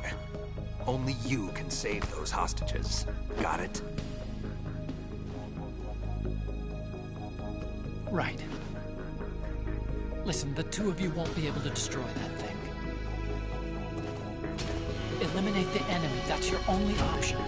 Only you can save those hostages. Got it? Right. Listen, the two of you won't be able to destroy that thing. Eliminate the enemy. That's your only option.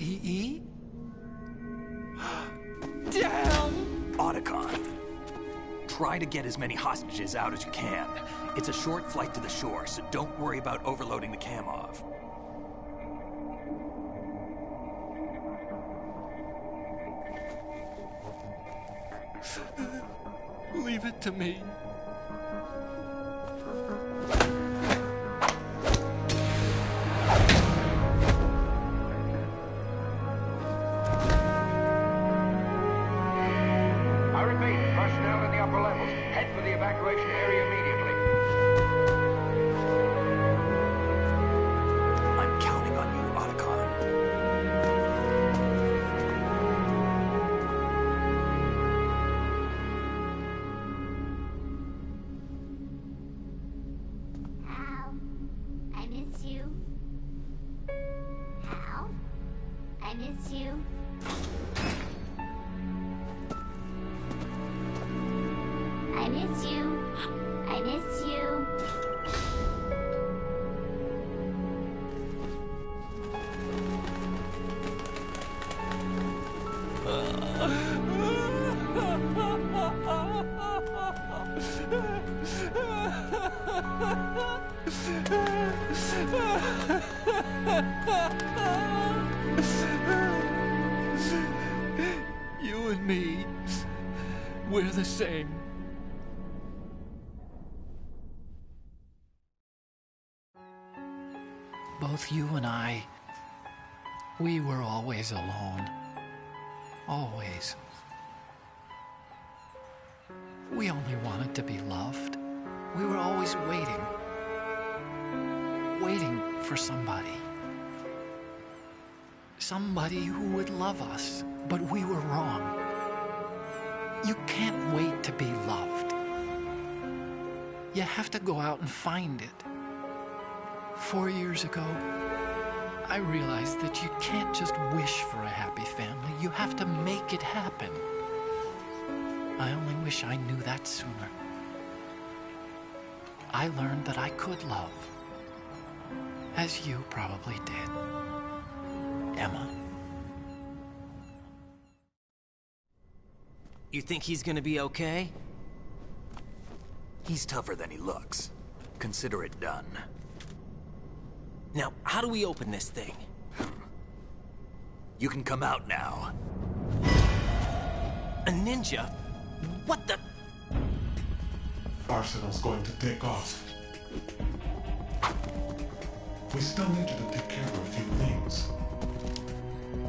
EE? Damn! Otacon, try to get as many hostages out as you can. It's a short flight to the shore, so don't worry about overloading the Kamov. Leave it to me. Personnel in the upper levels, head for the evacuation area immediately. I'm counting on you, Otacon. Hal, I miss you. Hal, I miss you. I miss you. I miss you. You and me, we're the same. both you and I, we were always alone. Always. We only wanted to be loved. We were always waiting. Waiting for somebody. Somebody who would love us, but we were wrong. You can't wait to be loved. You have to go out and find it. 4 years ago, I realized that you can't just wish for a happy family. You have to make it happen. I only wish I knew that sooner. I learned that I could love, as you probably did, Emma. You think he's gonna be okay? He's tougher than he looks. Consider it done. Now, how do we open this thing? You can come out now. A ninja? What the? Arsenal's going to take off. We still need you to take care of a few things.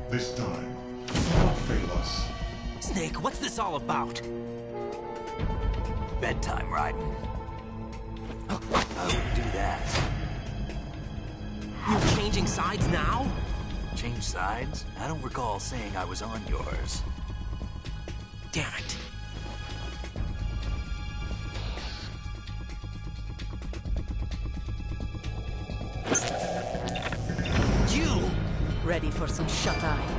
This time, don't fail us. Snake, what's this all about? Bedtime, Raiden. I wouldn't do that. You're changing sides now? Change sides? I don't recall saying I was on yours. Damn it. You! Ready for some shut-eye?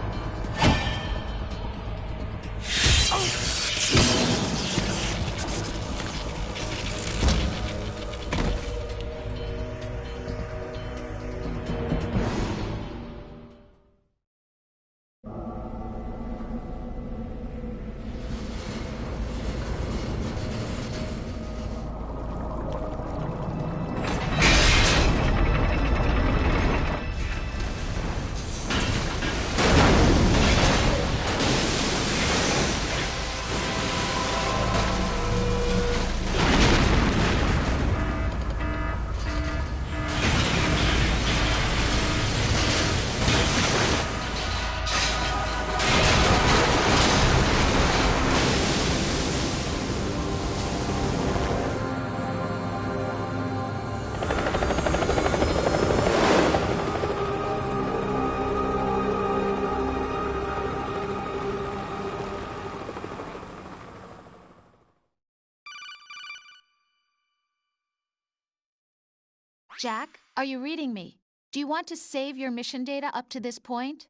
Jack, are you reading me? Do you want to save your mission data up to this point?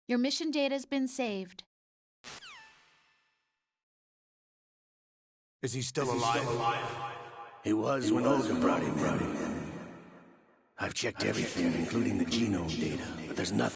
Your mission data's been saved. Is he still alive? He was when Olga brought him in. I've checked everything, including the genome data, but there's nothing.